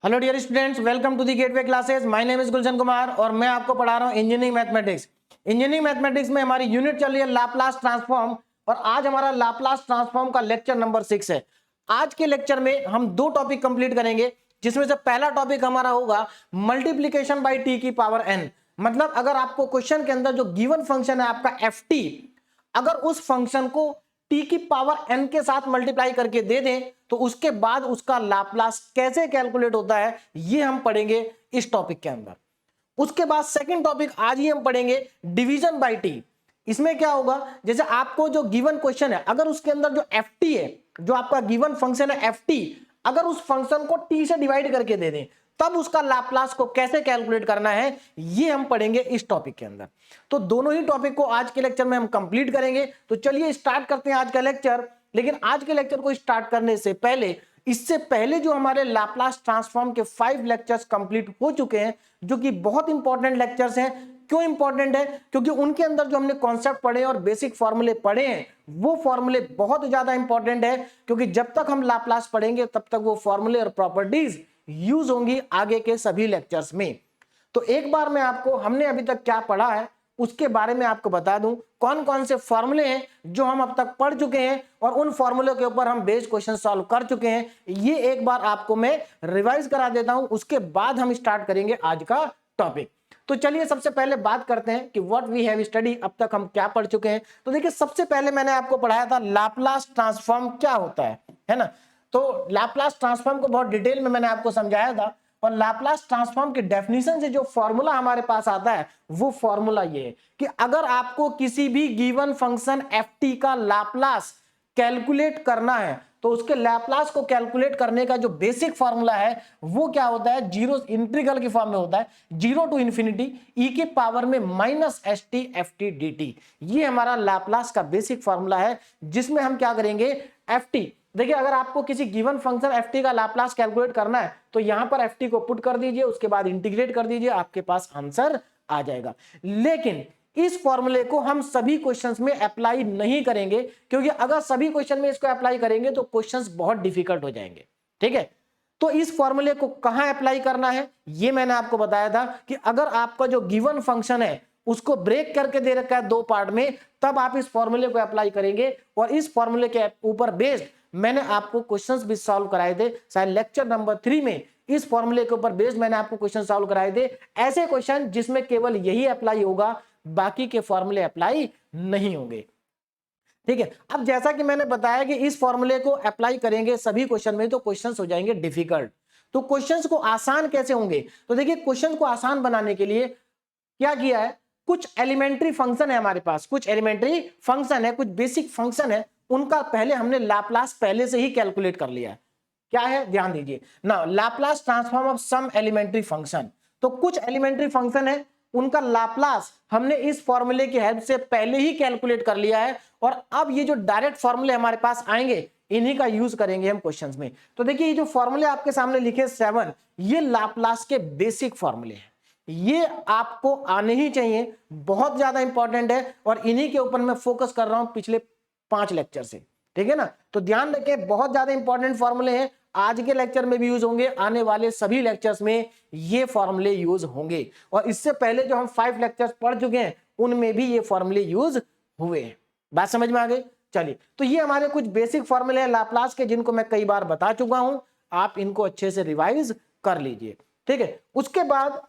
Hello dear students, welcome to the gateway classes. My name is Gulshan Kumar और मैं आपको पढ़ा रहा हूं इंजीनियरिंग मैथमेटिक्स। इंजीनियरिंग मैथमेटिक्स में हमारी यूनिट चल रही है लाप्लास ट्रांसफॉर्म और आज हमारा लाप्लास ट्रांसफॉर्म का लेक्चर नंबर 6 है। आज के लेक्चर में हम दो टॉपिक कंप्लीट करेंगे, जिसमें से पहला टॉपिक हमारा होगा मल्टीप्लीकेशन बाय टी की पावर n। मतलब अगर आपको क्वेश्चन के अंदर जो गिवन फंक्शन है आपका एफ टी, अगर उस फंक्शन को टी की पावर n के साथ मल्टीप्लाई करके दे दें तो उसके बाद उसका लाप्लास कैसे कैलकुलेट होता है, ये हम पढ़ेंगे इस टॉपिक के अंदर। उसके बाद सेकंड टॉपिक आज ही हम पढ़ेंगे डिवीजन बाय टी। इसमें क्या होगा, जैसे आपको जो गिवन क्वेश्चन है, अगर उसके अंदर जो एफ टी है, जो आपका गिवन फंक्शन है एफ टी, अगर उस फंक्शन को टी से डिवाइड करके दे दें तब उसका लाप्लास को कैसे कैलकुलेट करना है, ये हम पढ़ेंगे इस टॉपिक के अंदर। तो दोनों ही टॉपिक को आज के लेक्चर में हम कंप्लीट करेंगे। तो चलिए स्टार्ट करते हैं आज का लेक्चर। लेकिन आज के लेक्चर को स्टार्ट करने से पहले, इससे पहले जो हमारे लाप्लास ट्रांसफॉर्म के 5 लेक्चर्स कंप्लीट हो चुके हैं, जो कि बहुत इंपॉर्टेंट लेक्चर्स हैं। क्यों इंपॉर्टेंट है? क्योंकि उनके अंदर जो हमने कॉन्सेप्ट पढ़े और बेसिक फॉर्मूले पढ़े हैं, वो फॉर्मूले बहुत ज्यादा इंपॉर्टेंट है। क्योंकि जब तक हम लाप्लास पढ़ेंगे तब तक वो फॉर्मूले और प्रॉपर्टीज यूज होंगी आगे के सभी लेक्चर्स में। तो एक बार मैं आपको हमने अभी तक क्या पढ़ा है उसके बारे में आपको बता दूं, कौन कौन से फॉर्मूले हैं जो हम अब तक पढ़ चुके हैं और उन फॉर्मूले के ऊपर हम बेस्ड क्वेश्चन सॉल्व कर चुके हैं। ये एक बार आपको मैं रिवाइज करा देता हूं, उसके बाद हम स्टार्ट करेंगे आज का टॉपिक। तो चलिए सबसे पहले बात करते हैं कि व्हाट वी हैव स्टडी, अब तक हम क्या पढ़ चुके हैं। तो देखिए, सबसे पहले मैंने आपको पढ़ाया था लाप्लास ट्रांसफॉर्म क्या होता है ना। तो लाप्लास ट्रांसफॉर्म को बहुत डिटेल में मैंने आपको समझाया था और लाप्लास ट्रांसफॉर्म की डेफिनेशन से जो फॉर्मूला हमारे पास आता है वो फॉर्मूला ये है कि अगर आपको किसी भी गिवन फंक्शन एफ टी का लाप्लास कैलकुलेट करना है तो उसके लाप्लास को कैलकुलेट करने का जो बेसिक फॉर्मूला है वो क्या होता है, जीरो इंटीग्रल की फॉर्म में होता है, 0 टू इंफिनिटी ई की पावर में minus S T f t d t. ये हमारा लाप्लास का बेसिक फॉर्मूला है, जिसमें हम क्या करेंगे, एफ टी। देखिए, अगर आपको किसी गिवन फंक्शन एफ टी का लाप्लास कैलकुलेट करना है तो यहां पर एफ टी को पुट कर दीजिए, उसके बाद इंटीग्रेट कर दीजिए, आपके पास आंसर आ जाएगा। लेकिन इस फॉर्मूले को हम सभी क्वेश्चंस में अप्लाई नहीं करेंगे, क्योंकि अगर सभी क्वेश्चन में इसको अप्लाई करेंगे तो क्वेश्चंस बहुत डिफिकल्ट हो जाएंगे। ठीक है, तो इस फॉर्मूले को कहां अप्लाई करना है ये मैंने आपको बताया था कि अगर आपका जो गिवन फंक्शन है उसको ब्रेक करके दे रखा है दो पार्ट में, तब आप इस फॉर्मूले को अप्लाई करेंगे। और इस फॉर्मूले के ऊपर बेस्ड मैंने आपको क्वेश्चंस भी सॉल्व कराए थे, शायद लेक्चर नंबर 3 में इस फॉर्मूले के ऊपर बेस्ड मैंने आपको क्वेश्चन सॉल्व कराए थे। ऐसे क्वेश्चन जिसमें केवल यही अप्लाई होगा, बाकी के फॉर्मूले अप्लाई नहीं होंगे। ठीक है, अब जैसा कि मैंने बताया कि इस फॉर्मूले को अप्लाई करेंगे सभी क्वेश्चन में तो क्वेश्चंस हो जाएंगे डिफिकल्ट। तो क्वेश्चंस को आसान कैसे होंगे, तो देखिए क्वेश्चन को आसान बनाने के लिए क्या किया है, कुछ एलिमेंट्री फंक्शन है हमारे पास, कुछ एलिमेंट्री फंक्शन है, कुछ बेसिक फंक्शन है, उनका पहले हमने लाप्लास पहले से ही कैलकुलेट कर लिया है। क्या है, ध्यान दीजिए ना, Laplace transform of some elementary function. तो कुछ एलिमेंट्री फंक्शन है, उनका लाप्लास हमने इस फॉर्मूले की हेल्प से पहले ही कैलकुलेट कर लिया है और अब ये जो डायरेक्ट फॉर्मूले हमारे पास आएंगे इन्हीं का यूज करेंगे हम क्वेश्चंस में। तो देखिए, ये जो फॉर्मूले आपके सामने लिखे 7, ये लाप्लास के बेसिक फॉर्मूले हैं, ये आपको आने ही चाहिए, बहुत ज्यादा इंपॉर्टेंट है और इन्हीं के ऊपर मैं फोकस कर रहा हूं पिछले 5 लेक्चर से। ठीक है ना, तो ध्यान रखें, बहुत ज्यादा इंपॉर्टेंट फॉर्मूले हैं, आज के लेक्चर में भी यूज होंगे, आने वाले सभी लेक्चर्स में ये फॉर्मूले यूज होंगे। और इससे पहले जो हम 5 लेक्चर्स पढ़ चुके हैं उनमें भी ये फॉर्मूले यूज हुए हैं। बात समझ में आ गई? चलिए, तो ये हमारे कुछ बेसिक फॉर्मूले हैं लाप्लास के, जिनको मैं कई बार बता चुका हूं, आप इनको अच्छे से रिवाइज कर लीजिए। ठीक है, उसके बाद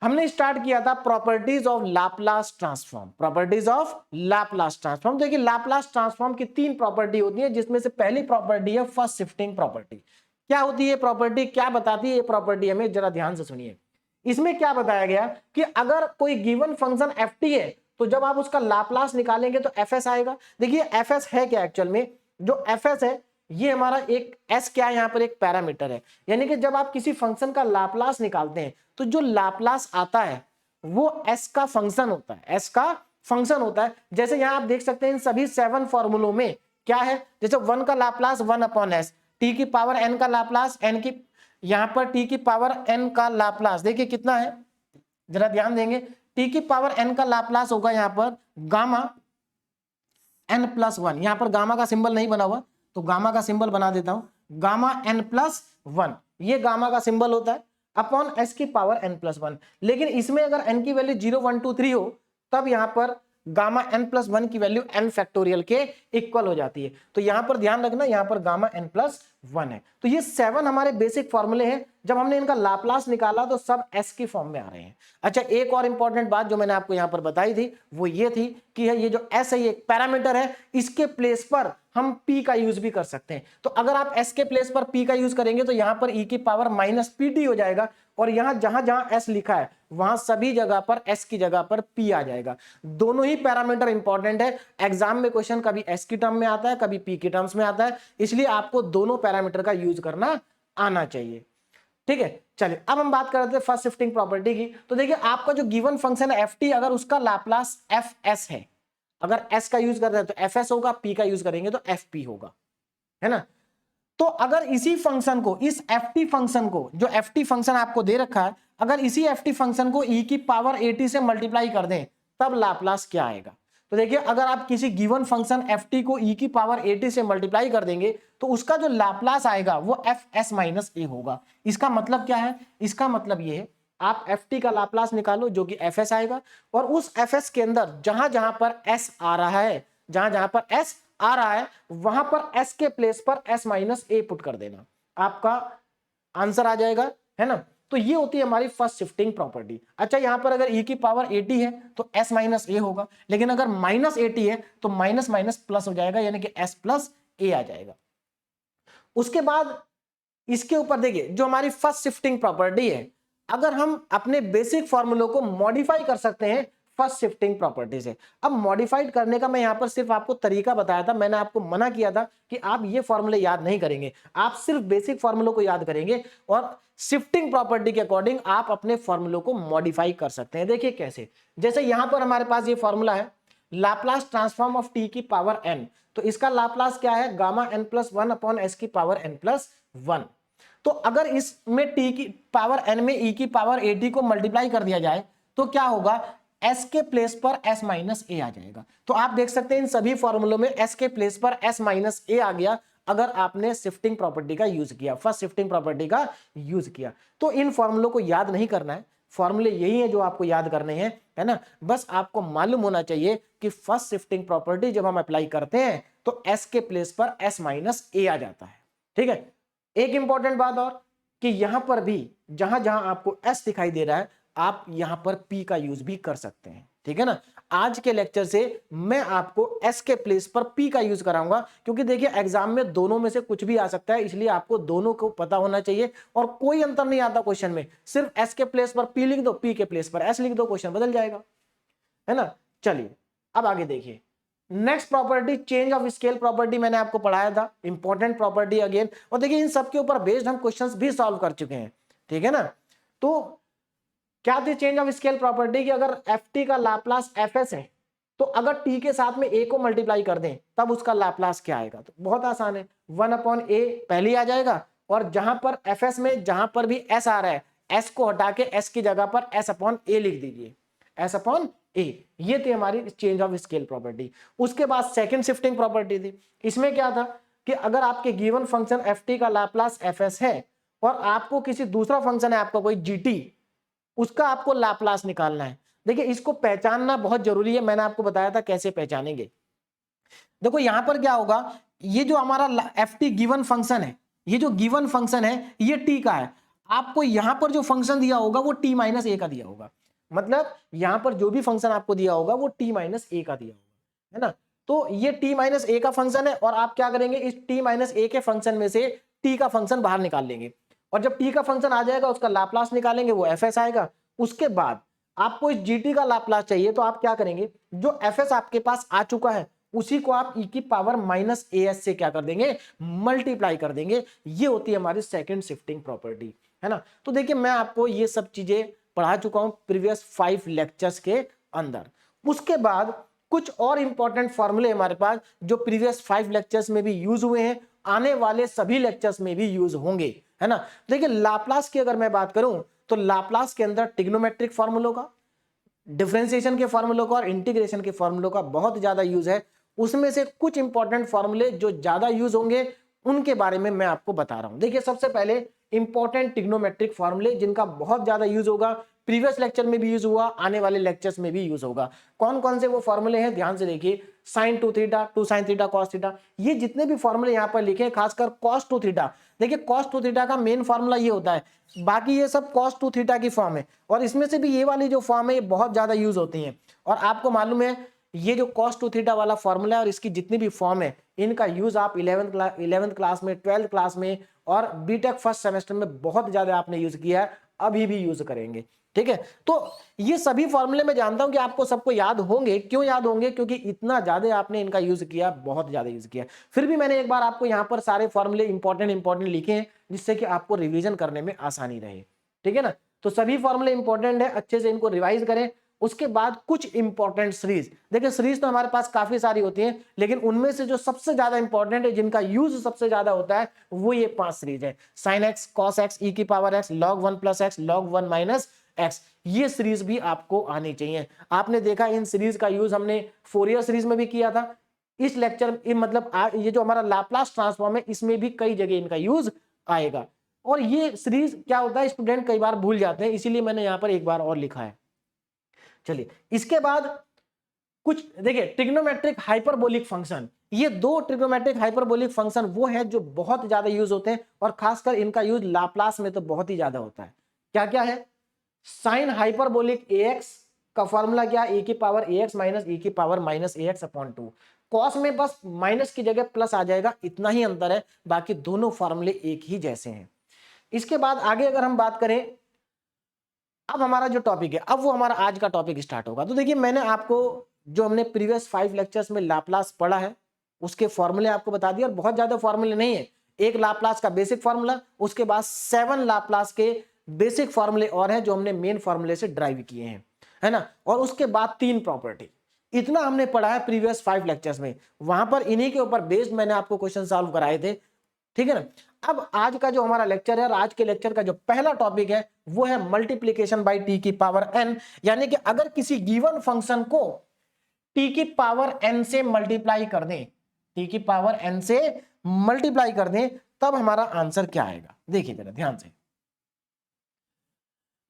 हमने स्टार्ट किया था properties of Laplace transform. Properties of Laplace transform, देखिए लाप्लास ट्रांसफॉर्म की 3 प्रॉपर्टी होती है, जिसमें से पहली प्रॉपर्टी है फर्स्ट शिफ्टिंग प्रॉपर्टी। क्या होती है प्रॉपर्टी, क्या बताती है ये प्रॉपर्टी, हमें जरा ध्यान से सुनिए। इसमें क्या बताया गया कि अगर कोई गिवन फंक्शन एफ टी है तो जब आप उसका लाप्लास निकालेंगे तो एफ एस आएगा। देखिए एफ एस है क्या, एक्चुअल में जो एफ एस है ये हमारा एक एस क्या है, यहां पर एक पैरामीटर है, यानी कि जब आप किसी फंक्शन का लाप्लास निकालते हैं तो जो लाप्लास आता है वो एस का फंक्शन होता है, एस का फंक्शन होता है। जैसे यहां आप देख सकते हैं इन सभी 7 फॉर्मूलों में क्या है, जैसे 1 का लाप्लास 1 अपॉन एस, टी की पावर एन का लाप्लास एन की, यहां पर टी की पावर एन का लाप्लास देखिए कितना है, जरा ध्यान देंगे, टी की पावर एन का लाप्लास होगा यहां पर गामा एन प्लस 1, यहां पर गामा का सिंबल नहीं बना हुआ तो गामा का सिंबल बना देता हूं, गामा एन प्लस 1, ये गामा का सिंबल होता है अपॉन एस की पावर n प्लस 1। लेकिन इसमें अगर n की वैल्यू 0 1 2 3 हो तब यहां पर गामा n प्लस 1 की वैल्यू n फैक्टोरियल के इक्वल हो जाती है। तो यहां पर ध्यान रखना, यहां पर गामा n प्लस 1 है। तो ये 7 हमारे बेसिक फॉर्मूले हैं। जब हमने इनका लाप्लास निकाला तो सब s की फॉर्म में आ रहे हैं। अच्छा, एक और इंपॉर्टेंट बात जो मैंने आपको यहां पर बताई थी वो ये थी कि ये जो s है ये एक पैरामीटर है, इसके प्लेस पर हम p का यूज भी कर सकते हैं। तो अगर आप s के प्लेस पर p का यूज करेंगे तो यहां पर e की पावर माइनस pt हो जाएगा, और यहां जहां जहां s लिखा है वहां सभी जगह पर s की जगह पर p आ जाएगा। दोनों ही पैरामीटर इंपॉर्टेंट है। एग्जाम में क्वेश्चन कभी s की टर्म में आता है, कभी p की टर्म्स में आता है, इसलिए आपको दोनों पैरामीटर का यूज करना आना चाहिए। ठीक है, चलिए अब हम बात करते हैं फर्स्ट शिफ्टिंग प्रॉपर्टी की। तो देखिए आपका जो गिवन फंक्शन है ft, अगर उसका लाप्लास fs है, अगर s का यूज कर रहे हैं तो fs होगा, p का यूज करेंगे तो fp होगा, है ना। तो अगर इसी फंक्शन को, इस ft फंक्शन को, जो ft फंक्शन आपको दे रखा है, अगर इसी ft फंक्शन को e की पावर at से मल्टीप्लाई कर दें तब लाप्लास क्या आएगा। तो देखिए अगर आप किसी गिवन फंक्शन ft को e की पावर at से मल्टीप्लाई कर देंगे तो उसका जो लाप्लास आएगा वो fs माइनस a होगा। इसका मतलब क्या है, इसका मतलब ये है आप ft का लाप्लास निकालो जो कि fs आएगा, और उस fs के अंदर जहां जहां पर s आ रहा है, जहां जहां पर s आ रहा है वहां पर s के प्लेस पर s माइनस a पुट कर देना, आपका आंसर आ जाएगा, है ना। तो ये होती है हमारी फर्स्ट शिफ्टिंग प्रॉपर्टी। अच्छा, यहां पर अगर e की पावर 80 है तो s माइनस a होगा, लेकिन अगर माइनस 80 है तो माइनस माइनस प्लस हो जाएगा, यानी कि s प्लस a आ जाएगा। उसके बाद इसके ऊपर देखिए जो हमारी फर्स्ट शिफ्टिंग प्रॉपर्टी है, अगर हम अपने बेसिक फॉर्मूलों को मॉडिफाई कर सकते हैं फर्स्ट शिफ्टिंग प्रॉपर्टी से। अब मॉडिफाइड करने का मैं यहां पर सिर्फ आपको तरीका बताया था, मैंने आपको मना किया था कि आप ये फॉर्मूले याद नहीं करेंगे, आप सिर्फ बेसिक फॉर्मूलों को याद करेंगे और शिफ्टिंग प्रॉपर्टी के अकॉर्डिंग आप अपने फॉर्मूलों को मॉडिफाई कर सकते हैं। देखिए कैसे, जैसे यहां पर हमारे पास ये फॉर्मूला है लाप्लास ट्रांसफॉर्म ऑफ टी की पावर n, तो इसका लाप्लास क्या है, gamma n plus 1 upon S की पावर n प्लस 1। तो अगर इसमें t की पावर n में e की पावर at को मल्टीप्लाई कर दिया जाए तो क्या होगा, s के प्लेस पर s माइनस a आ जाएगा। तो आप देख सकते हैं इन सभी फॉर्मूलों में s के प्लेस पर s माइनस a आ गया अगर आपने शिफ्टिंग प्रॉपर्टी का यूज किया, फर्स्ट शिफ्टिंग प्रॉपर्टी का यूज किया। तो इन फॉर्मूलों को याद नहीं करना है, फॉर्मूले यही है जो आपको याद करने हैं, है ना। बस आपको मालूम होना चाहिए कि फर्स्ट शिफ्टिंग प्रॉपर्टी जब हम अप्लाई करते हैं तो s के प्लेस पर s माइनस a आ जाता है। ठीक है, एक इंपॉर्टेंट बात और कि यहां पर भी जहां जहां आपको s दिखाई दे रहा है आप यहां पर p का यूज भी कर सकते हैं। ठीक है ना, आज के लेक्चर से मैं आपको s के प्लेस पर p का यूज कराऊंगा, क्योंकि देखिए एग्जाम में दोनों में से कुछ भी आ सकता है, इसलिए आपको दोनों को पता होना चाहिए और कोई अंतर नहीं आता क्वेश्चन में, सिर्फ s के प्लेस पर p लिख दो, p के प्लेस पर s लिख दो, क्वेश्चन बदल जाएगा, है ना। चलिए अब आगे देखिए, next property change of scale property मैंने आपको पढ़ाया था, इंपॉर्टेंट प्रॉपर्टी अगेन, और देखिए इन सब के ऊपर बेस्ड हम क्वेश्चंस भी सॉल्व कर चुके हैं। ठीक है ना, तो क्या थी चेंज ऑफ स्केल प्रॉपर्टी कि अगर ft का लाप्लास fs है तो अगर t के साथ में a को मल्टीप्लाई कर दें तब उसका लाप्लास क्या आएगा। तो बहुत आसान है, 1 अपॉन a पहले आ जाएगा, और जहां पर fs में जहां पर भी s आ रहा है s को हटा के s की जगह पर s अपॉन a लिख दीजिए, s अपॉन a। ये थी हमारी चेंज ऑफ स्केल प्रॉपर्टी। उसके बाद सेकंड शिफ्टिंग प्रॉपर्टी थी, इसमें क्या था कि अगर आपके गिवन फंक्शन ft का लाप्लास fs है और आपको किसी दूसरा फंक्शन है आपका कोई gt, उसका आपको लाप्लास निकालना है। देखिए इसको पहचानना बहुत जरूरी है, मैंने आपको बताया था कैसे पहचानेंगे। देखो यहां पर क्या होगा, ये जो हमारा ft गिवन फंक्शन है, ये जो गिवन फंक्शन है ये t का है, आपको यहां पर जो फंक्शन दिया होगा वो t माइनस a का दिया होगा, मतलब यहां पर जो भी फंक्शन आपको दिया होगा वो t माइनस a का दिया होगा, है ना। तो ये t माइनस a का फंक्शन है और आप क्या करेंगे, इस t माइनस a के फंक्शन में से t का फंक्शन बाहर निकाल लेंगे, और जब t का फंक्शन आ जाएगा उसका लाप्लास निकालेंगे, वो fs आएगा। उसके बाद आपको इस gt का लाप्लास चाहिए तो आप क्या करेंगे, जो fs आपके पास आ चुका है उसी को आप e की पावर माइनस as से क्या कर देंगे, मल्टीप्लाई कर देंगे। ये होती है हमारी सेकंड शिफ्टिंग प्रॉपर्टी, है ना। तो देखिए मैं आपको ये सब चीजें पढ़ा चुका हूं प्रीवियस 5 लेक्चर्स के अंदर। उसके बाद कुछ और इंपॉर्टेंट फॉर्मूले हमारे पास जो प्रीवियस 5 लेक्चर्स में भी यूज हुए हैं, आने वाले सभी लेक्चर्स में भी यूज होंगे, है ना। देखिए लाप्लास की अगर मैं बात करूं तो लाप्लास के अंदर ट्रिग्नोमेट्रिक फॉर्मूलों का, डिफरेंशिएशन के फॉर्मूलों का और इंटीग्रेशन के फॉर्मूलों का बहुत ज्यादा यूज है। उसमें से कुछ इंपॉर्टेंट फॉर्मूले जो ज्यादा यूज होंगे उनके बारे में मैं आपको बता रहा हूं। देखिए सबसे पहले इंपॉर्टेंट ट्रिग्नोमेट्रिक फॉर्मूले जिनका बहुत ज्यादा यूज होगा, प्रीवियस लेक्चर में भी यूज हुआ, आने वाले लेक्चर्स में भी यूज होगा। कौन कौन से वो फॉर्मूले हैं, ध्यान से देखिए। Sine 2 theta, 2 sine theta cos theta, ये जितने भी फॉर्मूले यहाँ पर लिखे हैं, खासकर कॉस 2 थीटा। देखिए कॉस 2 थीटा का मेन फॉर्मूला ये होता है, बाकी ये सब कॉस 2 थीटा की फॉर्म है, और इसमें से भी ये वाली जो फॉर्म है ये बहुत ज्यादा यूज होती है। और आपको मालूम है ये जो cos 2 थीटा वाला फॉर्मूला है और इसकी जितनी भी फॉर्म है, इनका यूज आप 11th क्लास में, 12th क्लास में और बीटेक फर्स्ट सेमेस्टर में बहुत ज्यादा आपने यूज किया है, अभी भी यूज करेंगे। ठीक है, तो ये सभी फॉर्मूले मैं जानता हूं कि आपको सबको याद होंगे। क्यों याद होंगे? क्योंकि इतना ज्यादा आपने इनका यूज किया, बहुत ज्यादा यूज किया। फिर भी मैंने एक बार आपको यहाँ पर सारे फॉर्मूले इंपॉर्टेंट लिखे हैं, जिससे कि आपको रिवीजन करने में आसानी रहे। ठीक है ना, तो सभी फॉर्मूले इंपॉर्टेंट है, अच्छे से इनको रिवाइज करें। उसके बाद कुछ इंपॉर्टेंट सीरीज, देखिए सीरीज तो हमारे पास काफी सारी होती हैं, लेकिन उनमें से जो सबसे ज्यादा इंपॉर्टेंट है, जिनका यूज सबसे ज्यादा होता है, वो ये 5 सीरीज है। साइन एक्स, कॉस एक्स, ई की power x, log 1 plus x, log 1 minus x, ये सीरीज भी आपको आनी चाहिए। आपने देखा इन सीरीज का यूज हमने फोरियर सीरीज में भी किया था। इस लेक्चर मतलब ये जो हमारा लाप्लास ट्रांसफॉर्म है, इसमें भी कई जगह इनका यूज आएगा। और ये सीरीज क्या होता है, स्टूडेंट कई बार भूल जाते हैं, इसीलिए मैंने यहां पर एक बार और लिखा है। चलिए इसके बाद कुछ देखिए ट्रिग्नोमेट्रिक हाइपरबोलिक फंक्शन। ये दो ट्रिग्नोमेट्रिक हाइपरबोलिक फंक्शन वो है जो बहुत ज्यादा यूज होते हैं, और खासकर इनका यूज लाप्लास में तो बहुत ही ज्यादा होता है। क्या क्या है? साइन हाइपरबोलिक ax का फॉर्मूला क्या? e की पावर ax माइनस e की power minus ax upon 2। Cos में बस माइनस की जगह प्लस आ जाएगा, इतना ही अंतर है, बाकी दोनों फॉर्मूले एक ही जैसे हैं। इसके बाद आगे अगर हम बात करें, अब हमारा जो टॉपिक है, अब वो हमारा आज का टॉपिक स्टार्ट होगा। तो देखिए मैंने आपको जो हमने प्रीवियस 5 लेक्चर्स में लाप्लास पढ़ा है, उसके फॉर्मूले आपको बता दिए, और बहुत ज्यादा फॉर्मूले नहीं है। एक लाप्लास का बेसिक फॉर्मूला, उसके बाद 7 लाप्लास के बेसिक फॉर्मूले और हैं जो हमने मेन फॉर्मूले से ड्राइव किए हैं, है ना। और उसके बाद 3 प्रॉपर्टी, इतना हमने पढ़ा है प्रीवियस 5 लेक्चर्स में। वहां पर इन्हीं के ऊपर बेस्ड मैंने आपको क्वेश्चन सॉल्व कराए थे। ठीक है ना। अब आज का जो हमारा लेक्चर है, और आज के लेक्चर का जो पहला टॉपिक है, वो है मल्टीप्लीकेशन बाय टी की पावर n। यानी कि अगर किसी गिवन फंक्शन को टी की पावर n से मल्टीप्लाई कर दें, टी की पावर n से मल्टीप्लाई कर दें, तब हमारा आंसर क्या आएगा। देखिए जरा ध्यान से।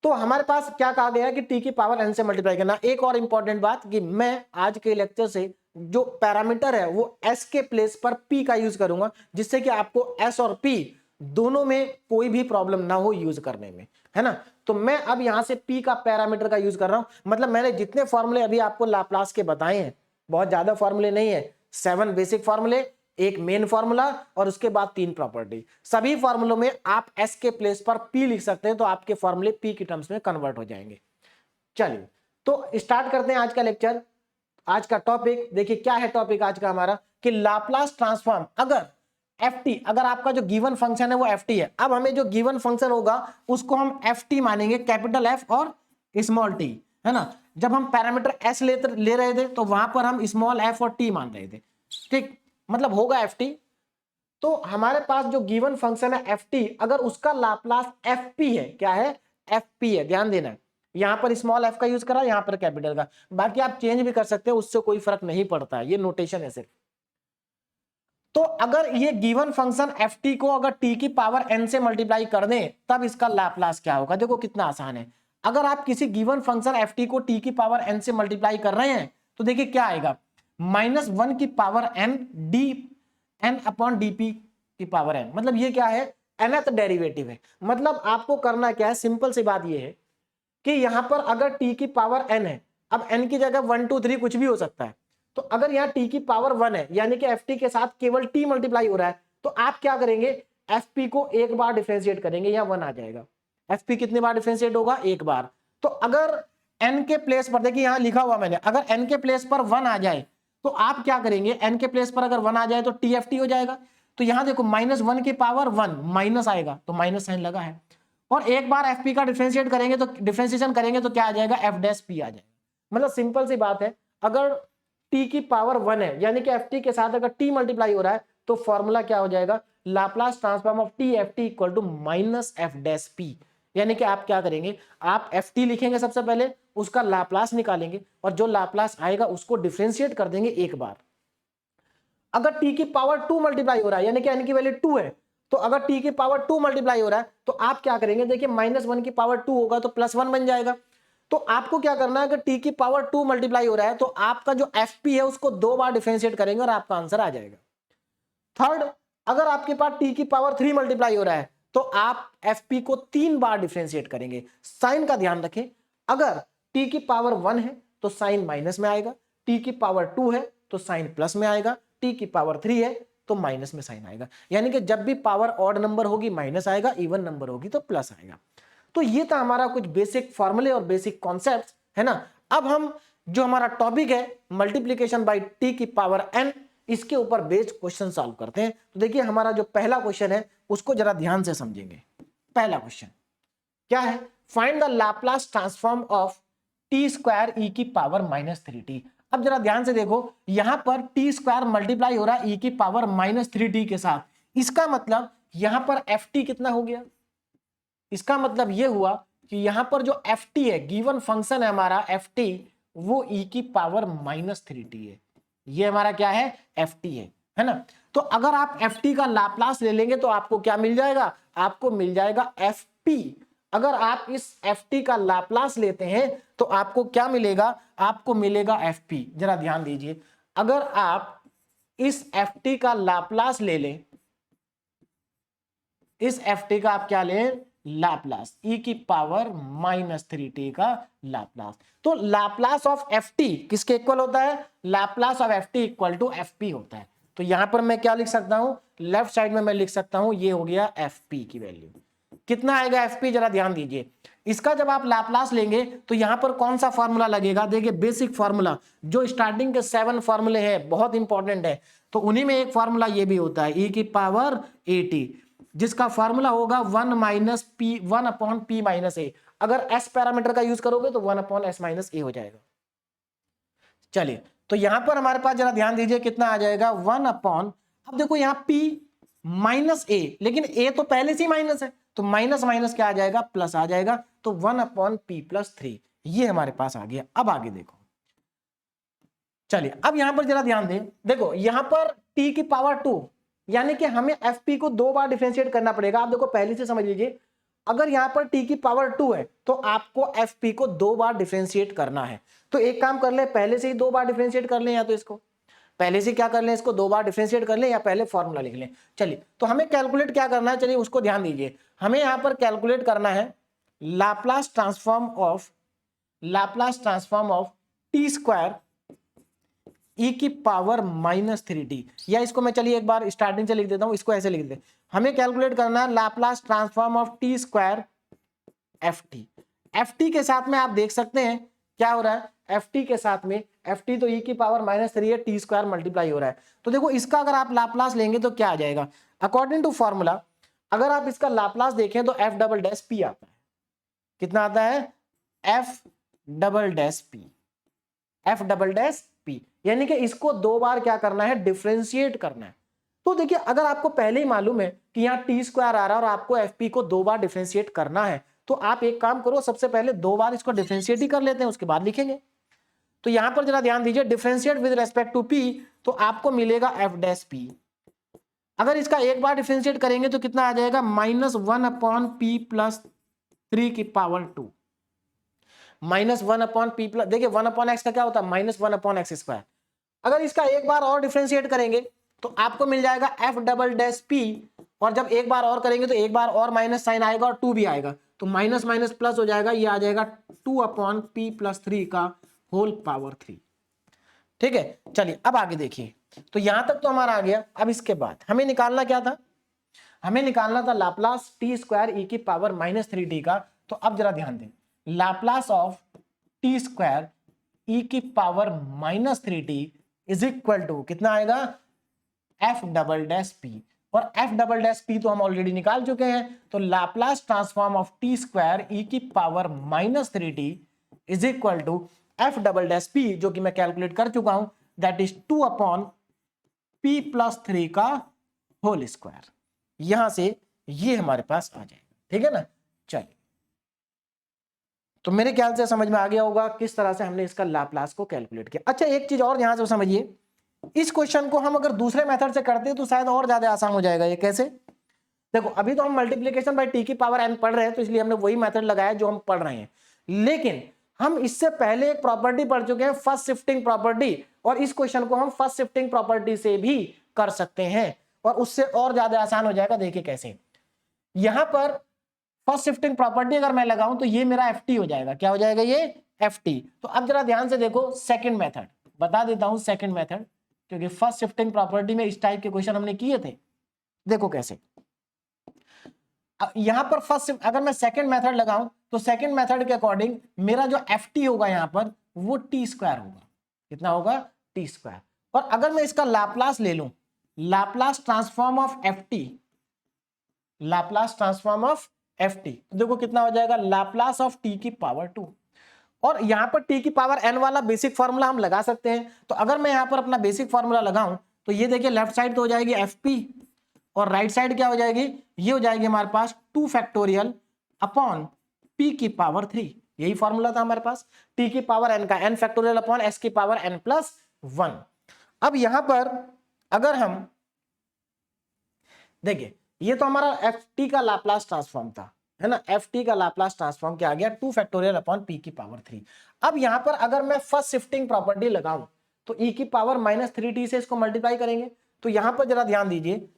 तो हमारे पास क्या कहा गया है कि टी की पावर n से मल्टीप्लाई करना। एक और इंपॉर्टेंट बात कि मैं आज के लेक्चर से जो पैरामीटर है वो s के प्लेस पर p का यूज करूंगा, जिससे कि आपको s और p दोनों में कोई भी प्रॉब्लम ना हो यूज करने में, है ना। तो मैं अब यहां से p का पैरामीटर का यूज कर रहा हूं। मतलब मैंने जितने फॉर्मूले अभी आपको लाप्लास के बताए हैं, बहुत ज्यादा फॉर्मूले नहीं है, 7 बेसिक फॉर्मूले, एक मेन फॉर्मूला और उसके बाद 3 प्रॉपर्टी। सभी फॉर्मूलों में आप s के प्लेस पर p लिख सकते हैं, तो आपके फॉर्मूले p की टर्म्स में कन्वर्ट हो जाएंगे। चलिए तो स्टार्ट करते हैं आज का लेक्चर। आज का टॉपिक देखिए क्या है। टॉपिक आज का हमारा कि लाप्लास ट्रांसफॉर्म अगर ft, अगर आपका जो गिवन फंक्शन है वो ft है। अब हमें जो गिवन फंक्शन होगा उसको हम ft मानेंगे, कैपिटल F और स्मॉल t, है ना। जब हम पैरामीटर s ले रहे थे तो वहां पर हम स्मॉल f और t मान रहे थे। ठीक, मतलब होगा ft। तो हमारे पास जो गिवन फंक्शन है ft, अगर उसका लाप्लास fp है, क्या है? fp है। ध्यान देना, यहां पर स्मॉल f का यूज करा, यहां पर कैपिटल का, बाकी आप चेंज भी कर सकते हैं, उससे कोई फर्क नहीं पड़ता है, ये नोटेशन है सिर्फ। तो अगर ये गिवन फंक्शन ft को अगर t की पावर n से मल्टीप्लाई कर दें, तब इसका लाप्लास क्या होगा। देखो कितना आसान है। अगर आप किसी गिवन फंक्शन ft को t की पावर n से मल्टीप्लाई कर रहे हैं, तो देखिए क्या आएगा, -1 की power n d n upon dp की पावर n। मतलब ये क्या है, nth डेरिवेटिव है। मतलब आपको करना क्या है, सिंपल सी बात ये है कि यहां पर अगर t की पावर n है, अब n की जगह 1 2 3 कुछ भी हो सकता है, तो अगर यहाँ t की पावर 1 है, यानी कि ft के साथ केवल t मल्टीप्लाई हो रहा है, तो आप क्या करेंगे, fp को एक बार डिफरेंशिएट करेंगे, यहाँ 1 आ जाएगा। fp कितनी बार डिफरेंशिएट होगा, एक बार। तो अगर n के प्लेस पर, देखिए यहाँ लिखा हुआ मैंने, अगर n के प्लेस पर 1 आ जाए तो आप क्या करेंगे, n के प्लेस पर अगर 1 आ जाए तो tft हो जाएगा। तो यहाँ देखो -1 की पावर 1 माइनस आएगा, तो माइनस साइन लगा है। और एक बार fp का डिफरेंशिएट करेंगे, तो डिफरेंशिएशन करेंगे तो क्या आ जाएगा, f डैश p आ जाएगा। मतलब सिंपल सी बात है, अगर t की पावर 1 है, यानी कि ft के साथ अगर t मल्टीप्लाई हो रहा है, तो फॉर्मूला क्या हो जाएगा, Laplace transform of tft equal to minus f dash p। यानी कि आप क्या करेंगे, आप ft लिखेंगे सबसे पहले, उसका लाप्लास निकालेंगे, और जो लाप्लास आएगा उसको डिफरेंशिएट कर देंगे एक बार। अगर t की पावर 2 मल्टीप्लाई हो रहा है यानी कि n की वैल्यू 2 है, तो अगर t की पावर 2 मल्टीप्लाई हो रहा है तो आप क्या करेंगे, देखिए -1 की पावर 2 होगा तो +1 बन जाएगा। तो आपको क्या करना है, अगर t की पावर 2 मल्टीप्लाई हो रहा है तो आपका जो fp है उसको 2 बार डिफरेंशिएट करेंगे और आपका आंसर आ जाएगा। थर्ड, अगर आपके पास t की पावर 3 मल्टीप्लाई हो रहा है तो आप fp को 3 बार डिफरेंशिएट करेंगे। साइन का ध्यान रखें, अगर t की पावर 1 है तो साइन माइनस में आएगा, t की पावर 2 है तो साइन प्लस में आएगा, t की पावर 3 है तो माइनस में साइन आएगा। यानी कि जब भी पावर ऑड नंबर होगी माइनस आएगा, इवन नंबर होगी तो प्लस आएगा। तो ये था हमारा कुछ बेसिक फॉर्मूले और बेसिक कॉन्सेप्ट्स, है ना। अब हम जो हमारा टॉपिक है मल्टीप्लीकेशन बाय t की पावर n, इसके ऊपर बेस्ड क्वेश्चन सॉल्व करते हैं। तो देखिए हमारा जो पहला क्वेश्चन है उसको जरा ध्यान से समझेंगे। पहला क्वेश्चन क्या है, find the Laplace transform of T square E की पावर -3t। अब जरा ध्यान से देखो, यहां पर टी स्क्वायर मल्टीप्लाई हो रहा है ई की पावर -3t के साथ, इसका मतलब यहां पर एफ टी कितना हो गया, इसका मतलब यह हुआ कि यहां पर जो एफ टी है, गिवन फंक्शन है हमारा एफ टी, वो ई की पावर -3t है। ये हमारा क्या है, एफ टी है ना। तो अगर आप एफ टी का लाप्लास ले लेंगे तो आपको क्या मिल जाएगा, आपको मिल जाएगा एफ पी। अगर आप इस एफ टी का लाप्लास लेते हैं तो आपको क्या मिलेगा, आपको मिलेगा एफ पी। जरा ध्यान दीजिए, अगर आप इस एफ टी का लाप्लास ले लें, इस एफ टी का आप क्या लें, लाप्लास, ई की पावर -3t का लाप्लास। तो लाप्लास ऑफ एफ टी किसके इक्वल होता है, Laplace of F T equal to F P होता है। तो यहां पर मैं क्या लिख सकता हूं, लेफ्ट साइड में मैं लिख सकता हूं, ये हो गया एफ पी की वैल्यू। कितना आएगा एफ पी, जरा ध्यान दीजिए। इसका जब आप लाप्लास लेंगे तो यहां पर कौन सा फॉर्मूला लगेगा, देखिए बेसिक फॉर्मूला, जो स्टार्टिंग के 7 फॉर्मूले हैं बहुत इंपॉर्टेंट है, तो उन्हीं में एक फॉर्मूला ये भी होता है, ई की पावर 80, जिसका फॉर्मूला होगा 1/p - अगर s पैरामीटर का यूज करोगे तो 1/s - हो जाएगा। चलिए, तो यहां पर हमारे पास जरा ध्यान दीजिए कितना आ जाएगा, 1 अब देखो यहाँ p -a, लेकिन a तो पहले से ही माइनस है, तो माइनस माइनस क्या आ जाएगा, प्लस आ जाएगा। तो 1/p+3 ये हमारे पास आ गया। अब आगे देखो, चलिए अब यहां पर जरा ध्यान दें, देखो यहां पर t की पावर 2, यानी कि हमें fp को 2 बार डिफरेंशिएट करना पड़ेगा। आप देखो पहले से समझ लीजिए, अगर यहां पर t की पावर 2 है तो आपको fp को 2 बार डिफरेंशिएट करना है। तो एक काम कर ले, पहले से ही 2 बार डिफरेंशिएट कर लें, या तो इसको पहले से क्या कर लें, इसको 2 बार डिफरेंशिएट कर लें, या पहले फॉर्मूला लिख लें। चलिए, तो हमें कैलकुलेट क्या करना है, चलिए उसको ध्यान दीजिए। हमें यहां पर कैलकुलेट करना है Laplace transform of T square E की पावर -3t, या इसको मैं चलिए एक बार स्टार्टिंग से लिख देता हूं, इसको ऐसे लिख दे। हमें कैलकुलेट करना है Laplace transform of T square F T. F T के साथ में आप देख सकते हैं क्या हो रहा है, एफ टी के साथ में, एफ टी तो ई की पावर -3 है, टी स्क्वायर मल्टीप्लाई हो रहा है। तो देखो इसका अगर आप लाप्लास लेंगे तो क्या आ जाएगा, अकॉर्डिंग टू फॉर्मूला अगर आप इसका लाप्लास देखें तो एफ डबल डैश पी आता है। कितना आता है, F double dash P, F double dash P, यानी कि इसको 2 बार क्या करना है, डिफरेंशिएट करना है। तो देखिए अगर आपको पहले ही मालूम है कि यहाँ टी स्क्वायर आ रहा है और आपको एफ पी को 2 बार डिफरेंशिएट करना है, तो आप एक काम करो, सबसे पहले 2 बार इसको डिफरेंशिएट ही कर लेते हैं, उसके बाद लिखेंगे। तो यहां पर जरा ध्यान दीजिए, differentiate with respect to P, तो आपको मिलेगा एफ डैश पी। अगर इसका एक बार डिफरेंशिएट करेंगे तो कितना आ जाएगा, -1/p+3 की पावर 2, -1/p+, देखिए 1/x का क्या होता है, -1/x²। अगर इसका एक बार और डिफरेंशिएट करेंगे तो आपको मिल जाएगा एफ डबल डैश पी, और जब एक बार और करेंगे तो एक बार और माइनस साइन आएगा और 2 भी आएगा, तो माइनस माइनस प्लस हो जाएगा, ये आ जाएगा 2/p+3 का होल पावर 3। ठीक है, चलिए अब आगे देखिए। तो यहां तक तो हमारा आ गया। अब इसके बाद हमें निकालना क्या था, हमें निकालना था लाप्लास टी स्क्वायर ई की पावर -3t का। तो अब जरा ध्यान दें, Laplace of T square E की power -3t is equal to कितना आएगा, एफ डबल डैश पी, और एफ डबल डैश पी तो हम ऑलरेडी निकाल चुके हैं। तो Laplace transform of T square E की power -3t is equal to F double dash P, जो कि मैं कैलकुलेट कर चुका हूं, दैट इज 2/p+3 का होल स्क्वायर। यहां से ये हमारे पास आ जाएगा, ठीक है ना। चलिए, तो मेरे ख्याल से समझ में आ गया होगा किस तरह से हमने इसका लाप्लास को कैलकुलेट किया। अच्छा, एक चीज और यहां से समझिए, इस क्वेश्चन को हम अगर दूसरे मेथड से करते हैं तो शायद और ज्यादा आसान हो जाएगा। ये कैसे? देखो अभी तो हम मल्टीप्लीकेशन बाय टी की पावर n पढ़ रहे हैं तो इसलिए हमने वही मेथड लगाया जो हम पढ़ रहे हैं, लेकिन हम इससे पहले एक प्रॉपर्टी पढ़ चुके हैं, फर्स्ट शिफ्टिंग प्रॉपर्टी, और इस क्वेश्चन को हम फर्स्ट शिफ्टिंग प्रॉपर्टी से भी कर सकते हैं और उससे और ज्यादा आसान हो जाएगा। देखिए कैसे, यहां पर फर्स्ट शिफ्टिंग प्रॉपर्टी अगर मैं लगाऊं तो ये मेरा एफ टी हो जाएगा। क्या हो जाएगा? ये एफ टी। तो अब जरा ध्यान से देखो, सेकंड मेथड बता देता हूं, सेकंड मेथड, क्योंकि फर्स्ट शिफ्टिंग प्रॉपर्टी में इस टाइप के क्वेश्चन हमने किए थे। देखो कैसे, यहां पर फर्स्ट अगर मैं सेकंड मेथड लगाऊं तो सेकंड मेथड के अकॉर्डिंग मेरा जो एफ टी होगा यहां पर वो टी स्क्वायर होगा। कितना होगा? T square. और अगर मैं इसका लाप्लास ले लूं, Laplace transform of F T, Laplace transform of F T, तो देखो कितना हो जाएगा? लाप्लास ऑफ टी की पावर 2। और यहां पर टी की पावर n वाला बेसिक फॉर्मूला हम लगा सकते हैं। तो अगर मैं यहां पर अपना बेसिक फॉर्मूला लगाऊं तो ये देखिए, लेफ्ट साइड तो हो जाएगी एफ पी और राइट साइड क्या हो जाएगी? ये हो जाएगी हमारे पास 2 फैक्टोरियल अपॉन p की पावर 3। यही फॉर्मूला था हमारे पास, t की पावर n का n फैक्टोरियल अपॉन s की पावर n प्लस 1। अब यहां पर अगर हम देखिए, ये तो हमारा एफ टी का लाप्लास ट्रांसफॉर्म था, है ना? एफ टी का लाप्लास ट्रांसफॉर्म क्या आ गया? 2 फैक्टोरियल अपॉन p की पावर 3। अब यहां पर अगर मैं फर्स्ट शिफ्टिंग प्रॉपर्टी लगाऊं तो e की पावर -3t से इसको मल्टीप्लाई करेंगे। तो यहां पर जरा ध्यान दीजिए,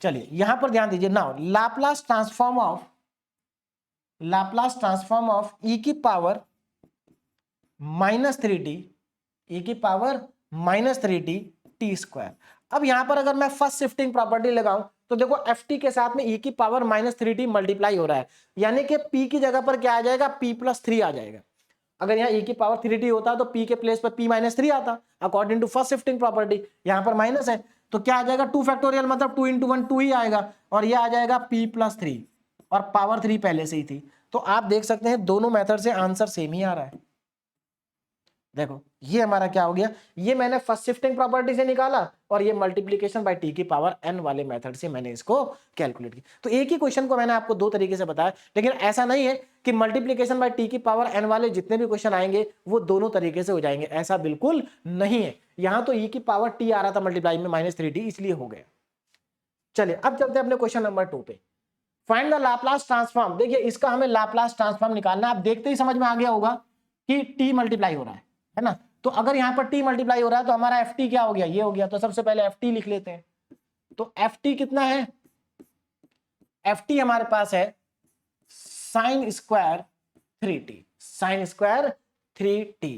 चलिए यहां पर ध्यान दीजिए। Now Laplace transform of e की पावर -3t, e की पावर -3t टी स्क्वायर। अब यहां पर अगर मैं फर्स्ट शिफ्टिंग प्रॉपर्टी लगाऊं तो देखो एफ टी के साथ में e की पावर -3t मल्टीप्लाई हो रहा है, यानी कि p की जगह पर क्या आ जाएगा? p+3 आ जाएगा। अगर यहाँ e की पावर 3t होता तो p के प्लेस पर p-3 आता, according to first shifting property. यहाँ पर माइनस है तो क्या आ जाएगा? 2 फैक्टोरियल मतलब 2 × 1 2 ही आएगा, और ये आ जाएगा p+3 और पावर 3 पहले से ही थी। तो आप देख सकते हैं दोनों मेथड से आंसर सेम ही आ रहा है। देखो ये हमारा क्या हो गया? ये मैंने फर्स्ट शिफ्टिंग प्रॉपर्टी से निकाला और ये मल्टीप्लिकेशन बाय टी की पावर n वाले मेथड से मैंने इसको कैलकुलेट किया। तो एक ही क्वेश्चन को मैंने आपको दो तरीके से बताया, लेकिन ऐसा नहीं है कि मल्टीप्लिकेशन बाय टी की पावर n वाले जितने भी क्वेश्चन आएंगे वो दोनों तरीके से हो जाएंगे, ऐसा बिल्कुल नहीं है। यहां तो e की पावर t आ रहा था मल्टीप्लाई में -3t, इसलिए हो गया। चलिए अब चलते हैं अपने क्वेश्चन नंबर 2 पे। Find the Laplace transform. देखिए इसका हमें लाप्लास ट्रांसफॉर्म निकालना है। आप देखते ही समझ में आ गया होगा कि t मल्टीप्लाई हो रहा है ना? तो अगर यहां पर t मल्टीप्लाई हो रहा है तो हमारा एफ टी क्या हो गया? ये हो गया। तो सबसे पहले एफ टी लिख लेते हैं। तो एफ टी कितना है? एफ टी हमारे पास है sign square 3t, sign square 3t।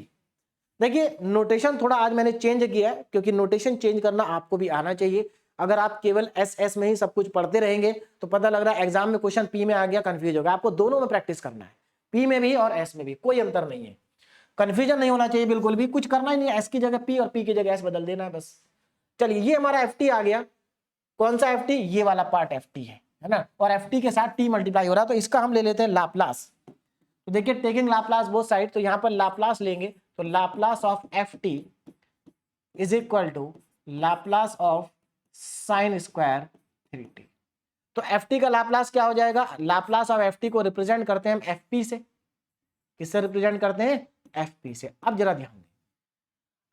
देखिए नोटेशन थोड़ा आज मैंने चेंज किया है, क्योंकि नोटेशन चेंज करना आपको भी आना चाहिए। अगर आप केवल एस में ही सब कुछ पढ़ते रहेंगे तो पता लग रहा है एग्जाम में क्वेश्चन पी में आ गया, कंफ्यूज होगा। आपको दोनों में प्रैक्टिस करना है, पी में भी और एस में भी, कोई अंतर नहीं है। कंफ्यूजन नहीं होना चाहिए बिल्कुल भी, कुछ करना ही नहीं है, एस की जगह पी और पी की जगह एस बदल देना है बस। चलिए ये हमारा एफ टी आ गया। कौन सा एफ टी? ये वाला पार्ट एफ टी है ना? और एफ टी के साथ टी मल्टीप्लाई हो रहा है, तो इसका हम ले लेते हैं लाप्लास। तो देखिए टेकिंग लाप्लास बोथ साइड, तो यहां पर लाप्लास लेंगे तो Laplace of F T is equal to Laplace of sine square 3t। तो एफ टी का लाप्लास क्या हो जाएगा? लाप्लास ऑफ एफ टी को रिप्रेजेंट करते हैं हम एफ पी से। किससे रिप्रेजेंट करते हैं? एफ पी से। अब जरा ध्यान दें,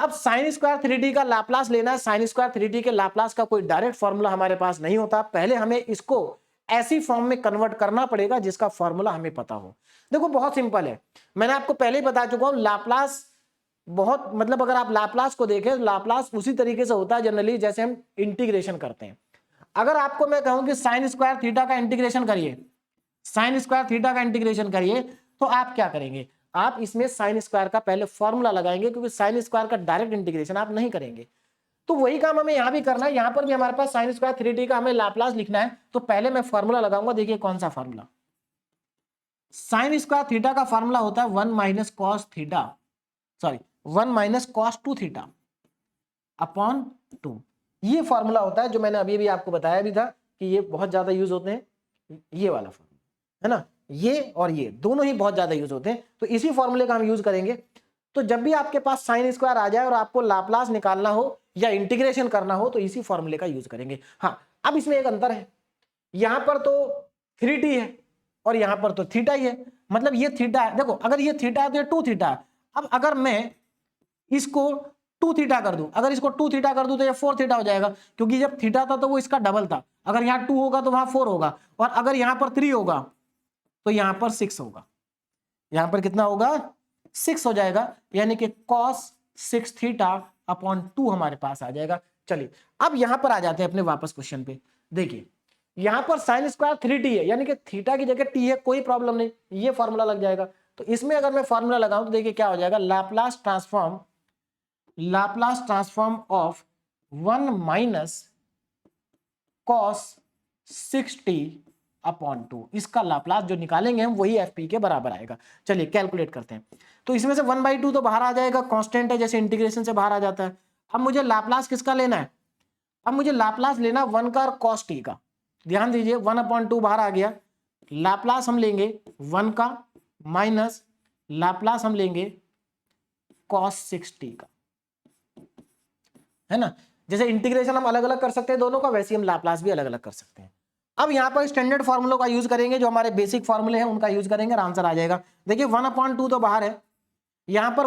अब साइन स्क्वायर 3t का लाप्लास लेना है। साइन स्क्वायर 3t के लाप्लास का कोई डायरेक्ट फॉर्मूला हमारे पास नहीं होता, पहले हमें इसको ऐसी फॉर्म में कन्वर्ट करना पड़ेगा जिसका फॉर्मूला हमें पता हो। देखो बहुत सिंपल है, मैंने आपको पहले ही बता चुका हूं, लाप्लास बहुत मतलब अगर आप लाप्लास को देखें, लाप्लास उसी तरीके से होता है जनरली जैसे हम इंटीग्रेशन करते हैं। अगर आपको मैं कहूं कि साइन स्क्वायर थीटा का इंटीग्रेशन करिए, साइन स्क्वायर थीटा का इंटीग्रेशन करिए, तो आप क्या करेंगे? आप इसमें साइन स्क्वायर का पहले फॉर्मूला लगाएंगे, क्योंकि साइन स्क्वायर का डायरेक्ट इंटीग्रेशन आप नहीं करेंगे। तो वही काम हमें यहां भी करना है। यहां पर भी हमारे पास साइन स्क्वायर 3t का हमें लाप्लास लिखना है, तो पहले मैं फॉर्मूला लगाऊंगा। देखिए कौन सा फॉर्मूला? साइन स्क्वायर थीटा का फॉर्मूला होता है 1 - cos theta, sorry 1 - cos 2 theta upon 2। ये फॉर्मूला होता है जो मैंने अभी भी आपको बताया भी था कि ये बहुत ज्यादा यूज होते हैं, ये वाला फॉर्मूला है ना? ये और ये दोनों ही बहुत ज्यादा यूज होते हैं, तो इसी फॉर्मूले का हम यूज करेंगे। तो जब भी आपके पास साइन स्क्वायर आ जाए और आपको लाप्लास निकालना हो या इंटीग्रेशन करना हो तो इसी फॉर्मूले का यूज करेंगे। हाँ अब इसमें एक अंतर है, यहां पर तो 3t है और यहां पर तो थीटा ही है, मतलब ये थीटा है। देखो अगर ये थीटा है तो ये 2 थीटा है। अब अगर मैं इसको 2 थीटा कर दूं, अगर इसको 2 थीटा कर दूं तो ये 4 थीटा हो जाएगा, क्योंकि जब थीटा था तो वो इसका डबल था। अगर यहाँ 2 होगा तो वहां 4 होगा, और अगर यहाँ पर 3 होगा तो यहाँ पर 6 होगा। यहाँ पर कितना होगा? 6 हो जाएगा, यानी कि cos 6 थीटा अपॉन 2 हमारे पास आ जाएगा। चलिए अब यहां पर आ जाते हैं अपने वापस क्वेश्चन पे। देखिए यहां पर साइन स्क्वायर 3t है, यानी कि थीटा की जगह t है, कोई प्रॉब्लम नहीं, ये फॉर्मूला लग जाएगा। तो इसमें अगर मैं फॉर्मूला लगाऊं तो देखिए क्या हो जाएगा, Laplace transform of 1 minus cos 6t upon 2, इसका लाप्लास जो निकालेंगे हम वही fp के बराबर आएगा। चलिए कैलकुलेट करते हैं। तो इसमें से 1/2 तो बाहर आ जाएगा, कांस्टेंट है, जैसे इंटीग्रेशन से बाहर आ जाता है। अब मुझे लाप्लास किसका लेना है? अब मुझे लाप्लास लेना 1 का और cos t का। ध्यान दीजिए 1/2 बाहर आ गया, लाप्लास हम लेंगे 1 का माइनस लाप्लास हम लेंगे cos 6t का, है ना। जैसे इंटीग्रेशन हम अलग अलग कर सकते हैं दोनों का, वैसे हम लाप्लास भी अलग अलग कर सकते हैं। अब यहाँ पर स्टैंडर्ड फॉर्मूलों का यूज करेंगे, जो हमारे बेसिक फॉर्मूले हैं उनका यूज करेंगे और आंसर आ जाएगा। देखिए 1/2 तो बाहर है, यहाँ पर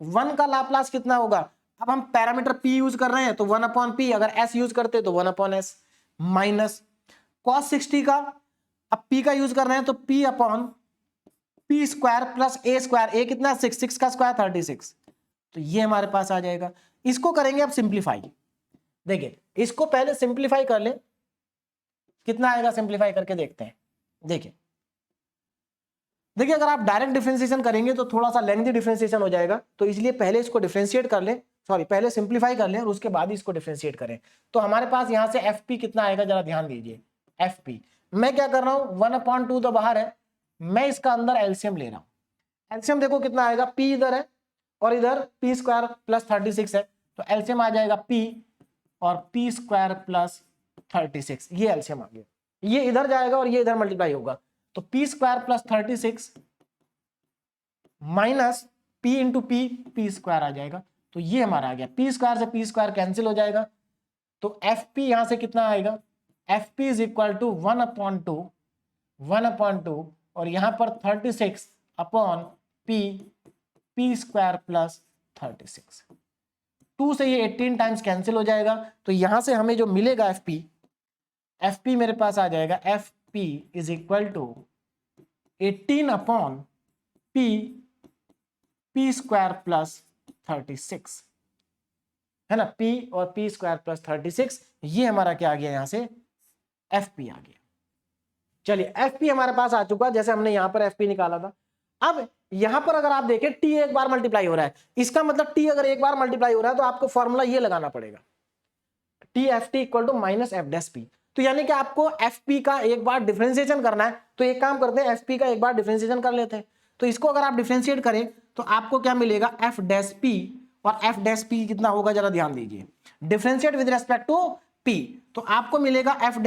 1 का लाप्लास कितना होगा? अब हम पैरामीटर p यूज कर रहे हैं तो 1/p, अगर s यूज करते तो 1/s माइनस cos 6t का, अब p का यूज कर रहे हैं तो p upon p square plus a square, a कितना 6 का स्क्वायर 36, तो ये हमारे पास आ जाएगा। इसको करेंगे अब सिंप्लीफाई। देखिए इसको पहले सिंप्लीफाई कर ले, कितना आएगा सिंप्लीफाई करके देखते हैं। देखिए अगर आप डायरेक्ट डिफरेंशिएशन करेंगे तो थोड़ा सा लेंथी डिफरेंशिएशन हो जाएगा, तो इसलिए पहले इसको डिफरेंशिएट कर लें, पहले सिंप्लीफाई कर लें और उसके बाद इसको डिफरेंशिएट करें। तो हमारे पास यहां से fp कितना आएगा, जरा ध्यान दीजिए। fp मैं क्या कर रहा हूं, 1/2 तो बाहर है, मैं इसका अंदर एलसीएम ले रहा हूं। एलसीएम देखो कितना आएगा, p इधर है और इधर p स्क्वायर प्लस 36 है, तो एलसीएम आ जाएगा p और p स्क्वायर प्लस 36, ये एलसीएम आ गया। ये इधर जाएगा और ये इधर मल्टीप्लाई होगा, तो p square plus 36 minus p into p square आ जाएगा, तो ये हमारा आ गया। p स्क्वायर से p स्क्वायर कैंसिल हो जाएगा, तो fp यहां से कितना आएगा, fp इज इक्वल टू 1/2 और यहां पर 36 अपॉन p स्क्वायर प्लस 36, 2 से ये 18 टाइम्स कैंसिल हो जाएगा, तो यहां से हमें जो मिलेगा fp मेरे पास आ जाएगा, fp is equal to 18 upon p square plus 36, है ना। p और p स्क्वायर प्लस 36, ये हमारा क्या आ गया, यहां से fp आ गया। चलिए fp हमारे पास आ चुका, जैसे हमने यहां पर fp निकाला था। अब यहां पर अगर आप देखें t एक बार मल्टीप्लाई हो रहा है, इसका मतलब t अगर एक बार मल्टीप्लाई हो रहा है तो आपको फॉर्मूला ये लगाना पड़ेगा, tft equal to minus f', तो यानी कि आपको fp का एक बार डिफरेंशिएशन करना है। तो एक काम करते हैं, fp का एक बार डिफरेंशिएशन कर लेते हैं। तो इसको अगर आप डिफरेंशिएट करें तो आपको क्या मिलेगा, f', और f' कितना होगा, जरा ध्यान दीजिए। Differentiate with respect to p, तो आपको मिलेगा f',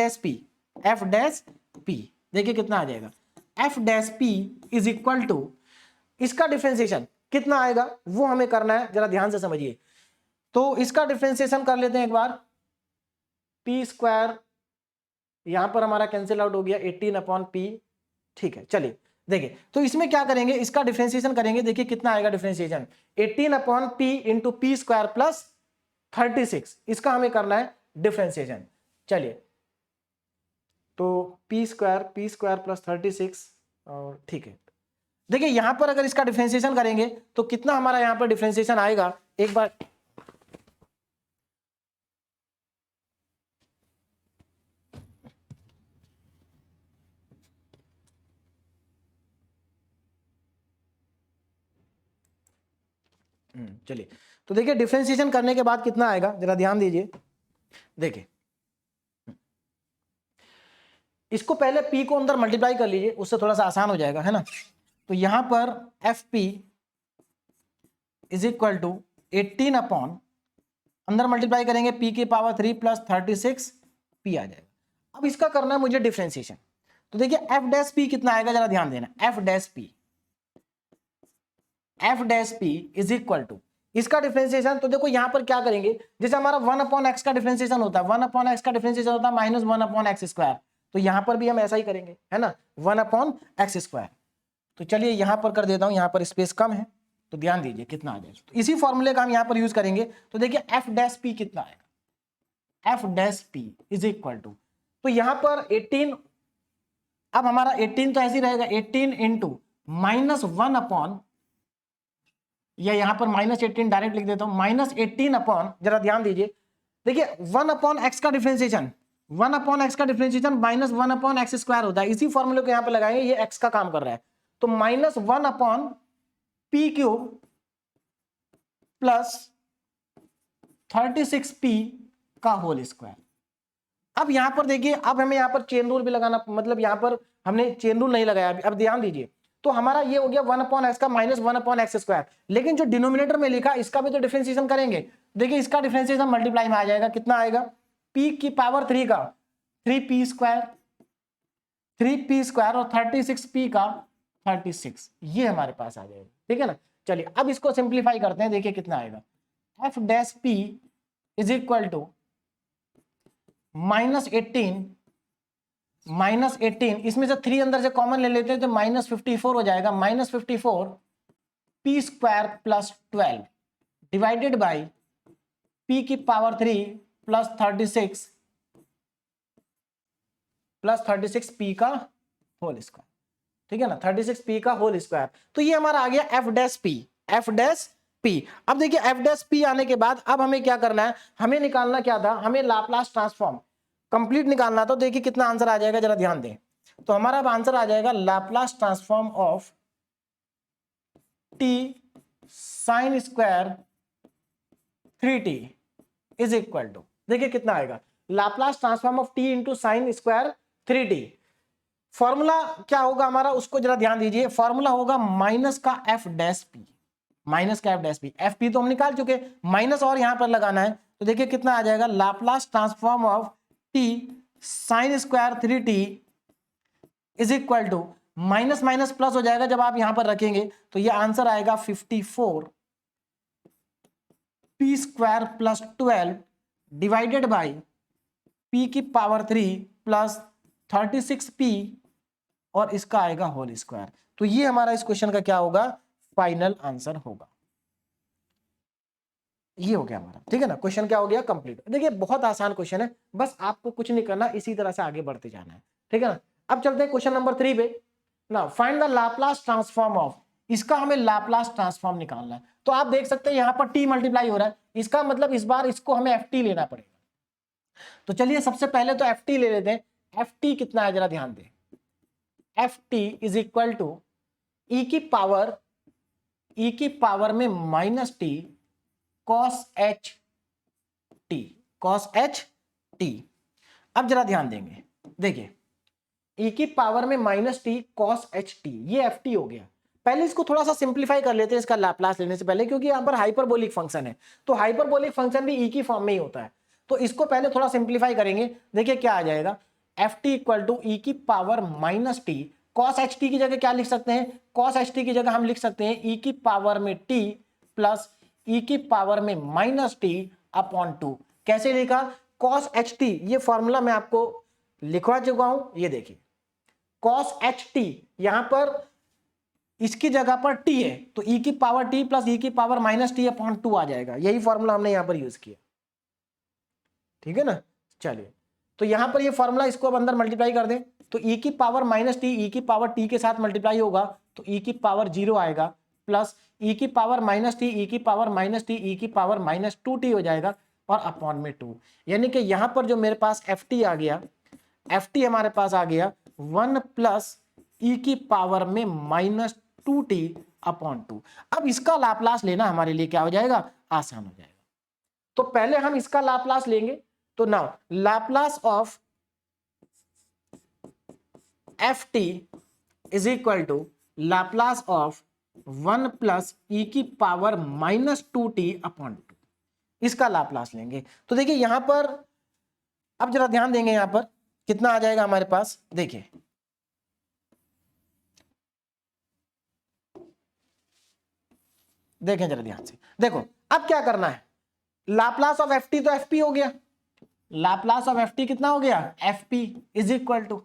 देखिए कितना आ जाएगा, f' इज इक्वल टू, इसका डिफरेंशिएशन कितना आएगा वो हमें करना है, जरा ध्यान से समझिए। तो इसका डिफरेंशिएशन कर लेते हैं एक बार, p स्क्वायर यहां पर हमारा कैंसिल आउट हो गया, 18/p, ठीक है। चलिए देखिए, तो इसमें क्या करेंगे, इसका डिफरेंशिएशन करेंगे। देखिए कितना आएगा differentiation, 18/p into p square plus 36, इसका हमें करना है डिफरेंशिएशन। चलिए तो p स्क्वायर प्लस 36, और ठीक है। देखिए यहां पर अगर इसका डिफरेंशिएशन करेंगे तो कितना हमारा यहां पर डिफरेंशिएशन आएगा, एक बार चलिए, तो देखिए डिफरेंशिएशन करने के बाद कितना आएगा, जरा ध्यान दीजिए। देखिए इसको पहले p को अंदर मल्टीप्लाई कर लीजिए, उससे थोड़ा सा आसान हो जाएगा, है ना। तो यहां पर fp is equal to 18 upon, अंदर मल्टीप्लाई करेंगे p की पावर 3 प्लस 36 p आ जाएगा। अब इसका करना है मुझे डिफरेंशिएशन, तो देखिए f' कितना आएगा, जरा ध्यान देना, f' इज इक्वल टू, इसका डिफरेंशिएशन, तो देखो यहां पर क्या करेंगे, जैसे हमारा 1/x का डिफरेंशिएशन होता है, 1/x का डिफरेंशिएशन होता है माइनस 1/x स्क्वायर, तो यहां पर भी हम ऐसा ही करेंगे, है ना, 1/x स्क्वायर। तो चलिए यहां पर कर देता हूं, यहां पर स्पेस कम है, तो ध्यान दीजिए कितना आ जाएगा, तो इसी फॉर्मूले का हम यहाँ पर यूज करेंगे। तो देखिए एफ डैश पी कितना आएगा, F dash P is equal to, तो यहाँ पर 18, अब हमारा 18 तो ऐसे ही रहेगा 18 इंटू -1 अपॉन, या यहाँ पर -18 डायरेक्ट लिख देता हूँ, -18 अपॉन, जरा ध्यान दीजिए, देखिए 1 अपॉन एक्स का डिफरेंशिएशन, 1 अपॉन एक्स का डिफरेंशिएशन -1 अपॉन एक्स स्क्वायर होता है, इसी फॉर्मूले को यहाँ पे लगाएंगे, ये एक्स का काम कर रहा है, तो -1 upon P cube plus 36p का होल स्क्वायर। अब यहां पर देखिए, अब हमें यहां पर चेन रूल भी लगाना, मतलब यहां पर हमने चेन रूल नहीं लगाया अभी, अब ध्यान दीजिए, तो हमारा ये हो गया 1 अपॉन एक्स का -1 अपॉन एक्स स्क्वायर, लेकिन जो डिनोमिनेटर में लिखा इसका भी तो डिफरेंशिएशन करेंगे। देखिए इसका डिफरेंशिएशन मल्टीप्लाई में आ जाएगा, कितना आएगा, p की पावर 3 का 3p स्क्वायर, 3p स्क्वायर और 36p का 36, ये हमारे पास आ जाएगा, ठीक है ना। चलिए अब इसको सिंप्लीफाई करते हैं, देखिए कितना आएगा, F dash P is equal to -18, इसमें से 3 अंदर से कॉमन ले लेते हैं तो -54 हो जाएगा, -54 P square plus 12 divided by P की पावर 3 प्लस 36 पी का होल स्क्वायर, ठीक है ना, 36 पी का होल स्क्वायर। तो ये हमारा आ गया F dash P, F dash p. अब देखिए एफ डैश पी आने के बाद अब हमें क्या करना है, हमें निकालना क्या था, हमें लाप्लास ट्रांसफॉर्म कंप्लीट निकालना। तो देखिए कितना आंसर आ जाएगा, जरा ध्यान दें, तो हमारा अब आंसर आ जाएगा Laplace transform of T sine square 3t is equal to, देखिए कितना आएगा, Laplace transform of T into sine square 3t। Formula क्या होगा हमारा, उसको जरा ध्यान दीजिए, फॉर्मूला होगा माइनस का एफ डैश पी, माइनस का F dash P, F P तो हम निकाल चुके, माइनस और यहां पर लगाना है, तो देखिए कितना आ जाएगा, Laplace transform of T sine square 3t is equal to, minus minus plus हो जाएगा जब आप यहां पर रखेंगे, तो ये आंसर आएगा 54 P square plus 12 divided by P की पावर 3 प्लस 36p और इसका आएगा होल स्क्वायर। तो ये हमारा इस क्वेश्चन का क्या होगा, फाइनल आंसर होगा। ये हो गया हमारा, ठीक है ना, क्वेश्चन क्या हो गया, कंप्लीट। देखिए बहुत आसान क्वेश्चन है, बस आपको कुछ नहीं करना, इसी तरह से आगे बढ़ते जाना है, ठीक है ना। अब चलते हैं क्वेश्चन नंबर 3 पे ना, find the Laplace transform of, इसका हमें लाप्लास ट्रांसफॉर्म निकालना है। तो आप देख सकते हैं यहाँ पर t मल्टीप्लाई हो रहा है, इसका मतलब इस बार इसको हमें ft लेना पड़ेगा। तो चलिए सबसे पहले तो ft ले लेते हैं, ft कितना है जरा ध्यान दें, ft is equal to e की पावर में minus T cos H T. अब जरा ध्यान देंगे, देखिए e की पावर में minus T cos H T, ये ft हो गया। पहले इसको थोड़ा सा सिंप्लीफाई कर लेते हैं इसका लाप्लास लेने से पहले, क्योंकि यहाँ पर हाइपरबोलिक फंक्शन है, तो हाइपरबोलिक फंक्शन भी e की फॉर्म में ही होता है। तो इसको पहले थोड़ा सिंप्लीफाई करेंगे, देखिए क्या आ जाएगा, ft इक्वल टू e की power minus T cos H T की जगह क्या लिख सकते हैं, कॉस एच टी की जगह हम लिख सकते हैं e की पावर में t प्लस e की पावर में माइनस टी अपॉन 2। कैसे लिखा, कॉस एच टी, ये फॉर्मूला मैं आपको लिखवा चुका हूं, ये देखिए कॉस एच टी, यहां पर इसकी जगह पर t है, तो e की पावर t प्लस e की पावर माइनस टी अपॉन 2 आ जाएगा, यही फॉर्मूला हमने यहां पर यूज किया, ठीक है ना। चलिए तो यहां पर ये फॉर्मूला, इसको अब अंदर मल्टीप्लाई कर दें, तो e की पावर माइनस टी e की पावर t के साथ मल्टीप्लाई होगा, तो e की पावर 0 आएगा, प्लस e की पावर माइनस टी e की पावर माइनस टी e की पावर माइनस 2t हो जाएगा, और अपॉन में 2, यानी कि यहां पर जो मेरे पास ft आ गया, ft हमारे पास आ गया 1 प्लस e की पावर में माइनस 2t अपॉन 2। अब इसका लाप्लास लेना हमारे लिए क्या हो जाएगा, आसान हो जाएगा। तो पहले हम इसका लाप्लास लेंगे, तो now Laplace of ft is equal to Laplace of 1 plus e की पावर माइनस 2t अपॉन 2, इसका लाप्लास लेंगे। तो देखिए यहां पर अब जरा ध्यान देंगे, यहां पर कितना आ जाएगा हमारे पास, देखिए देखें जरा ध्यान से, देखो अब क्या करना है, लाप्लास ऑफ ft तो fp हो गया, लाप्लास ऑफ ft कितना हो गया, fp इज इक्वल टू,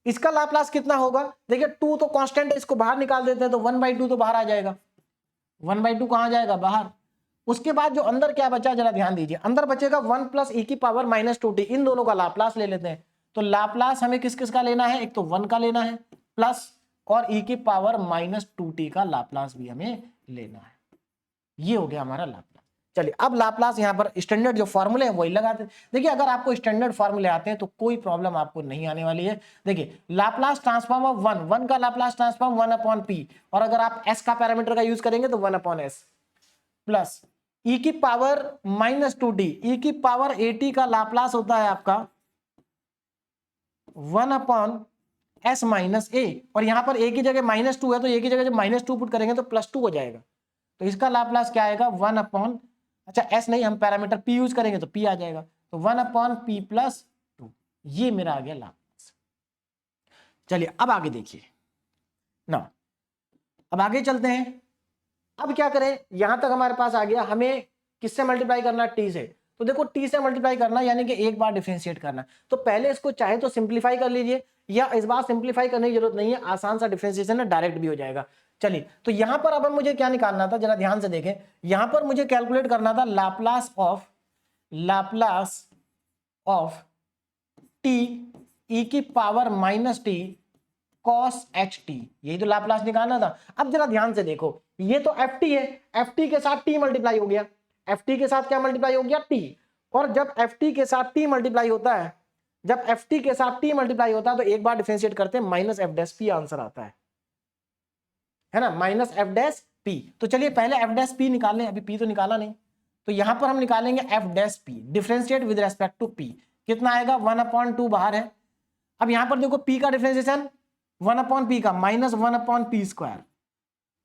इसका लाप्लास कितना होगा, देखिए 2 तो कांस्टेंट है, इसको बाहर निकाल देते हैं, तो 1/2 तो बाहर आ जाएगा, 1/2 कहाँ जाएगा, बाहर। उसके बाद जो अंदर क्या बचा जरा ध्यान दीजिए, अंदर बचेगा 1 प्लस e की पावर माइनस 2t, इन दोनों का लाप्लास ले लेते हैं। तो लाप्लास हमें किस किस का लेना है, एक तो 1 का लेना है प्लस और e की पावर माइनस 2t का लाप्लास भी हमें लेना है। ये हो गया हमारा लाप्लास। चलिए अब लाप्लास यहाँ पर स्टैंडर्ड जो फॉर्मूले हैं वही लगाते हैं। देखिए अगर आपको स्टैंडर्ड फॉर्मूले आते हैं तो कोई प्रॉब्लम आपको नहीं आने वाली है। देखिए लाप्लास ट्रांसफॉर्म ऑफ 1 का लाप्लास ट्रांसफॉर्म 1/p, और अगर आप s का पैरामीटर का यूज करेंगे तो 1/s प्लस e की पावर माइनस 2t, e की पावर 80 का लाप्लास होता है आपका 1/s माइनस a, और यहां पर a की जगह -2 है तो a की जगह जब -2 पुट करेंगे तो +2 हो जाएगा। तो इसका लाप्लास क्या आएगा 1/, अच्छा s नहीं, हम पैरामीटर p यूज करेंगे तो p आ जाएगा, तो 1/p + 2, ये मेरा आ गया लाप्लास। चलिए अब आगे देखिए ना, अब आगे चलते हैं। अब क्या करें, यहां तक हमारे पास आ गया, हमें किससे मल्टीप्लाई करना है, t से। तो देखो t से मल्टीप्लाई करना यानी कि एक बार डिफरेंशिएट करना, तो पहले इसको चाहे तो सिंप्लीफाई कर लीजिए, या इस बार सिंप्लीफाई करने की जरूरत नहीं है, आसान सा डिफरेंशिएशन है, डायरेक्ट भी हो जाएगा। चलिए तो यहां पर अब मुझे क्या निकालना था, जरा ध्यान से देखें, यहां पर मुझे कैलकुलेट करना था लाप्लास ऑफ t e की power minus t cos ht, यही तो लाप्लास निकालना था। अब जरा ध्यान से देखो, ये तो ft है, ft के साथ t मल्टीप्लाई हो गया, ft के साथ क्या मल्टीप्लाई हो गया, t, और जब ft के साथ t मल्टीप्लाई होता है, जब ft के साथ t मल्टीप्लाई होता है तो एक बार डिफरेंशिएट करते हैं, minus F dash P answer आता है ना, माइनस एफ डैश पी। तो चलिए पहले एफ डैश पी निकाल लें, अभी p तो निकाला नहीं, तो यहां पर हम निकालेंगे F dash P, differentiate with respect to p, कितना आएगा 1/2 बाहर है। अब यहां पर देखो p का डिफरेंशिएशन 1/p का माइनस 1/p²,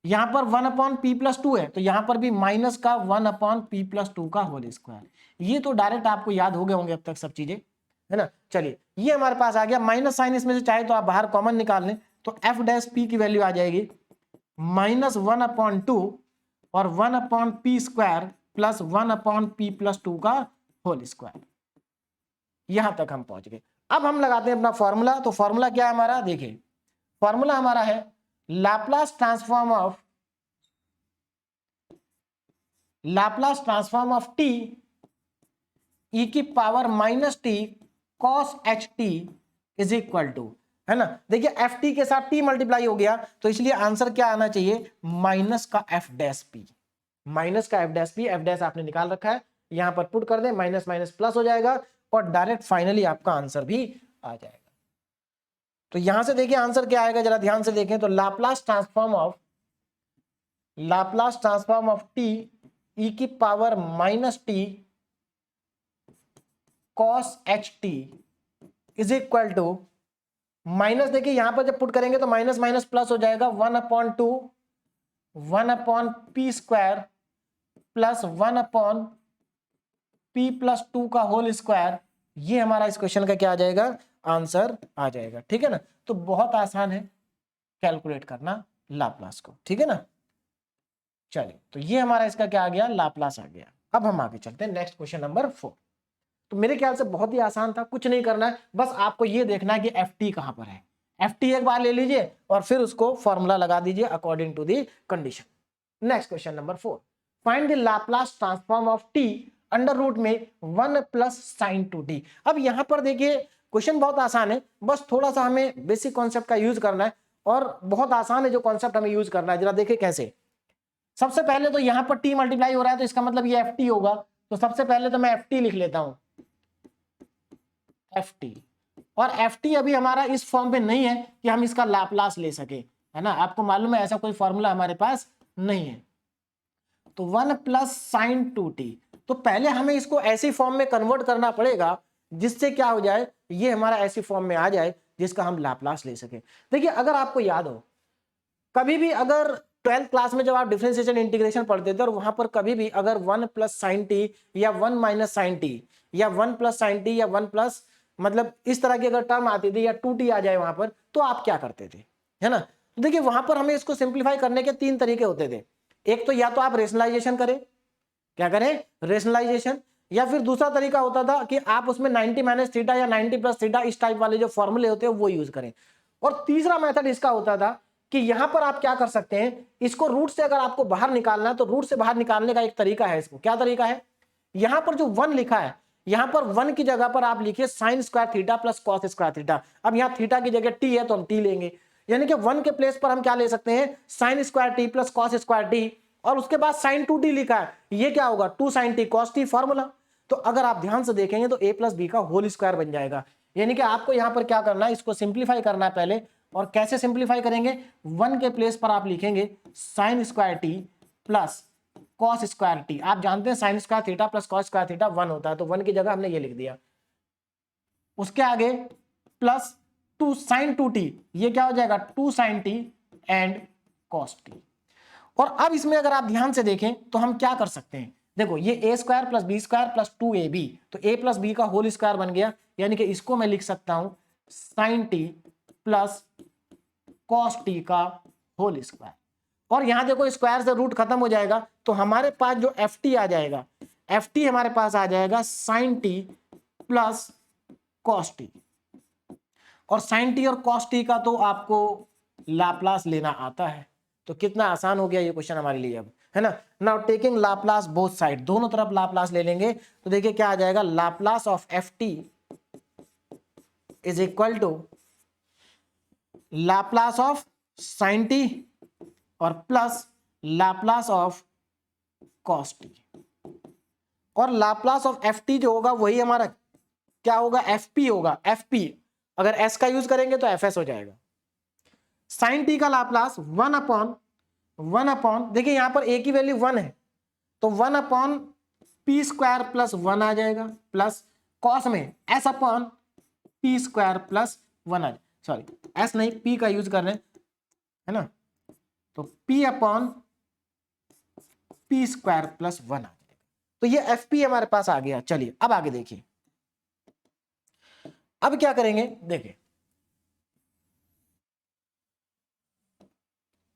यहां पर 1/p + 2 है तो यहां पर भी माइनस का 1/p + 2 का होल स्क्वायर। ये तो डायरेक्ट आपको याद हो गए होंगे अब तक सब चीजें, है ना। चलिए ये हमारे पास आ गया, माइनस साइन इसमें से चाहे तो आप बाहर कॉमन निकाल लें, तो एफ डैश पी की वैल्यू आ जाएगी माइनस 1/2 और 1/p² प्लस 1/p + 2 का होल स्क्वायर। यहां तक हम पहुंच गए। अब हम लगाते हैं अपना फॉर्मूला, तो फॉर्मूला क्या है हमारा, देखिए फॉर्मूला हमारा है Laplace transform of t e की power minus t cos ht इज इक्वल टू, है ना। देखिए एफ टी के साथ t मल्टीप्लाई हो गया तो इसलिए आंसर क्या आना चाहिए, माइनस का एफ डैश पी, माइनस का F dash P, F dash आपने निकाल रखा है, यहां पर पुट कर दे, माइनस माइनस प्लस हो जाएगा और डायरेक्ट फाइनली आपका आंसर भी आ जाएगा। तो यहां से देखिए आंसर क्या आएगा, जरा ध्यान से देखें, तो Laplace transform of T E की power minus T cos H T is equal to, minus देखिए यहां पर जब पुट करेंगे तो माइनस माइनस प्लस हो जाएगा 1/2 1/p² प्लस 1/p + 2 का होल स्क्वायर। ये हमारा इस क्वेश्चन का क्या आ जाएगा, आंसर आ जाएगा, ठीक है ना। तो बहुत आसान है कैलकुलेट करना लाप्लास को, ठीक है ना। चलिए तो ये हमारा इसका क्या आ गया, लाप्लास आ गया। अब हम आगे चलते हैं नेक्स्ट क्वेश्चन नंबर 4। तो मेरे ख्याल से बहुत ही आसान था, कुछ नहीं करना है, बस आपको ये देखना है कि एफ टी कहां पर है। एफ टी एक बार ले लीजिए और फिर उसको फॉर्मूला लगा दीजिए according to the condition. Next question number 4, find the Laplace transform of T under root में 1 + sin 2t। अब यहां पर देखिए क्वेश्चन बहुत आसान है, बस थोड़ा सा हमें बेसिक कॉन्सेप्ट का यूज करना है, और बहुत आसान है जो कॉन्सेप्ट हमें यूज करना है। जरा देखिए कैसे, सबसे पहले तो यहां पर t मल्टीप्लाई हो रहा है तो इसका मतलब ये एफ टी होगा, तो सबसे पहले तो मैं एफ टी लिख लेता हूं, एफ टी, और एफ टी अभी हमारा इस फॉर्म पे नहीं है कि हम इसका लाप्लास ले सके, है ना, आपको मालूम है ऐसा कोई फॉर्मूला हमारे पास नहीं है। तो 1 + sin 2t, तो पहले हमें इसको ऐसी फॉर्म में कन्वर्ट करना पड़ेगा जिससे क्या हो जाए, ये हमारा ऐसी फॉर्म में आ जाए जिसका हम लाप्लास ले सके। देखिए अगर आपको याद हो, कभी भी अगर 12th क्लास में जब आप डिफरेंशिएशन इंटीग्रेशन पढ़ते थे और वहां पर कभी भी अगर 1 + sin t या 1 - sin t या 1 + sin t या 1 मतलब इस तरह की अगर टर्म आती थी या 2t आ जाए वहां पर, तो आप क्या करते थे, है ना। तो देखिए वहां पर हमें इसको सिंप्लीफाई करने के 3 तरीके होते थे। एक तो या तो आप रेशनलाइजेशन करें, क्या करें, रेशनलाइजेशन, या फिर दूसरा तरीका होता था कि आप उसमें 90 - थीटा या 90 + थीटा इस टाइप वाले जो फॉर्मूले होते हैं वो यूज करें, और तीसरा मेथड इसका होता था कि यहां पर आप क्या कर सकते हैं, इसको रूट से अगर आपको बाहर निकालना है तो रूट से बाहर निकालने का एक तरीका है। इसको क्या तरीका है, यहां पर जो 1 लिखा है, यहां पर 1 की जगह पर आप लिखिए sine square theta plus cos square theta. अब यहां थीटा की जगह टी है तो हम टी लेंगे, यानी कि 1 के प्लेस पर हम क्या ले सकते हैं, sine square T plus cos square T, और उसके बाद साइन 2t लिखा है, ये क्या होगा 2 sin t cos t formula. तो अगर आप ध्यान से देखेंगे तो a प्लस बी का होल स्क्वायर बन जाएगा। यानी कि आपको यहां पर क्या करना है, इसको सिंप्लीफाई करना है पहले। और कैसे सिंप्लीफाई करेंगे, 1 के प्लेस पर आप लिखेंगे sine square T plus cos square T. आप जानते हैं sine square theta plus cos square theta 1 होता है, तो 1 की जगह हमने ये लिख दिया। उसके आगे प्लस 2 sin 2t, ये क्या हो जाएगा 2 sin t and cos t। और अब इसमें अगर आप ध्यान से देखें तो हम क्या कर सकते हैं, देखो ये a square plus B square plus 2ab, तो a प्लस बी का होल स्क्वायर बन गया, यानी कि इसको मैं लिख सकता हूं sine T plus cos T का होल स्क्वायर। और यहां देखो स्क्वायर से रूट खत्म हो जाएगा, तो हमारे पास जो एफ टी आ जाएगा, एफ टी हमारे पास आ जाएगा sine T plus cos T. और साइन टी और कॉस टी का तो आपको लाप्लास लेना आता है, तो कितना आसान हो गया ये क्वेश्चन हमारे लिए अब, है ना। Now taking Laplace both side, दोनों तरफ लाप्लास ले लेंगे, तो देखिए क्या आ जाएगा, Laplace of F T is equal to Laplace of sine T और plus Laplace of cos T. और लाप्लास ऑफ एफ टी जो होगा वही हमारा क्या होगा, एफ पी होगा। एफ पी अगर एस का यूज करेंगे तो एफ एस हो जाएगा। साइन टी का लाप्लास 1 अपॉन देखिए यहां पर ए की वैल्यू 1 है, तो 1 अपॉन पी स्क्वायर प्लस 1 आ जाएगा, प्लस कॉस में S upon P square plus 1 आ जाएगा, सॉरी एस नहीं पी का यूज कर रहे हैं, है ना, तो P upon P square plus 1 आ जाएगा। तो ये एफ पी हमारे पास आ गया। चलिए अब आगे देखिए, अब क्या करेंगे देखिए,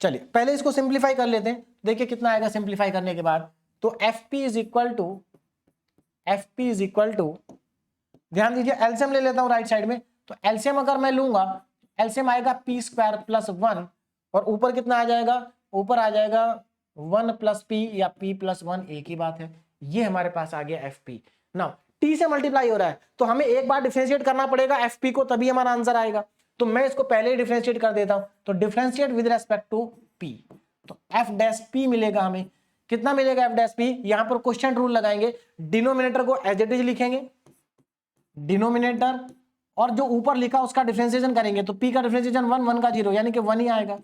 चलिए पहले इसको सिंप्लीफाई कर लेते हैं, देखिए कितना आएगा सिंप्लीफाई करने के बाद। तो F P is equal to ध्यान दीजिए एलसीएम ले लेता हूं राइट साइड में, तो एलसीएम अगर मैं लूंगा, एलसीएम आएगा पी स्क्वायर प्लस 1 और ऊपर कितना आ जाएगा, ऊपर आ जाएगा 1 प्लस पी या पी प्लस 1, एक ही बात है। ये हमारे पास आ गया एफ पी। नाउ टी से मल्टीप्लाई हो रहा है तो हमें एक बार डिफरेंशिएट करना पड़ेगा एफ पी को, तभी हमारा आंसर आएगा। तो मैं इसको पहले ही डिफरेंशिएट कर देता हूं, तो differentiate with respect to P, तो एफ डैश पी मिलेगा हमें। कितना मिलेगा एफ डैश पी, यहां पर क्वेश्चन रूल लगाएंगे, डिनोमिनेटर को एज इट इज लिखेंगे, डिनोमिनेटर और जो ऊपर लिखा उसका डिफरेंशिएशन करेंगे, तो पी का डिफरेंशिएशन 1, 1 का 0, यानी कि 1 ही आएगा,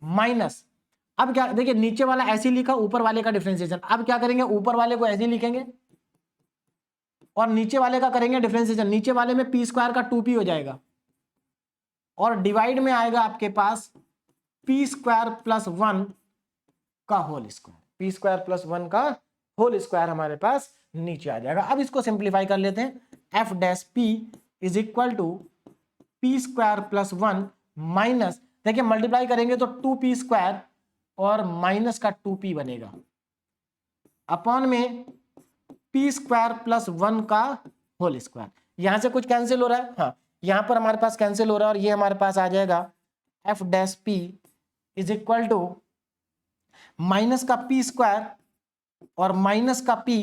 माइनस। अब क्या देखिए नीचे वाला ऐसे लिखा, ऊपर वाले का डिफरेंशिएशन, अब क्या करेंगे ऊपर वाले को ऐसे लिखेंगे और नीचे वाले का करेंगे डिफरेंशिएशन, नीचे वाले में पी स्क्वायर का 2p हो जाएगा और डिवाइड में आएगा आपके पास पी स्क्वायर प्लस 1 का whole square, P square plus 1 का होल स्क्वायर हमारे पास नीचे आ जाएगा। अब इसको सिंप्लीफाई कर लेते हैं, F dash P is equal to P square plus 1 minus, देखिए मल्टीप्लाई करेंगे तो 2p स्क्वायर और माइनस का 2p बनेगा, अपॉन में पी स्क्वायर प्लस 1 का होल स्क्वायर। यहां से कुछ कैंसिल हो रहा है, हाँ यहां पर हमारे पास कैंसिल हो रहा है और ये हमारे पास आ जाएगा F dash P is equal to minus का पी स्क्वायर और माइनस का पी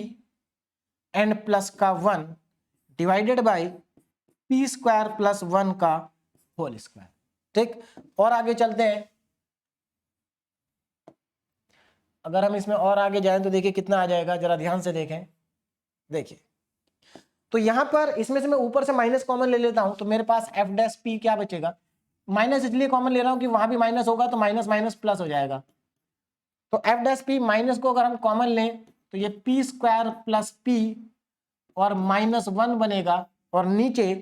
एंड प्लस का 1 divided by P square plus 1 का होल स्क्वायर। ठीक, और आगे चलते हैं, अगर हम इसमें और आगे जाएं तो देखिए कितना आ जाएगा, जरा ध्यान से देखें। देखिए तो यहां पर इसमें से मैं ऊपर से माइनस कॉमन ले लेता हूं, तो मेरे पास एफ डैश पी क्या बचेगा, माइनस इसलिए कॉमन ले रहा हूं कि वहां भी माइनस होगा तो माइनस माइनस प्लस हो जाएगा, तो एफ डैश पी माइनस को अगर हम कॉमन लें तो ये पी स्क्वायर प्लस पी और माइनस 1 बनेगा और नीचे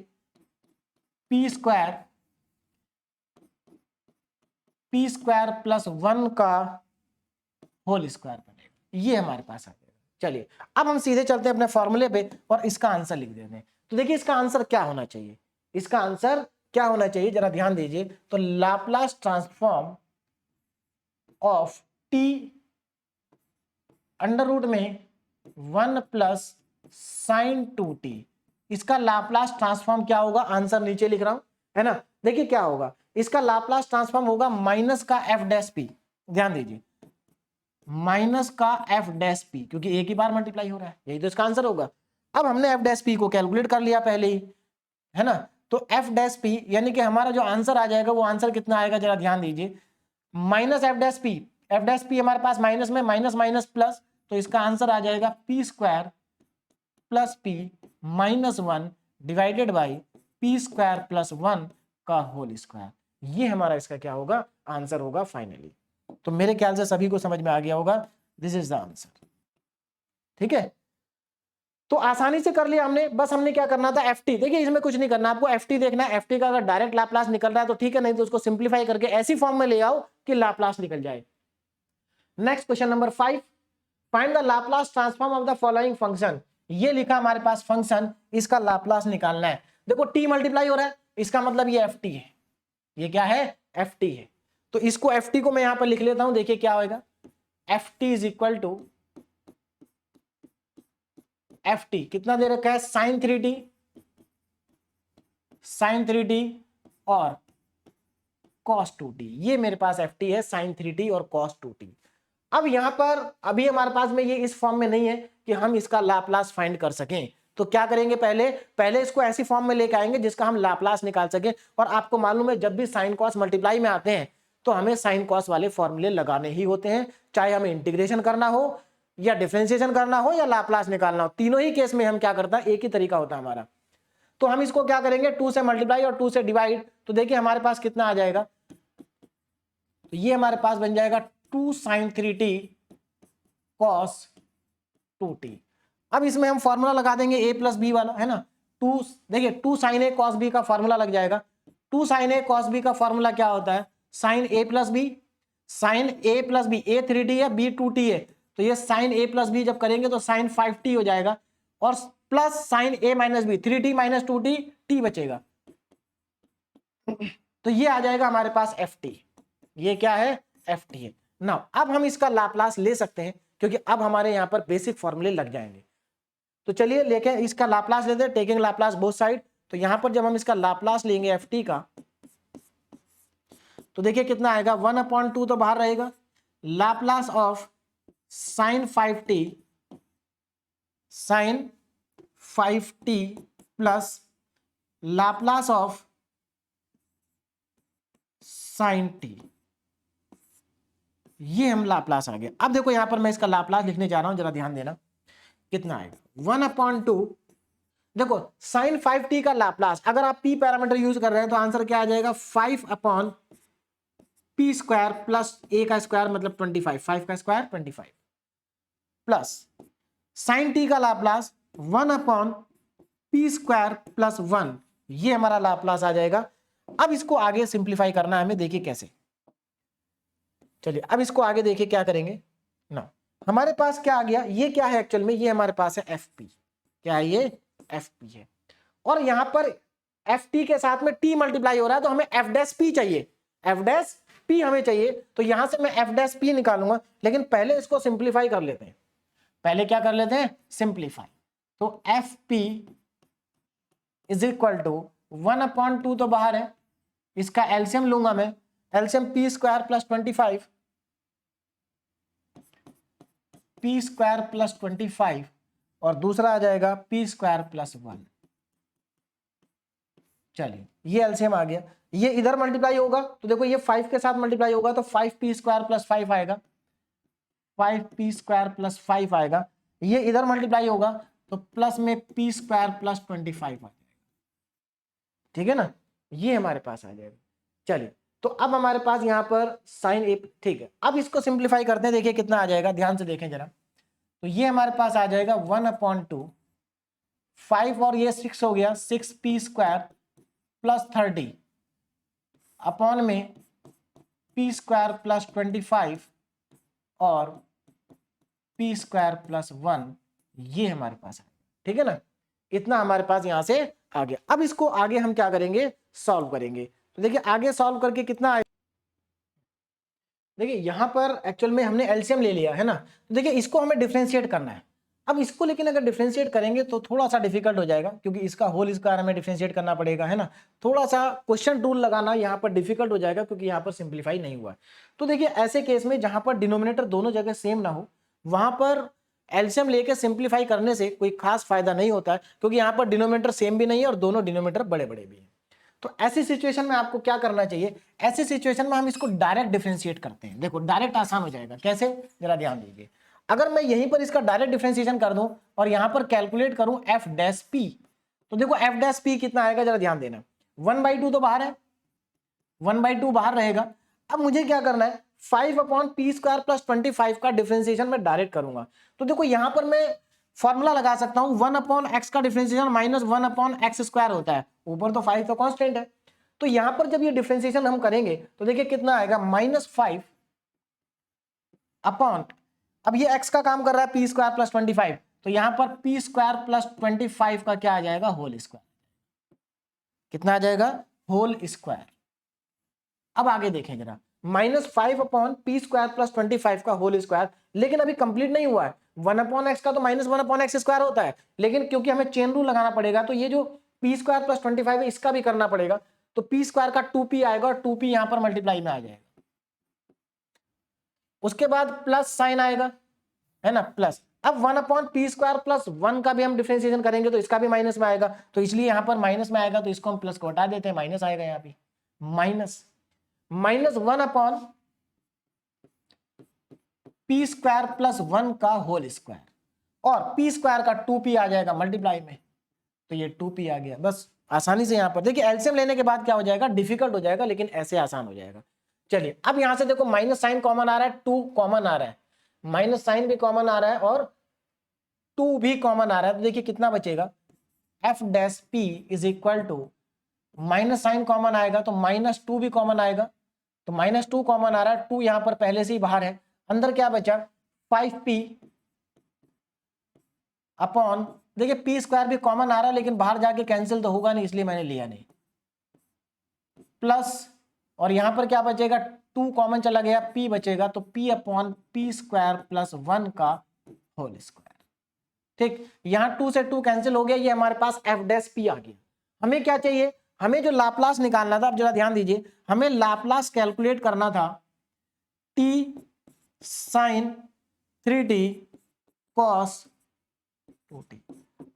पी स्क्वायर प्लस 1 का होल स्क्वायर बनेगा, ये हमारे पास आ गया। चलिए अब हम सीधे चलते हैं अपने फॉर्मूले पे और इसका आंसर लिख देते हैं। तो देखिए इसका आंसर क्या होना चाहिए, इसका आंसर क्या होना चाहिए जरा ध्यान दीजिए, तो Laplace transform of T under root में 1 प्लस साइन 2t, इसका लाप्लास ट्रांसफॉर्म क्या होगा, आंसर नीचे लिख रहा हूं, है ना। देखिए क्या होगा, इसका लाप्लास ट्रांसफॉर्म होगा माइनस का एफ डैश पी, ध्यान दीजिए माइनस का एफ डैश पी, क्योंकि एक ही बार मल्टीप्लाई हो रहा है, यही तो इसका आंसर होगा। अब हमने एफ डैश पी को कैलकुलेट कर लिया पहले ही, है ना, तो एफ डैश पी यानी कि हमारा जो आंसर आ जाएगा वो आंसर कितना आएगा जरा ध्यान दीजिए, माइनस एफ डैश पी हमारे पास माइनस में माइनस माइनस प्लस, तो इसका आंसर आ जाएगा P square plus P minus 1 divided by p square plus 1 का होल स्क्वायर। ये हमारा इसका क्या होगा, आंसर होगा फाइनली। तो मेरे ख्याल से सभी को समझ में आ गया होगा, दिस इज द आंसर। ठीक है, तो आसानी से कर लिया हमने, बस हमने क्या करना था एफ टी, देखिए इसमें कुछ नहीं करना, आपको एफ टी देखना है, एफ टी का अगर डायरेक्ट लाप्लास निकल रहा है तो ठीक है, नहीं तो उसको सिंप्लीफाई करके ऐसी फॉर्म में ले आओ कि लाप्लास निकल जाए। Next question number 5, find the Laplace transform of the following function. ये लिखा हमारे पास फंक्शन, इसका लाप्लास निकालना है। देखो टी मल्टीप्लाई हो रहा है, इसका मतलब ये एफ टी है, ये क्या है, एफ टी है। तो इसको एफ टी को मैं यहां पर लिख लेता हूं, देखिए क्या होगा, F T is equal to F T कितना दे रखा है, साइन 3t, साइन 3t और cos 2t, ये मेरे पास एफ टी है, साइन 3t और cos 2t। अब यहां पर अभी हमारे पास में ये इस फॉर्म में नहीं है कि हम इसका लाप्लास फाइंड कर सकें, तो क्या करेंगे, पहले इसको ऐसी फॉर्म में लेके आएंगे जिसका हम लाप्लास निकाल सकें। और आपको मालूम है जब भी साइन कॉस मल्टीप्लाई में आते हैं तो हमें साइन कॉस वाले फॉर्मूले लगाने ही होते हैं, चाहे हमें इंटीग्रेशन करना हो या डिफरेंशिएशन करना हो या लाप्लास निकालना हो, तीनों ही केस में हम क्या करता है, एक ही तरीका होता है हमारा। तो हम इसको क्या करेंगे, 2 से मल्टीप्लाई और 2 से डिवाइड, तो देखिए हमारे पास कितना आ जाएगा, तो ये हमारे पास बन जाएगा 2 sin 3t cos 2t। अब इसमें हम फॉर्मूला लगा देंगे a प्लस बी वाला, है ना, 2 देखिए 2 sin a cos b का फॉर्मूला लग जाएगा। 2 sin a cos b का फॉर्मूला क्या होता है, sin a plus B, sin a plus B, a 3t है b 2t है, तो ये sin a प्लस बी जब करेंगे तो sin 5t हो जाएगा, और plus sin a minus B 3t minus 2t, t बचेगा, तो ये आ जाएगा हमारे पास एफ टी, ये क्या है, एफ टी है ना। अब हम इसका लाप्लास ले सकते हैं क्योंकि अब हमारे यहां पर बेसिक फॉर्मूले लग जाएंगे। तो चलिए लेके इसका लाप्लास लेते हैं, टेकिंग लाप्लास बोथ साइड। तो यहां पर जब हम इसका लाप्लास लेंगे एफ टी का, तो देखिए कितना आएगा, 1/2 तो बाहर रहेगा, Laplace of sine 5t, sine 5t plus Laplace of sine T, ये हम लाप्लास आ गया। अब देखो यहां पर मैं इसका लाप्लास लिखने जा रहा हूं, जरा ध्यान देना, कितना आएगा, 1/2, देखो साइन 5t का लाप्लास अगर आप p पैरामीटर यूज कर रहे हैं तो आंसर क्या आ जाएगा, 5/p स्क्वायर प्लस a का स्क्वायर मतलब 25, 5 का स्क्वायर 25 प्लस साइन t का लाप्लास 1/p स्क्वायर प्लस 1, ये हमारा लाप्लास आ जाएगा। अब इसको आगे सिंप्लीफाई करना है हमें, देखिए कैसे, चलिए अब इसको आगे देखिए क्या करेंगे ना, हमारे पास क्या आ गया, ये क्या है एक्चुअल में, ये हमारे पास है एफ पी, क्या है ये, एफ पी है, और यहां पर एफ टी के साथ में टी मल्टीप्लाई हो रहा है तो हमें एफ डैश पी चाहिए, एफ डैश पी हमें चाहिए, तो यहां से मैं एफ डैश पी निकालूंगा, लेकिन पहले इसको सिंप्लीफाई कर लेते हैं, पहले क्या कर लेते हैं, सिंप्लीफाई। तो F P is equal to 1/2 तो बाहर है, इसका एलसीएम लूंगा मैं, LCM P square plus 25, P square plus 25 और दूसरा आ जाएगा पी स्क्वायर प्लस 1। चलिए ये एलसीएम आ गया, ये इधर मल्टीप्लाई होगा तो देखो ये 5 के साथ मल्टीप्लाई होगा तो 5p स्क्वायर प्लस 5 आएगा, 5p स्क्वायर प्लस 5 आएगा, ये इधर मल्टीप्लाई होगा तो प्लस में p स्क्वायर प्लस 25 आ जाएगा, ठीक है ना, ये हमारे पास आ जाएगा। चलिए तो अब हमारे पास यहाँ पर साइन ए, ठीक है, अब इसको सिंप्लीफाई करते हैं, देखिए कितना आ जाएगा, ध्यान से देखें जरा, तो ये हमारे पास आ जाएगा 1/2, 5 और ये 6 हो गया, 6p स्क्वायर प्लस 30 अपॉन में p स्क्वायर प्लस 25 और p स्क्वायर प्लस 1, ये हमारे पास है, ठीक है ना, इतना हमारे पास यहां से आ गया। अब इसको आगे हम क्या करेंगे, सॉल्व करेंगे, तो देखिए आगे सॉल्व करके कितना आएगा, देखिए यहां पर एक्चुअल में हमने एलसीएम ले लिया है ना, तो देखिए इसको हमें डिफरेंशिएट करना है। अब इसको लेकिन अगर डिफरेंशिएट करेंगे तो थोड़ा सा डिफिकल्ट हो जाएगा, क्योंकि इसका होल स्क्वायर हमें डिफरेंशिएट करना पड़ेगा, है ना। थोड़ा सा क्वेश्चन टूल लगाना यहाँ पर डिफिकल्ट हो जाएगा, क्योंकि यहाँ पर सिंप्लीफाई नहीं हुआ है। तो देखिए ऐसे केस में जहां पर डिनोमिनेटर दोनों जगह सेम ना हो, वहां पर एलसीएम लेके सिंप्लीफाई करने से कोई खास फायदा नहीं होता है, क्योंकि यहाँ पर डिनोमिनेटर सेम भी नहीं है और दोनों डिनोमिनेटर बड़े बड़े भी हैं। तो ऐसी सिचुएशन में आपको क्या करना चाहिए, ऐसी सिचुएशन में हम इसको डायरेक्ट डिफरेंशिएट करते हैं। देखो डायरेक्ट आसान हो जाएगा, कैसे, जरा ध्यान दीजिए। अगर मैं यहीं पर इसका डायरेक्ट डिफरेंशिएशन कर दूं और यहां पर कैलकुलेट करूं एफ डैश पी, तो देखो एफ डैश पी कितना आएगा, जरा ध्यान देना। 1/2 तो बाहर है, 1/2 बाहर रहेगा। अब मुझे क्या करना है, 5/p² + 25 का डिफरेंशिएशन मैं डायरेक्ट करूंगा। तो देखो यहां पर मैं फॉर्मूला लगा सकता हूं, 1/x का डिफरेंशिएशन माइनस 1/x² होता है, ऊपर तो 5 तो कांस्टेंट है। तो यहां पर जब ये डिफरेंशिएशन हम करेंगे तो देखिए कितना आएगा, -5 अपॉन, अब ये x का काम कर रहा है p² + 25, तो यहां पर p² + 25 का क्या आ जाएगा, होल स्क्वायर। कितना आ जाएगा, होल स्क्वायर। अब आगे देखें जरा, -5/p² + 25 का होल स्क्वायर, लेकिन अभी कंप्लीट नहीं हुआ है। 1/x का तो -1/x² होता है, लेकिन क्योंकि हमें चेन रूल लगाना पड़ेगा, तो ये जो p² + 25 है इसका भी करना पड़ेगा। तो p² का 2p आएगा और 2p यहां पर मल्टीप्लाई में आ जाएगा। उसके बाद प्लस साइन आएगा, है ना, प्लस। अब 1/p² + 1 का भी हम डिफरेंशिएशन करेंगे तो इसका भी माइनस में आएगा, तो इसलिए यहां पर माइनस में आएगा, तो इसको हम प्लस को हटा देते हैं, माइनस आएगा यहाँ पे, -1/p² + 1 का होल स्क्वायर, और p² का 2p आ जाएगा मल्टीप्लाई में, तो ये 2p आ गया। बस आसानी से यहाँ पर देखिए एलसीएम लेने के बाद क्या हो जाएगा, डिफिकल्ट हो जाएगा, लेकिन ऐसे आसान हो जाएगा। चलिए अब यहां से देखो माइनस साइन कॉमन आ रहा है, 2 कॉमन आ रहा है, माइनस साइन भी कॉमन आ रहा है और 2 भी कॉमन आ रहा है, तो देखिए कितना बचेगा, F dash P is equal to, minus sign common आएगा तो -2 भी कॉमन आएगा, तो -2 कॉमन आ रहा है, 2 यहां पर पहले से ही बाहर है, अंदर क्या बचा, 5p अपॉन, देखिए p² भी कॉमन आ रहा है, लेकिन बाहर जाके कैंसिल तो होगा नहीं, इसलिए मैंने लिया नहीं, प्लस, और यहां पर क्या बचेगा, 2 कॉमन चला गया, p बचेगा, तो p/p² + 1 का होल स्क्वायर। ठीक, यहां 2 से 2 कैंसिल हो गया, ये हमारे पास एफ डैश पी आ गया। हमें क्या चाहिए, हमें जो लाप्लास निकालना था, अब जरा ध्यान दीजिए, हमें लाप्लास कैलकुलेट करना था t sin 3t cos 2t।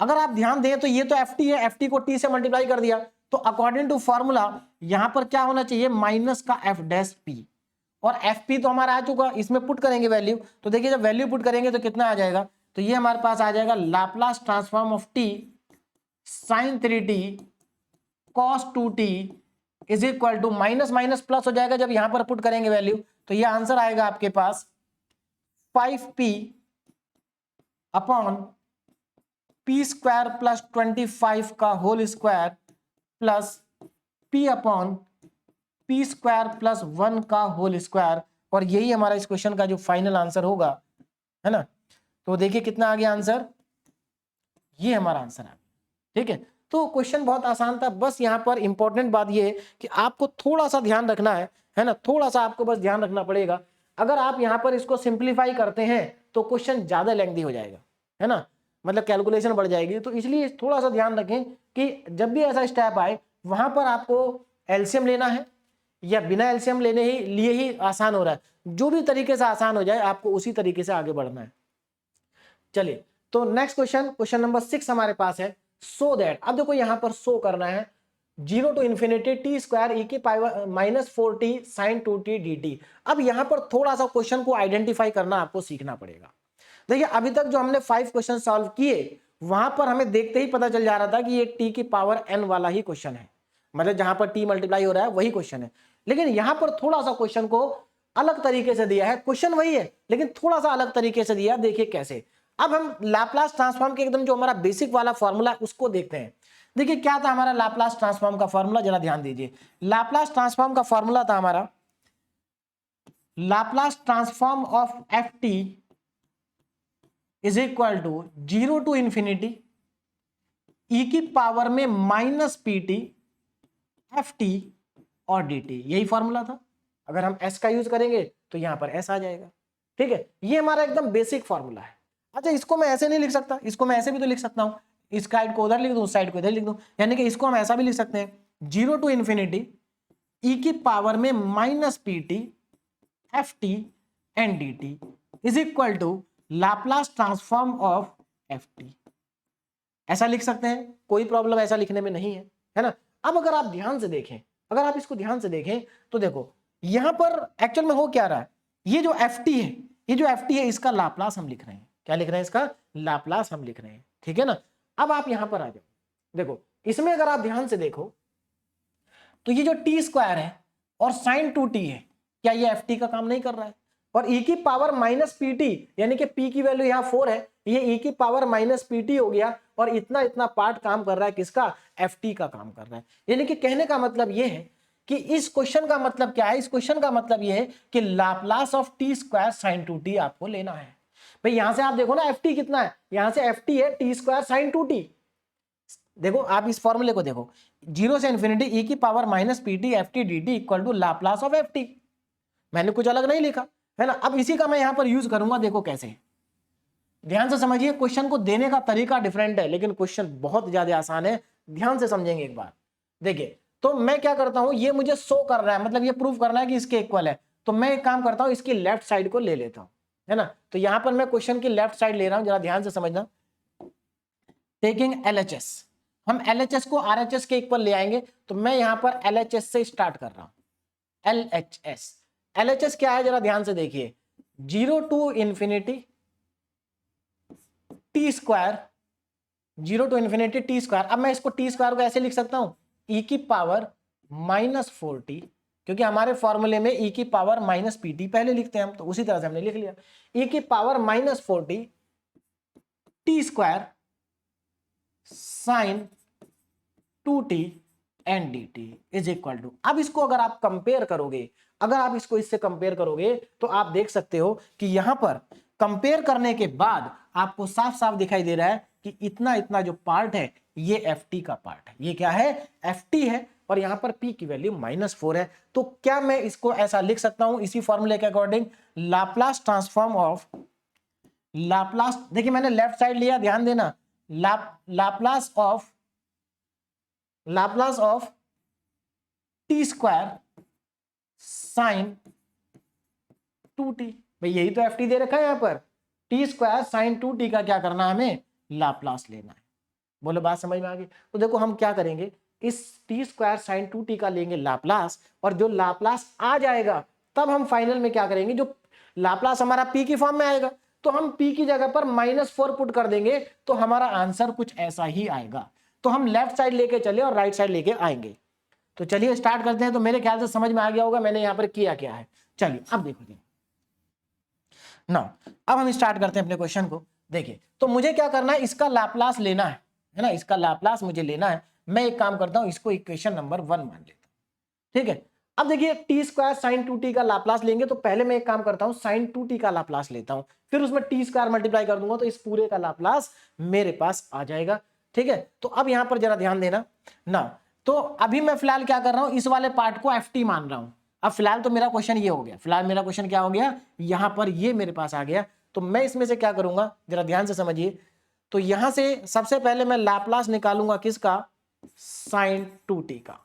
अगर आप ध्यान दें तो ये तो ft है, ft को t से मल्टीप्लाई कर दिया, तो अकॉर्डिंग टू फॉर्मूला यहां पर क्या होना चाहिए, माइनस का एफ डैश पी, और एफ पी तो हमारा आ चुका, इसमें पुट करेंगे वैल्यू, तो देखिए जब वैल्यू पुट करेंगे तो कितना आ जाएगा, तो ये हमारे पास आ जाएगा Laplace transform of t sin 3t cos 2t is equal to, minus minus plus हो जाएगा जब यहां पर पुट करेंगे वैल्यू, तो ये आंसर आएगा आपके पास 5p अपॉन p² + 25 का होल स्क्वायर प्लस p/p² + 1 का होल स्क्वायर, और यही हमारा इस क्वेश्चन का जो फाइनल आंसर होगा, है ना। तो देखिए कितना आ गया आंसर, ये हमारा आंसर आ गया। ठीक है, तो क्वेश्चन बहुत आसान था, बस यहाँ पर इंपॉर्टेंट बात ये है कि आपको थोड़ा सा ध्यान रखना है ना, थोड़ा सा आपको बस ध्यान रखना पड़ेगा। अगर आप यहाँ पर इसको सिंप्लीफाई करते हैं तो क्वेश्चन ज्यादा लेंथी हो जाएगा, है ना, मतलब कैलकुलेशन बढ़ जाएगी, तो इसलिए थोड़ा सा ध्यान रखें कि जब भी ऐसा स्टेप आए वहां पर आपको एलसीएम लेना है या बिना एलसीएम लेने ही लिए ही आसान हो रहा है, जो भी तरीके से आसान हो जाए आपको उसी तरीके से आगे बढ़ना है। चलिए, तो नेक्स्ट क्वेश्चन नंबर 6 हमारे पास है, सो दैट, अब देखो यहां पर सो करना है 0 to ∞ t² e -4t sin 2t dt। अब यहां पर थोड़ा सा क्वेश्चन को आइडेंटिफाई करना आपको सीखना पड़ेगा। देखिए अभी तक जो हमने 5 क्वेश्चन सॉल्व किए, वहां पर हमें देखते ही पता चल जा रहा था कि ये t⁻n वाला ही क्वेश्चन है, मतलब जहां पर t मल्टीप्लाई हो रहा है वही क्वेश्चन है, लेकिन यहां पर थोड़ा सा क्वेश्चन को अलग तरीके से दिया है, क्वेश्चन वही है लेकिन थोड़ा सा अलग तरीके से दिया। देखिए कैसे, अब हम लाप्लास ट्रांसफॉर्म के एकदम जो हमारा बेसिक वाला फॉर्मूला उसको देखते हैं। देखिए क्या था हमारा लाप्लास ट्रांसफॉर्म का फॉर्मूला, जरा ध्यान दीजिए। लाप्लास ट्रांसफॉर्म का फॉर्मूला था हमारा, Laplace transform of F T is equal to 0 to ∞ e की पावर में -pt एफ टी और डी टी, यही फॉर्मूला था। अगर हम s का यूज करेंगे तो यहां पर s आ जाएगा। ठीक है, ये हमारा एकदम बेसिक फॉर्मूला है। अच्छा इसको मैं ऐसे नहीं लिख सकता, इसको मैं ऐसे भी तो लिख सकता हूँ, इस साइड को उधर लिख दूं, उस साइड को इधर लिख दूं, यानी कि इसको हम ऐसा भी लिख सकते हैं 0 टू इन्फिनिटी ई की पावर में minus p t f t and d t is equal to Laplace transform of F t. ऐसा लिख सकते हैं, कोई प्रॉब्लम ऐसा लिखने में नहीं है ना। अब अगर आप ध्यान से देखें, अगर आप इसको ध्यान से देखें तो देखो यहां पर एक्चुअल में हो क्या रहा है, ये जो एफ टी है, ये जो एफ टी है इसका लाप्लास हम लिख रहे हैं। क्या लिख रहे हैं? इसका लाप्लास हम लिख रहे हैं, ठीक है ना। अब आप यहां पर आ जाओ, देखो इसमें अगर आप ध्यान से देखो तो ये जो टी स्क्वायर है और साइन 2t है, क्या ये एफ टी का काम नहीं कर रहा है? और e की पावर माइनस पी टी, यानी कि p की वैल्यू यहाँ 4 है, ये e की पावर माइनस पी टी हो गया, और इतना इतना पार्ट काम कर रहा है किसका? एफ टी का काम कर रहा है। यानी कि कहने का मतलब ये है कि इस क्वेश्चन का मतलब क्या है? इस क्वेश्चन का मतलब ये है कि Laplace of T square sine 2t आपको लेना है। भाई यहां से आप देखो ना एफ टी कितना है, यहां से एफ टी है टी स्क्वायर साइन 2t। देखो आप इस फॉर्मूले को देखो, 0 से इन्फिनिटी ई की power minus p t f t d t equal to Laplace of F t. मैंने कुछ अलग नहीं लिखा है ना। अब इसी का मैं यहां पर यूज करूंगा, देखो कैसे, ध्यान से समझिए। क्वेश्चन को देने का तरीका डिफरेंट है, लेकिन क्वेश्चन बहुत ज्यादा आसान है, ध्यान से समझेंगे एक बार। देखिए तो मैं क्या करता हूं, ये मुझे शो कर रहा है, मतलब ये प्रूव करना है कि इसके इक्वल है, तो मैं एक काम करता हूं, इसकी लेफ्ट साइड को ले लेता हूं, है ना। तो यहां पर मैं क्वेश्चन की लेफ्ट साइड ले रहा हूं, जरा ध्यान से समझना। टेकिंग LHS, हम LHS को RHS के इक्वल ले आएंगे, तो मैं यहां पर LHS से स्टार्ट कर रहा हूं। LHS क्या है, जरा ध्यान से देखिए, 0 to infinity t square, 0 to infinity t square. अब मैं इसको टी स्क्वायर को ऐसे लिख सकता हूं, ई की पावर माइनस 4t, क्योंकि हमारे फॉर्मूले में ई की पावर माइनस पी टी पहले लिखते हैं हम, तो उसी तरह से हमने लिख लिया, ई की power minus 4t t square sine 2t and d t is equal to. अब इसको अगर आप कंपेयर करोगे, अगर आप इसको इससे कंपेयर करोगे, तो आप देख सकते हो कि यहां पर कंपेयर करने के बाद आपको साफ साफ दिखाई दे रहा है कि इतना इतना जो पार्ट है ये एफ टी का पार्ट है। ये क्या है? एफ टी है, और यहां पर p की वैल्यू -4 है। तो क्या मैं इसको ऐसा लिख सकता हूं इसी फॉर्मूले के according, Laplace transform of Laplace, देखिए मैंने लेफ्ट साइड लिया, ध्यान देना, Laplace of T square sine 2t। भाई यही तो एफ टी दे रखा है यहां पर, टी स्क्वायर साइन 2t का क्या करना है, हमें लाप्लास लेना है। बोलो बात समझ में आ गई? तो देखो हम क्या करेंगे, इस टी स्क्वायर साइन 2t का लेंगे लाप्लास, और जो लाप्लास आ जाएगा तब हम फाइनल में क्या करेंगे, जो लाप्लास हमारा p की फॉर्म में आएगा, तो हम p की जगह पर -4 पुट कर देंगे, तो हमारा आंसर कुछ ऐसा ही आएगा। तो हम लेफ्ट साइड लेके चले और राइट साइड लेके आएंगे। तो चलिए स्टार्ट करते हैं। तो मेरे ख्याल से समझ में आ गया होगा मैंने यहाँ पर किया क्या है। चलिए अब देखो ना, अब हम स्टार्ट करते हैं अपने क्वेश्चन को। देखिए तो मुझे क्या करना है, इसका लाप्लास लेना है ना, इसका लाप्लास मुझे लेना है। मैं एक काम करता हूं, इसको इक्वेशन नंबर 1 मान लेता हूं, ठीक है। अब देखिए टी स्क्वायर साइन 2t का लाप्लास लेंगे, तो पहले मैं एक काम करता हूं, साइन 2t का लाप्लास लेता हूं, फिर उसमें टी स्क्वायर मल्टीप्लाई कर दूंगा, तो इस पूरे का लाप्लास मेरे पास आ जाएगा, ठीक है। तो अब यहां पर जरा ध्यान देना ना, तो अभी मैं फिलहाल क्या कर रहा हूं, इस वाले पार्ट को एफ टी मान रहा हूं। अब फिलहाल तो मेरा क्वेश्चन ये हो गया, फिलहाल मेरा क्वेश्चन क्या हो गया, यहां पर ये मेरे पास आ गया। तो मैं इसमें से क्या करूंगा, जरा ध्यान से समझिए। तो यहां से सबसे पहले मैं लाप्लास निकालूंगा किसका, साइन 2t का।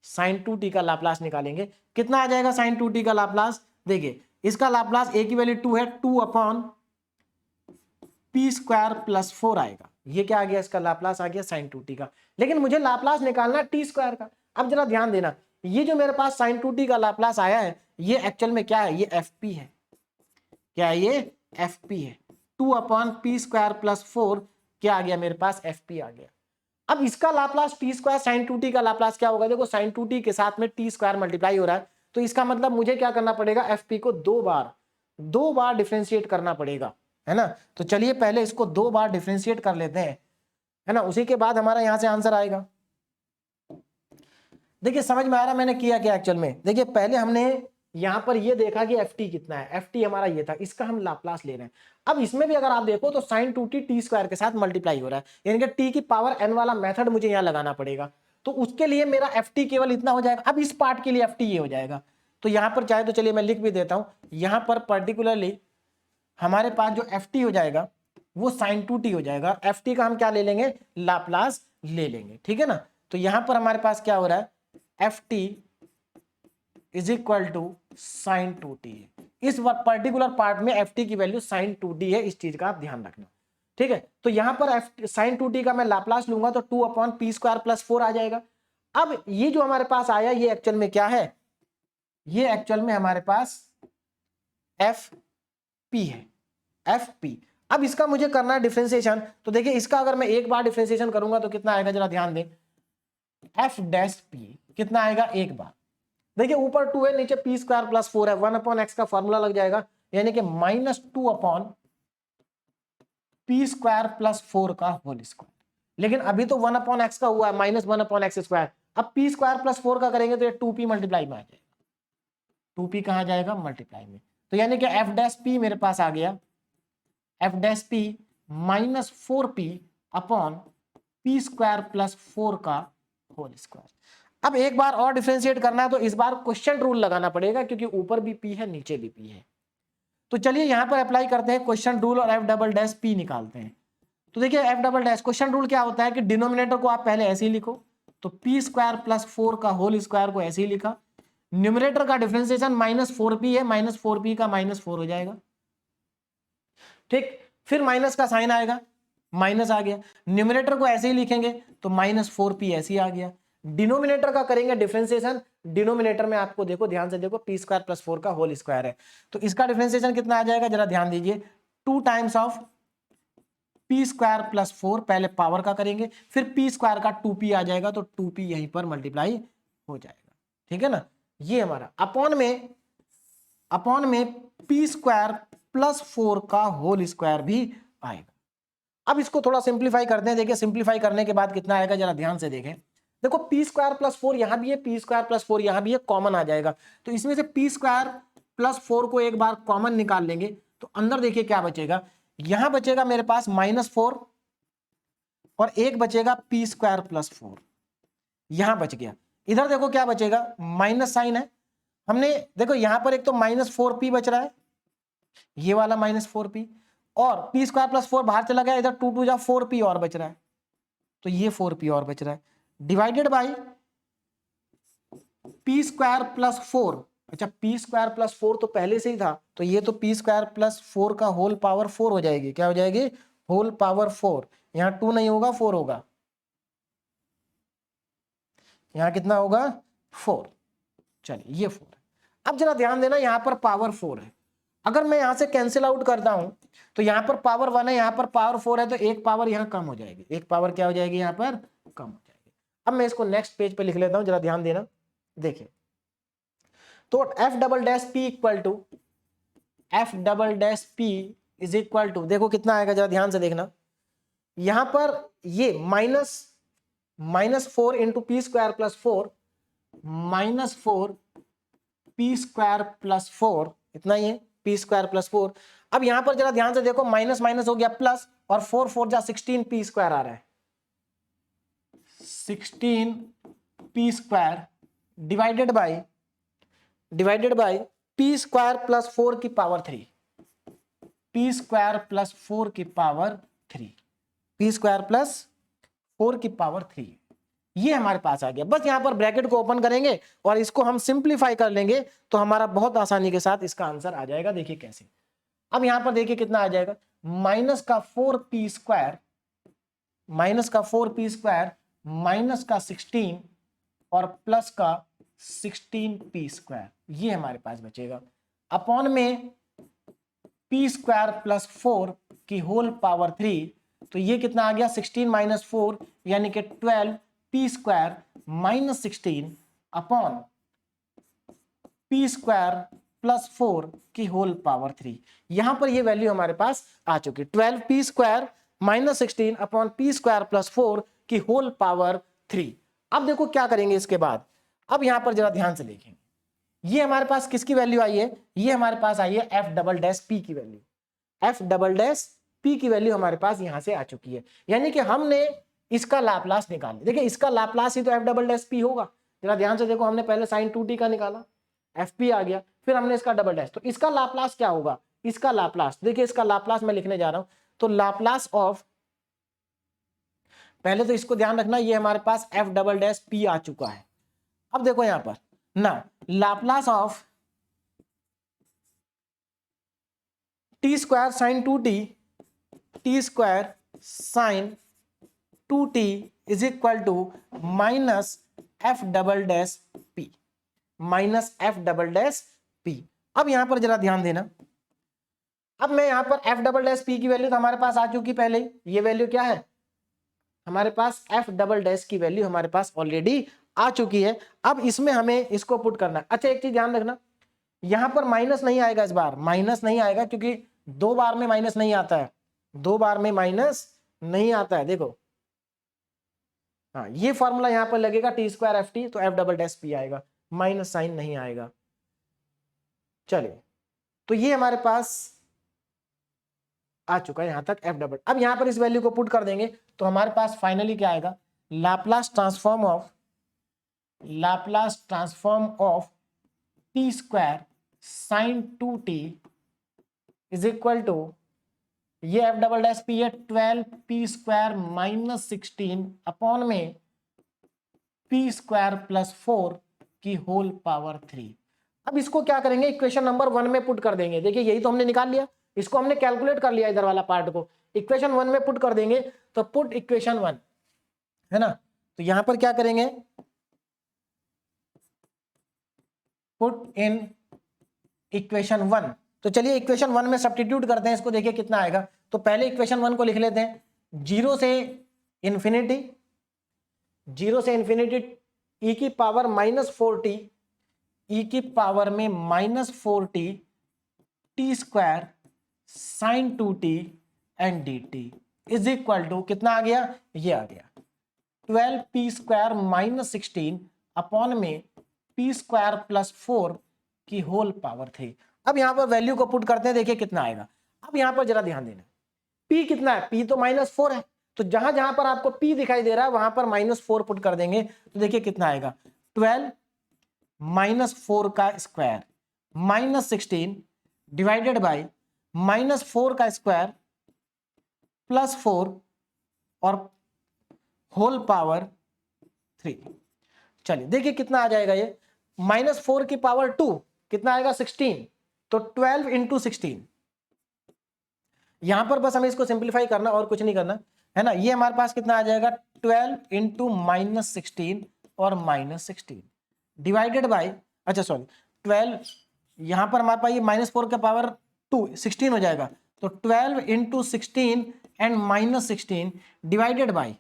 साइन 2t का लाप्लास निकालेंगे, कितना आ जाएगा साइन 2t का लाप्लास, देखिए इसका लाप्लास a की वैल्यू 2 है, 2 अपॉन p स्क्वायर प्लस 4 आएगा। ये क्या आ गया, इसका लाप्लास आ गया साइन 2t का। लेकिन मुझे लाप्लास निकालना टी स्क्वायर का। अब जरा ध्यान देना, ये जो मेरे पास साइन 2t का लाप्लास आया है, ये एक्चुअल में क्या है, ये fp है। क्या है ये? fp है। 2 अपॉन पी स्क्वायर प्लस 4 क्या आ गया मेरे पास, fp आ गया। अब इसका Laplace T square sine 2t का लाप्लास क्या होगा, देखो साइन 2t के साथ में टी स्क्वायर मल्टीप्लाई हो रहा है, तो इसका मतलब मुझे क्या करना पड़ेगा, fp को दो बार डिफरेंशिएट करना पड़ेगा, है ना। तो चलिए पहले इसको 2 बार डिफरेंशिएट कर लेते हैं, है ना, उसी के बाद हमारा यहां से आंसर आएगा। देखिए समझ में आ रहा मैंने किया क्या एक्चुअल में। देखिए पहले हमने यहां पर ये देखा कि एफ टी कितना है, एफ टी हमारा ये था, इसका हम लाप्लास ले रहे हैं। अब इसमें भी अगर आप देखो तो साइन 2t टी स्क्वायर के साथ मल्टीप्लाई हो रहा है, यानी कि टी की पावर n वाला मेथड मुझे यहां लगाना पड़ेगा। तो उसके लिए मेरा एफ टी केवल इतना हो जाएगा। अब इस पार्ट के लिए एफ टी ये हो जाएगा। तो यहां पर चाहे तो चलिए मैं लिख भी देता हूं, यहां पर पर्टिकुलरली हमारे पास जो एफ टी हो जाएगा वो साइन 2t हो जाएगा। एफ टी का हम क्या ले लेंगे, लाप्लास ले लेंगे, ठीक है ना। तो यहां पर हमारे पास क्या हो रहा है, f T is equal to sine 2t है। इस पर्टिकुलर पार्ट में एफ टी की वैल्यू साइन 2t है, इस चीज का आप ध्यान रखना, ठीक है। तो यहां पर एफ साइन 2t का मैं लाप्लास लूंगा तो 2/p² + 4 आ जाएगा। अब ये जो हमारे पास आया ये एक्चुअल में क्या है, ये एक्चुअल में हमारे पास एफ पी है, एफ पी। अब इसका मुझे करना है डिफरेंशिएशन, तो देखिए इसका अगर मैं एक बार डिफरेंशिएशन करूंगा तो कितना आएगा, जरा ध्यान दें, एफ डैश पी कितना आएगा, एक बार। देखिए ऊपर 2 है, नीचे p² + 4 है, 1/x का फॉर्मूला लग जाएगा, यानी कि -2/p² + 4 का होल स्क्वायर। लेकिन अभी तो 1/x का हुआ है, -1/x²। अब p² + 4 का करेंगे तो ये 2p मल्टीप्लाई में आ जाएगा, 2p कहां जाएगा, मल्टीप्लाई में। तो यानी कि एफ डैश पी मेरे पास आ गया, एफ डैश पी -4p/p² + 4 का होल स्क्वायर। अब एक बार और डिफरेंशिएट करना है तो इस बार क्वेश्चन रूल लगाना पड़ेगा, क्योंकि ऊपर भी p है नीचे भी p है। तो चलिए यहां पर अप्लाई करते हैं क्वेश्चन रूल और एफ डबल डैश पी निकालते हैं। तो देखिए F double dash question rule क्या होता है कि डिनोमिनेटर को आप पहले ऐसे ही लिखो, तो p² + 4 का होल स्क्वायर को ऐसे ही लिखा। न्यूमरेटर का डिफरेंशिएशन -4p है, -4p का -4 हो जाएगा, ठीक। फिर माइनस का साइन आएगा, माइनस आ गया। न्यूमरेटर को ऐसे ही लिखेंगे तो -4p ऐसे ही आ गया। डिनोमिनेटर का करेंगे डिफरेंशिएशन, डिनोमिनेटर में आपको देखो ध्यान से देखो p² + 4 का होल स्क्वायर है, तो इसका डिफरेंशिएशन कितना आ जाएगा, जरा ध्यान दीजिए, 2 टाइम्स ऑफ p² + 4, पहले पावर का करेंगे, फिर p² का 2p आ जाएगा, तो 2p यहीं पर मल्टीप्लाई हो जाएगा, ठीक है ना। ये हमारा अपॉन में p² + 4 का होल स्क्वायर भी आएगा। अब इसको थोड़ा सिंप्लीफाई करते हैं। देखिए सिंप्लीफाई करने के बाद कितना आएगा, जरा ध्यान से देखें। देखो p² + 4 यहां भी है, p² + 4 यहां भी है, कॉमन आ जाएगा। तो इसमें से p² + 4 को एक बार कॉमन निकाल लेंगे तो अंदर देखिए क्या बचेगा, यहां बचेगा मेरे पास -4 और एक बचेगा p² + 4, यहां बच गया। इधर देखो क्या बचेगा, माइनस साइन है। हमने देखो यहां पर एक तो -4p बच रहा है, ये वाला -4p, और p² + 4 बाहर चला गया, इधर 2 2 जा 4p और बच रहा है, तो ये 4p और बच रहा है, डिवाइडेड बाई p² + 4। अच्छा p² + 4 तो पहले से ही था, तो ये तो p² + 4 का होल पावर 4 हो जाएगी। क्या हो जाएगी, होल पावर 4। यहां 2 नहीं होगा, 4 होगा, यहां कितना होगा, 4। चलिए ये 4 है। अब जरा ध्यान देना, यहां पर पावर 4 है, अगर मैं यहां से कैंसिल आउट करता हूं तो यहां पर पावर 1 है, यहां पर पावर 4 है, तो एक पावर यहां कम हो जाएगी, एक पावर क्या हो जाएगी, यहां पर कम हो जाएगी। अब मैं इसको नेक्स्ट पेज पे लिख लेता हूं, जरा ध्यान देना। देखिए तो f double dash P is equal to, देखो कितना आएगा, जरा ध्यान से देखना। यहां पर ये -4 इंटू p² + 4, -4 p² + 4, इतना ही है, p² + 4। अब यहां पर जरा ध्यान से देखो, माइनस माइनस हो गया प्लस, और 4 4 जा 16 p² आ रहा है, 16 p² डिवाइडेड बाई p² + 4 की पावर 3, p² + 4 की पावर 3, p² + 4 की पावर 3, ये हमारे पास आ गया। बस यहां पर ब्रैकेट को ओपन करेंगे और इसको हम सिंप्लीफाई कर लेंगे तो हमारा बहुत आसानी के साथ इसका आंसर आ जाएगा। देखिए कैसे, अब यहां पर देखिए कितना आ जाएगा, -4p² -16 और प्लस का 16p², ये हमारे पास बचेगा, अपॉन में p² + 4 की होल पावर 3, तो ये कितना आ गया, 16 - 4 यानी कि 12p² - 16 अपॉन p² + 4 की होल पावर 3। यहां पर ये वैल्यू हमारे पास आ चुकी, 12p² - 16 अपॉन p² + 4 की होल पावर 3। अब देखो क्या करेंगे इसके बाद, अब यहां पर जरा ध्यान से देखें, ये हमारे पास किसकी वैल्यू आई है, ये हमारे पास आई है एफ डबल डैश पी की value, F double dash P की वैल्यू हमारे पास यहां से आ चुकी है। यानी कि हमने इसका लाप्लास निकाल, देखिए इसका लाप्लास ही तो एफ डबल डैश पी होगा। जरा ध्यान से देखो, हमने पहले sin 2t का निकाला, एफ पी आ गया, फिर हमने इसका डबल डैश, तो इसका लाप्लास क्या होगा, इसका लाप्लास, देखिए इसका लाप्लास मैं लिखने जा रहा हूं, तो लाप्लास ऑफ, पहले तो इसको ध्यान रखना, ये हमारे पास एफ डबल डैश पी आ चुका है। अब देखो यहां पर ना, Laplace of T square sine 2t, t square sine 2t is equal to minus f double dash p, minus f double dash p. अब यहां पर जरा ध्यान देना, अब मैं यहां पर एफ डबल डैश पी की वैल्यू तो हमारे पास आ चुकी पहले, ये वैल्यू क्या है हमारे पास, एफ डबल डैश की वैल्यू हमारे पास ऑलरेडी आ चुकी है। अब इसमें हमें इसको पुट करना है। अच्छा एक चीज ध्यान रखना, यहां पर माइनस नहीं आएगा, इस बार माइनस नहीं आएगा क्योंकि 2 बार में माइनस नहीं आता है, 2 बार में माइनस नहीं आता है। देखो हाँ, ये फॉर्मूला यहां पर लगेगा टी स्क्वायर एफ टी, तो एफ डबल डैश पी आएगा, माइनस साइन नहीं आएगा। चलिए, तो ये हमारे पास आ चुका है यहां तक एफ डबल। अब यहां पर इस वैल्यू को पुट कर देंगे तो हमारे पास फाइनली क्या आएगा, Laplace transform of, Laplace transform of T square sine 2t is equal to, ये एफ डबल डैश पी है 12 पी स्क्वायर माइनस 16 अपॉन में पी स्क्वायर प्लस 4 की होल पावर 3। अब इसको क्या करेंगे, इक्वेशन नंबर 1 में पुट कर देंगे। देखिए यही तो हमने निकाल लिया, इसको हमने कैलकुलेट कर लिया, इधर वाला पार्ट को इक्वेशन 1 में पुट कर देंगे। तो पुट इक्वेशन 1 है ना, तो यहां पर क्या करेंगे, पुट इन इक्वेशन 1। तो चलिए इक्वेशन 1 में सब्स्टिट्यूट करते हैं इसको, देखिए कितना आएगा। तो पहले इक्वेशन 1 को लिख लेते हैं, 0 से इंफिनिटी, 0 से इंफिनिटी ई की पावर -4t, ई की पावर में -4t t square sine 2t and dt is equal to कितना आ गया, ये आ गया 12 पी स्क्वायर माइनस 16 अपॉन में पी स्क्वायर प्लस 4 की होल पावर 3। अब यहां पर वैल्यू को पुट करते हैं, देखिए कितना आएगा। अब यहां पर जरा ध्यान देना, p कितना है, p तो -4 है, तो जहां जहां पर आपको p दिखाई दे रहा है वहां पर -4 पुट कर देंगे, तो देखिए कितना आएगा, 12 -4 का स्क्वायर -16 डिवाइडेड बाय -4 का स्क्वायर प्लस 4 और होल पावर 3। चलिए देखिए कितना आ जाएगा, ये -4 की पावर 2 कितना आएगा 16, तो 12 इंटू 16। यहां पर बस हमें इसको सिंप्लीफाई करना और कुछ नहीं करना है ना। ये हमारे पास कितना आ जाएगा 12 इंटू -16 और -16 डिवाइडेड बाय, अच्छा सॉरी 12, यहां पर हमारे पास ये -4 का पावर 2 16 हो जाएगा, तो 12 इंटू 16 एंड -16 डिवाइडेड बाय,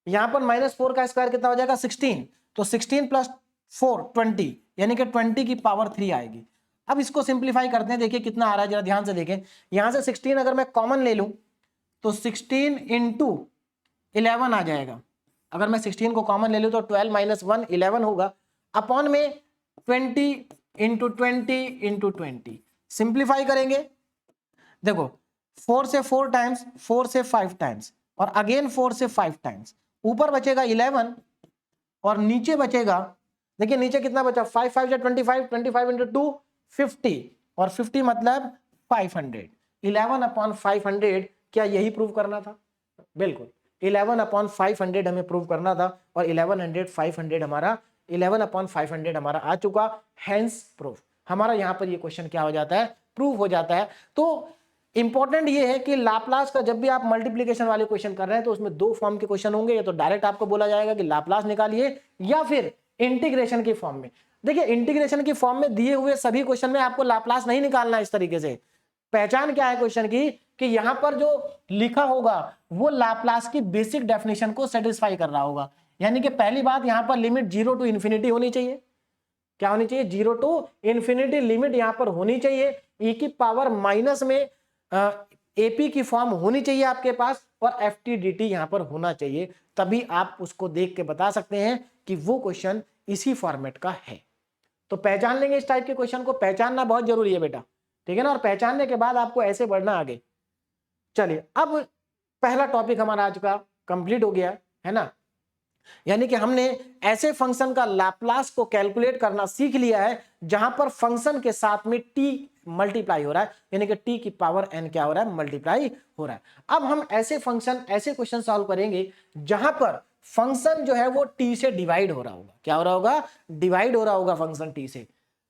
यहां पर -4 का स्क्वायर कितना हो जाएगा 16, तो 16 प्लस 4 20, यानी कि 20 की पावर 3 आएगी। अब इसको सिंप्लीफाई करते हैं, देखिए कितना आ रहा है, जरा ध्यान से देखें। यहां से 16 अगर मैं कॉमन ले लूं तो 16 इंटू 11 आ जाएगा। अगर मैं 16 को कॉमन ले लूं तो 12 माइनस 1 11 होगा, अपॉन में 20 इंटू 20 इंटू 20। सिंप्लीफाई करेंगे, देखो 4 से 4 टाइम्स, 4 से 5 टाइम्स और अगेन 4 से 5 टाइम्स, ऊपर बचेगा 11 और नीचे बचेगा, देखिए नीचे कितना बचा, 5 5 से 25, 25 इंटू 2 50 और 50 मतलब 500। 11 अपॉन 500, क्या यही प्रूव करना था, बिल्कुल 11 अपॉन 500 हमें प्रूव करना था, और 1100 500 हमारा 11 अपॉन 500 हमारा आ चुका, हैंस प्रूफ। हमारा यहाँ पर ये क्वेश्चन क्या हो जाता है, प्रूव हो जाता है। तो इंपॉर्टेंट ये है कि लाप्लास का जब भी आप मल्टीप्लीकेशन वाले क्वेश्चन कर रहे हैं तो उसमें 2 फॉर्म के क्वेश्चन होंगे, या तो डायरेक्ट आपको बोला जाएगा कि लाप्लास निकालिए, या फिर इंटीग्रेशन की फॉर्म में। देखिए इंटीग्रेशन की फॉर्म में दिए हुए सभी क्वेश्चन में आपको लाप्लास नहीं निकालना। इस तरीके से पहचान क्या है क्वेश्चन की, कि यहां पर जो लिखा होगा वो लाप्लास की बेसिक डेफिनेशन को सेटिस्फाई कर रहा होगा। यानी कि पहली बात, यहां पर लिमिट 0 टू इन्फिनिटी होनी चाहिए। क्या होनी चाहिए, 0 टू इन्फिनिटी लिमिट यहां पर होनी चाहिए। ई की पावर माइनस में एपी की फॉर्म होनी चाहिए आपके पास, और एफ टी डी टी यहां पर होना चाहिए, तभी आप उसको देख के बता सकते हैं कि वो क्वेश्चन इसी फॉर्मेट का है। तो पहचान लेंगे, इस टाइप के क्वेश्चन को पहचानना बहुत जरूरी है बेटा, ठीक है ना। और पहचानने के बाद आपको ऐसे बढ़ना आगे। चलिए अब पहला टॉपिक हमारा आज का कंप्लीट हो गया है ना। यानी कि हमने ऐसे फंक्शन का लाप्लास को कैलकुलेट करना सीख लिया है जहां पर फंक्शन के साथ में टी मल्टीप्लाई हो रहा है, यानी कि टी की पावर n क्या हो रहा है, मल्टीप्लाई हो रहा है। अब हम ऐसे फंक्शन, ऐसे क्वेश्चन सॉल्व करेंगे जहां पर फंक्शन जो है वो टी से डिवाइड हो रहा होगा। क्या हो रहा होगा, डिवाइड हो रहा होगा फंक्शन टी से।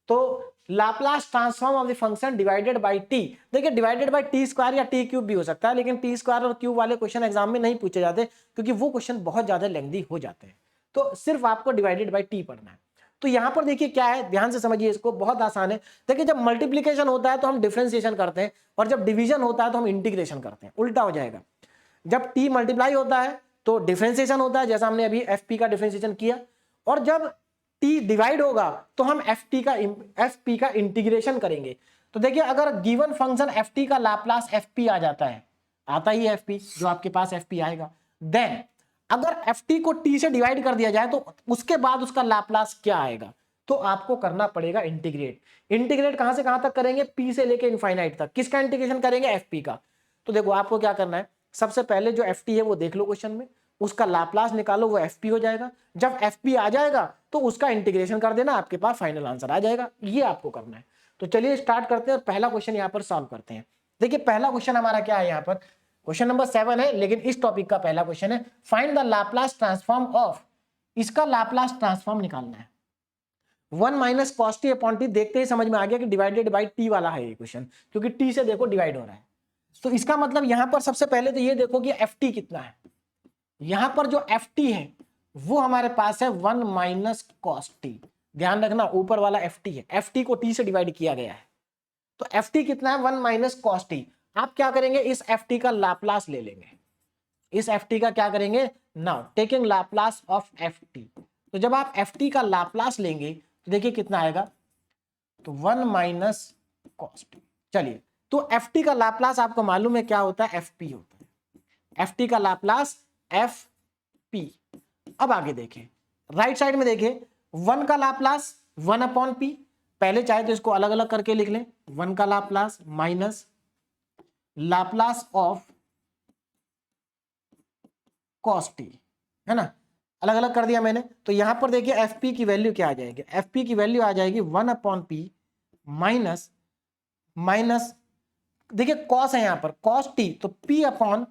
तो Laplace transform of the function divided by T, देखिए डिवाइडेड बाय टी स्क्वायर या टी क्यूब भी हो सकता है, लेकिन टी स्क्वायर और क्यूब वाले क्वेश्चन एग्जाम में नहीं पूछे जाते क्योंकि वो क्वेश्चन बहुत ज्यादा लेंथी हो जाते हैं। तो सिर्फ आपको डिवाइडेड बाय टी पढ़ना है। तो यहां पर देखिए क्या है, ध्यान से समझिए इसको, बहुत आसान है। देखिए जब मल्टीप्लीकेशन होता है तो हम डिफरेंशिएशन करते हैं, और जब डिवीजन होता है तो हम इंटीग्रेशन करते हैं, उल्टा हो जाएगा। जब टी मल्टीप्लाई होता है तो डिफरेंशिएशन होता है, जैसा हमने अभी एफ पी का डिफरेंशिएशन किया, और जब टी डिवाइड होगा तो हम एफ पी का इंटीग्रेशन करेंगे। तो देखिए अगर गिवन फंक्शन एफ टी का लाप्लास एफ पी आ जाता है, आता ही है एफ पी, जो आपके पास एफ पी आएगा, देन अगर एफ टी को टी से डिवाइड कर दिया जाए तो उसके बाद उसका लाप्लास क्या आएगा, तो आपको करना पड़ेगा इंटीग्रेट। इंटीग्रेट कहां से कहां तक करेंगे, पी से लेके इनफाइनाइट तक। किसका इंटीग्रेशन करेंगे, एफ पी का। तो देखो आपको क्या करना है, सबसे पहले जो एफ टी है वो देख लो क्वेश्चन में, उसका लाप्लास निकालो, वो एफ पी हो जाएगा। जब एफ पी आ जाएगा तो उसका इंटीग्रेशन कर देना, आपके पास फाइनल आंसर आ जाएगा। ये आपको करना है। तो चलिए स्टार्ट करते हैं और पहला क्वेश्चन यहाँ पर सॉल्व करते हैं। देखिए पहला क्वेश्चन हमारा क्या है, यहाँ पर क्वेश्चन नंबर 7 है, लेकिन इस टॉपिक का पहला क्वेश्चन है, find the Laplace transform of, इसका लाप्लास ट्रांसफॉर्म निकालना है 1 minus cos T upon T. देखते ही समझ में आ गया कि डिवाइडेड बाई टी वाला है ये क्वेश्चन, क्योंकि टी से देखो डिवाइड हो रहा है। तो इसका मतलब यहां पर सबसे पहले तो ये देखो कि एफ टी कितना है। यहां पर जो एफ टी है वो हमारे पास है 1 माइनस कॉस टी। ध्यान रखना ऊपर वाला एफ टी है, एफ टी को टी से डिवाइड किया गया है। तो एफ टी कितना है, 1 माइनस कॉस टी। आप क्या करेंगे, इस एफ टी का लाप्लास ले लेंगे। इस एफ टी का क्या करेंगे, now taking Laplace of F T. तो जब आप एफ टी का लाप्लास लेंगे तो देखिए कितना आएगा, तो 1 माइनस कॉस टी। चलिए तो एफ टी का लाप्लास आपको मालूम है क्या होता है, एफ पी होता है। एफ टी का लाप्लास एफ पी। अब आगे देखें, राइट साइड में देखें, 1 का लाप्लास 1 अपॉन पी। पहले चाहे तो इसको अलग अलग करके लिख लें, 1 का Laplace minus Laplace of cos T, है ना, अलग अलग कर दिया मैंने। तो यहां पर देखिए एफ पी की वैल्यू क्या आ जाएगी, एफ पी की वैल्यू आ जाएगी 1 अपॉन पी माइनस माइनस, देखिए कॉस है यहां पर कॉस टी, तो P upon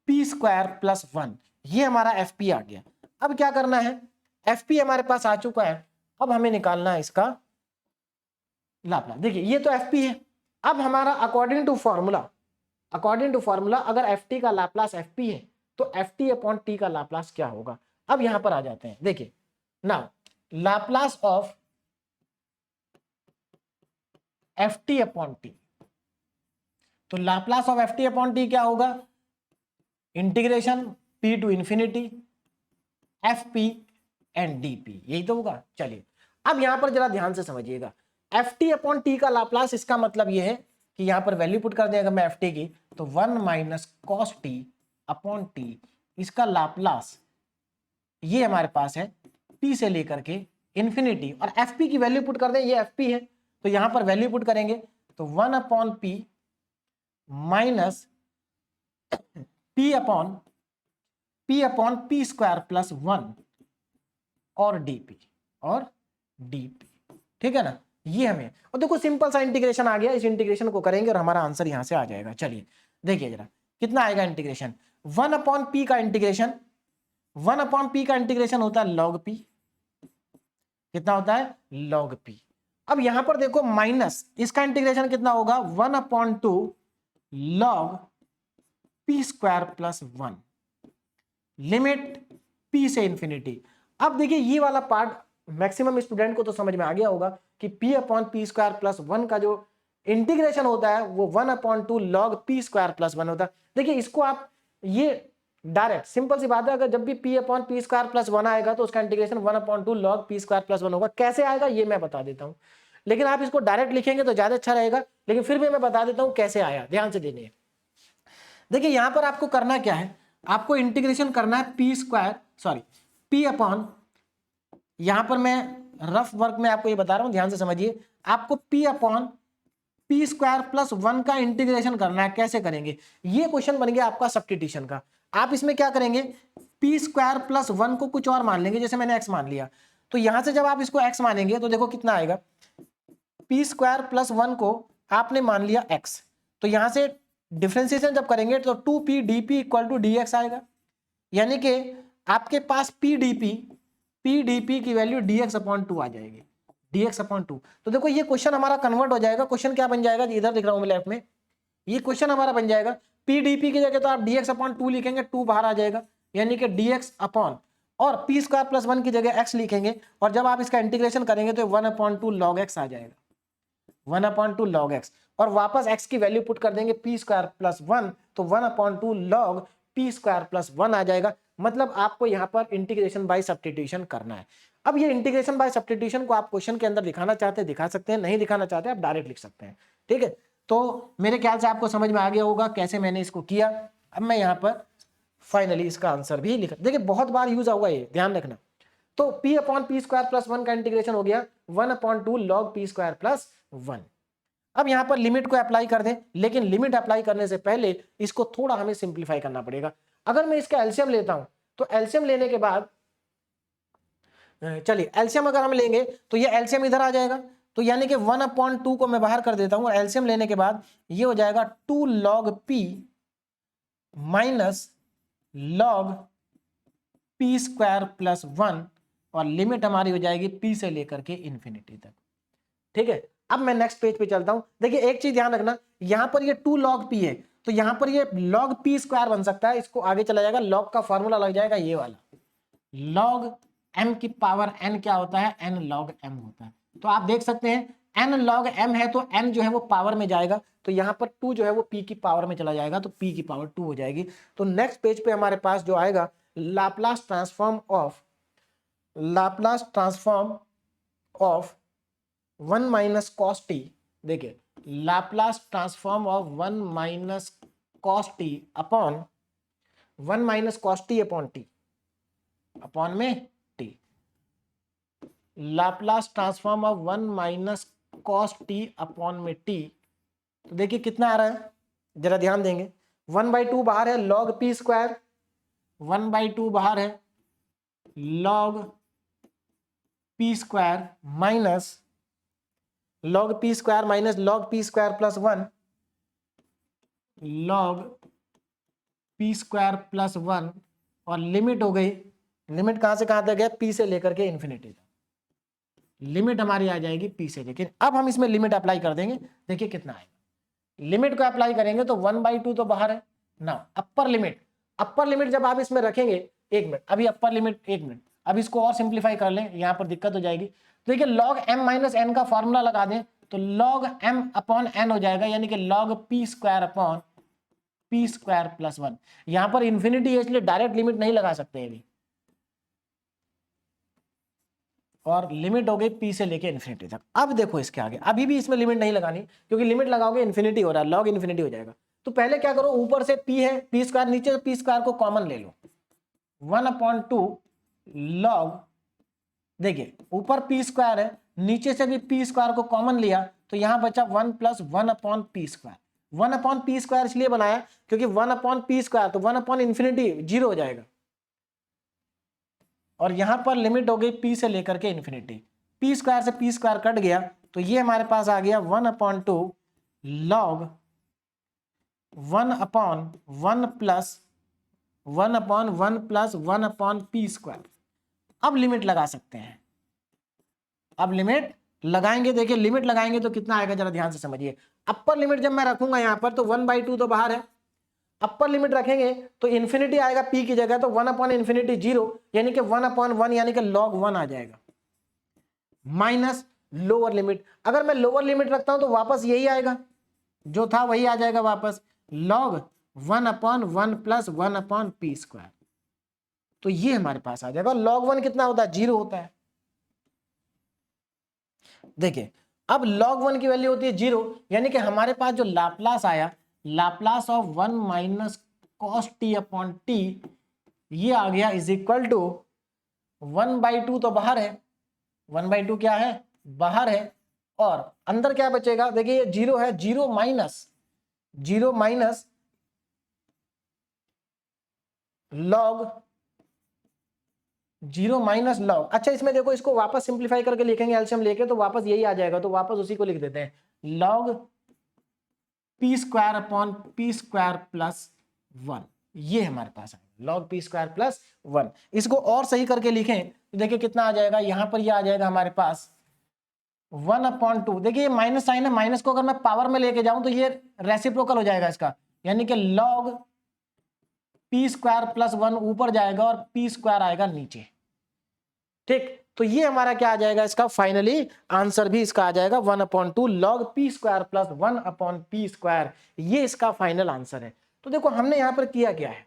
P square plus 1, ये हमारा एफ पी आ गया। अब क्या करना है, एफ पी हमारे पास आ चुका है, अब हमें निकालना है इसका लाप्लास। देखिए ये तो एफ पी है। अब हमारा अकॉर्डिंग टू फॉर्मूला अगर एफ टी का लाप्लास एफ पी है तो एफ टी अपॉन टी का लाप्लास क्या होगा। अब यहां पर आ जाते हैं, देखिए now Laplace of F T upon T, तो Laplace of F T upon T क्या होगा, integration P to infinity F P and D P, यही तो होगा। चलिए अब यहां पर जरा ध्यान से समझिएगा, एफ टी अपॉन टी का लाप्लास, इसका मतलब यह है कि यहां पर वैल्यू पुट कर देगा मैं एफ टी की, तो 1 minus cos T upon T, इसका लाप्लास ये हमारे पास है टी से लेकर के इंफिनिटी, और एफ पी की वैल्यू पुट कर दें, ये एफ पी है तो यहां पर वैल्यू पुट करेंगे, तो 1 upon P minus P upon P square plus 1 और डीपी ठीक है ना, ये हमें। और देखो सिंपल सा इंटीग्रेशन आ गया, इस इंटीग्रेशन को करेंगे और हमारा आंसर यहां से आ जाएगा। चलिए देखिए जरा कितना आएगा इंटीग्रेशन, 1 अपॉन पी का इंटीग्रेशन, 1 अपॉन पी का इंटीग्रेशन होता है लॉग पी, कितना होता है लॉग पी। अब यहां पर देखो माइनस, इसका इंटीग्रेशन कितना होगा, 1 upon 2 log P square plus 1, limit P से इंफिनिटी। अब देखिए ये वाला पार्ट मैक्सिमम स्टूडेंट को तो समझ में आ गया होगा कि P upon P square plus 1 का जो इंटीग्रेशन होता है वो 1 upon 2 log P square plus 1 होता है। देखिए इसको आप ये डायरेक्ट सिंपल सी बात है, अगर जब भी P upon P square plus 1 आएगा तो उसका integration 1 upon 2 log P square plus 1 होगा। कैसे आएगा ये मैं बता देता हूं, लेकिन आप इसको डायरेक्ट लिखेंगे तो ज्यादा अच्छा रहेगा, लेकिन फिर भी मैं बता देता हूं कैसे आया, ध्यान से देने। देखिए यहां पर आपको करना क्या है, आपको इंटीग्रेशन करना है पी अपॉन, यहां पर मैं रफ वर्क में आपको ये बता रहा हूं, ध्यान से समझिए, आपको P upon P square plus 1 का इंटीग्रेशन करना है। कैसे करेंगे, ये क्वेश्चन बन गया आपका सब्स्टिट्यूशन का। आप इसमें क्या करेंगे, पी स्क्वायर प्लस 1 को कुछ और मान लेंगे, जैसे मैंने x मान लिया, तो यहां से जब आप इसको x मानेंगे तो देखो कितना आएगा, पी स्क्वायर प्लस 1 को आपने मान लिया x, तो यहां से डिफरेंशिएशन जब करेंगे तो 2p dp equal to dx आएगा, यानी कि आपके पास p dp की वैल्यू dx अपॉन 2 आ जाएगी, dx अपॉन 2। तो देखो ये क्वेश्चन हमारा कन्वर्ट हो जाएगा, क्वेश्चन क्या बन जाएगा, इधर दिख रहा हूं मैं लेफ्ट में, ये क्वेश्चन हमारा बन जाएगा p dp की जगह तो आप dx अपॉन 2 लिखेंगे, 2 बाहर आ जाएगा, यानी कि dx अपॉन, और p स्क्वायर प्लस 1 की जगह x लिखेंगे, और जब आप इसका इंटीग्रेशन करेंगे तो 1 अपॉन 2 log x आ जाएगा, 1 अपॉन 2 log x, और वापस x की वैल्यू पुट कर देंगे p स्क्वायर प्लस 1, तो 1 upon 2 log p square plus 1 आ जाएगा। मतलब आपको यहाँ पर इंटीग्रेशन बाय सब्स्टिट्यूशन करना है। अब ये इंटीग्रेशन बाय सब्स्टिट्यूशन को आप क्वेश्चन के अंदर दिखाना चाहते हैं दिखा सकते हैं, नहीं दिखाना चाहते आप डायरेक्ट लिख सकते हैं, ठीक है। तो मेरे ख्याल से आपको समझ में आ गया होगा कैसे मैंने इसको किया। अब मैं यहाँ पर फाइनली इसका आंसर भी लिखा, देखिए बहुत बार यूज होगा ये, ध्यान रखना। तो p upon P square plus 1 का इंटीग्रेशन हो गया 1 upon 2 log p square plus 1। अब यहां पर लिमिट को अप्लाई कर दें, लेकिन लिमिट अप्लाई करने से पहले इसको थोड़ा हमें सिंप्लीफाई करना पड़ेगा। अगर मैं इसका एलसीएम लेता हूं तो एलसीएम लेने के बाद, चलिए एलसीएम अगर हम लेंगे तो ये एलसीएम इधर आ जाएगा, तो यानी कि 1 अपॉन 2 को मैं बाहर कर देता हूं, और एलसीएम लेने के बाद ये हो जाएगा 2 log p minus log p square plus 1, और लिमिट हमारी हो जाएगी p से लेकर के इंफिनिटी तक, ठीक है। अब मैं नेक्स्ट पेज पे चलता हूं। देखिए एक चीज ध्यान रखना, यहां पर ये 2 log p है, तो यहां पर ये log p स्क्वायर बन सकता है, इसको आगे चला जाएगा, log का फॉर्मूला लग जाएगा ये वाला, log m की पावर n क्या होता है, n log m होता है। तो आप देख सकते हैं n log m है तो n जो है वो पावर में जाएगा, तो यहां पर 2 जो है वो p की पावर में चला जाएगा, तो p की पावर 2 हो जाएगी। तो नेक्स्ट पेज पे हमारे पास जो आएगा Laplace transform of 1 minus cos T, देखिए Laplace transform of 1 minus cos T upon 1 minus cos T upon T, upon में T, Laplace transform of 1 minus cos T upon में टी। तो देखिए कितना आ रहा है, जरा ध्यान देंगे, 1/2 बाहर है, log p स्क्वायर, 1/2 बाहर है, log p square minus log p square minus log p square plus 1, log p square plus 1, और लिमिट हो गई, लिमिट कहां से कहां तक है, p से लेकर के इंफिनिटी तक, लिमिट हमारी आ जाएगी p से। लेकिन अब हम इसमें लिमिट अप्लाई कर देंगे, देखिए कितना आएगा, लिमिट को अप्लाई करेंगे तो 1/2 तो बाहर है ना, अपर लिमिट जब आप इसमें रखेंगे, एक मिनट अभी अपर लिमिट, एक मिनट अब इसको और सिंप्लीफाई कर लें, यहां पर दिक्कत हो जाएगी। तो देखिए log m माइनस n का फॉर्मूला लगा दें तो log m अपॉन n हो जाएगा, यानी कि log p square upon p square plus 1। यहां पर इंफिनिटी है इसलिए डायरेक्ट लिमिट नहीं लगा सकते अभी, और लिमिट हो गई p से लेके इंफिनिटी तक। अब देखो इसके आगे अभी भी इसमें लिमिट नहीं लगानी, क्योंकि लिमिट लगाओगे इंफिनिटी हो रहा है, log इंफिनिटी हो जाएगा। तो पहले क्या करो, ऊपर से p है p स्क्वायर, नीचे से p स्क्वायर को कॉमन ले लो, 1/2 log, देखिए ऊपर p स्क्वायर है, नीचे से भी p स्क्वायर को कॉमन लिया, तो यहां बचा 1 + 1/p स्क्वायर। 1/p स्क्वायर इसलिए बनाया क्योंकि 1/p स्क्वायर, तो 1/इंफिनिटी 0 हो जाएगा, और यहां पर लिमिट हो गई p से लेकर के इंफिनिटी, p स्क्वायर से p स्क्वायर कट गया, तो ये हमारे पास आ गया 1/2 log 1/1 + 1/1 + 1/p स्क्वायर। अब लिमिट लगा सकते हैं, अब लिमिट लगाएंगे, देखिए लिमिट लगाएंगे तो कितना आएगा, जरा ध्यान से समझिए। अपर लिमिट जब मैं रखूंगा यहां पर तो 1/2 तो बाहर है, अपर लिमिट रखेंगे तो इंफिनिटी आएगा p की जगह, तो 1/इंफिनिटी 0, यानी कि 1/1 यानी कि log 1 आ जाएगा, माइनस लोअर लिमिट। अगर मैं लोअर लिमिट रखता हूं तो वापस यही आएगा, जो था वही आ जाएगा वापस, log 1/1 + 1/p स्क्वायर। तो ये हमारे पास आ जाएगा। log 1 कितना होता है, 0 होता है। देखिए अब log 1 की वैल्यू होती है 0, यानी कि हमारे पास जो लाप्लास आया, Laplace of 1 minus cos T upon t, ये आ गया इज इक्वल टू 1/2 तो बाहर है, 1/2 क्या है, बाहर है, और अंदर क्या बचेगा, देखिए ये 0 है, 0 माइनस log 0 माइनस लॉग, अच्छा इसमें देखो इसको वापस सिंप्लीफाई करके लिखेंगे एलसीएम लेके तो वापस यही आ जाएगा, तो वापस उसी को लिख देते हैं, log P square upon P square plus 1, ये हमारे पास है लॉग पी स्क्वायर प्लस 1। इसको और सही करके लिखें तो देखिए कितना आ जाएगा, यहां पर ये आ जाएगा हमारे पास 1/2। देखिए ये माइनस साइन है, माइनस को अगर मैं पावर में लेके जाऊं तो ये रेसिप्रोकल हो जाएगा इसका, यानी कि लॉग पी स्क्वायर प्लस 1 ऊपर जाएगा और पी स्क्वायर आएगा नीचे। ठीक, तो ये हमारा क्या आ जाएगा, इसका फाइनली आंसर भी इसका आ जाएगा 1/2 log P square plus 1/p square, ये इसका फाइनल आंसर है। तो देखो हमने यहाँ पर किया क्या है,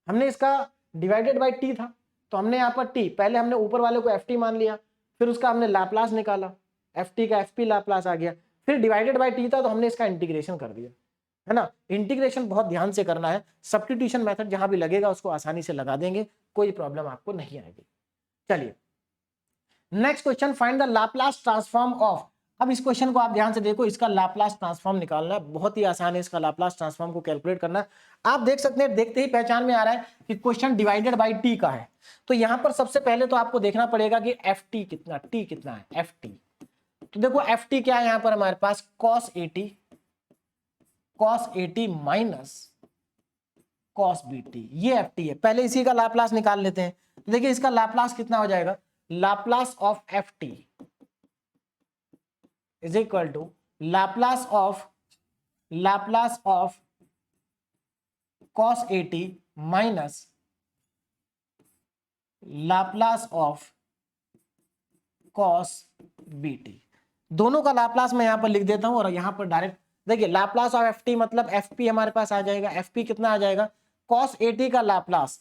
हमने इसका डिवाइडेड बाई टी था, तो हमने यहाँ पर टी, पहले हमने ऊपर वाले को ft मान लिया, फिर उसका हमने लाप्लास निकाला, ft का fp लाप्लास आ गया, फिर डिवाइडेड बाई टी था तो हमने इसका इंटीग्रेशन कर दिया, है ना। इंटीग्रेशन बहुत ध्यान से करना है, सब्स्टिट्यूशन मेथड जहां भी लगेगा उसको आसानी से लगा देंगे, कोई प्रॉब्लम आपको नहीं आएगी। चलिए next question, find the Laplace transform of. अब इस क्वेश्चन को आप ध्यान से देखो, इसका लाप्लास ट्रांसफॉर्म निकालना है, बहुत ही आसान है इसका लाप्लास ट्रांसफॉर्म को कैलकुलेट करना। आप देख सकते हैं, देखते ही पहचान में आ रहा है कि क्वेश्चन डिवाइडेड बाय टी का है, तो यहां पर सबसे पहले तो आपको देखना पड़ेगा कि एफ टी कितना, टी कितना है एफ टी। तो देखो एफ टी क्या है यहाँ पर हमारे पास, cos A T minus cos B T, ये एफ टी है। पहले इसी का लाप्लास निकाल लेते हैं, तो देखिए इसका लाप्लास कितना हो जाएगा, Laplace of F T is equal to Laplace of cos A T minus Laplace of cos b t. दोनों का लाप्लास मैं यहां पर लिख देता हूं और यहां पर डायरेक्ट देखिए लाप्लास ऑफ एफ टी मतलब एफ पी हमारे पास आ जाएगा, एफ पी कितना आ जाएगा, cos ए टी का लाप्लास,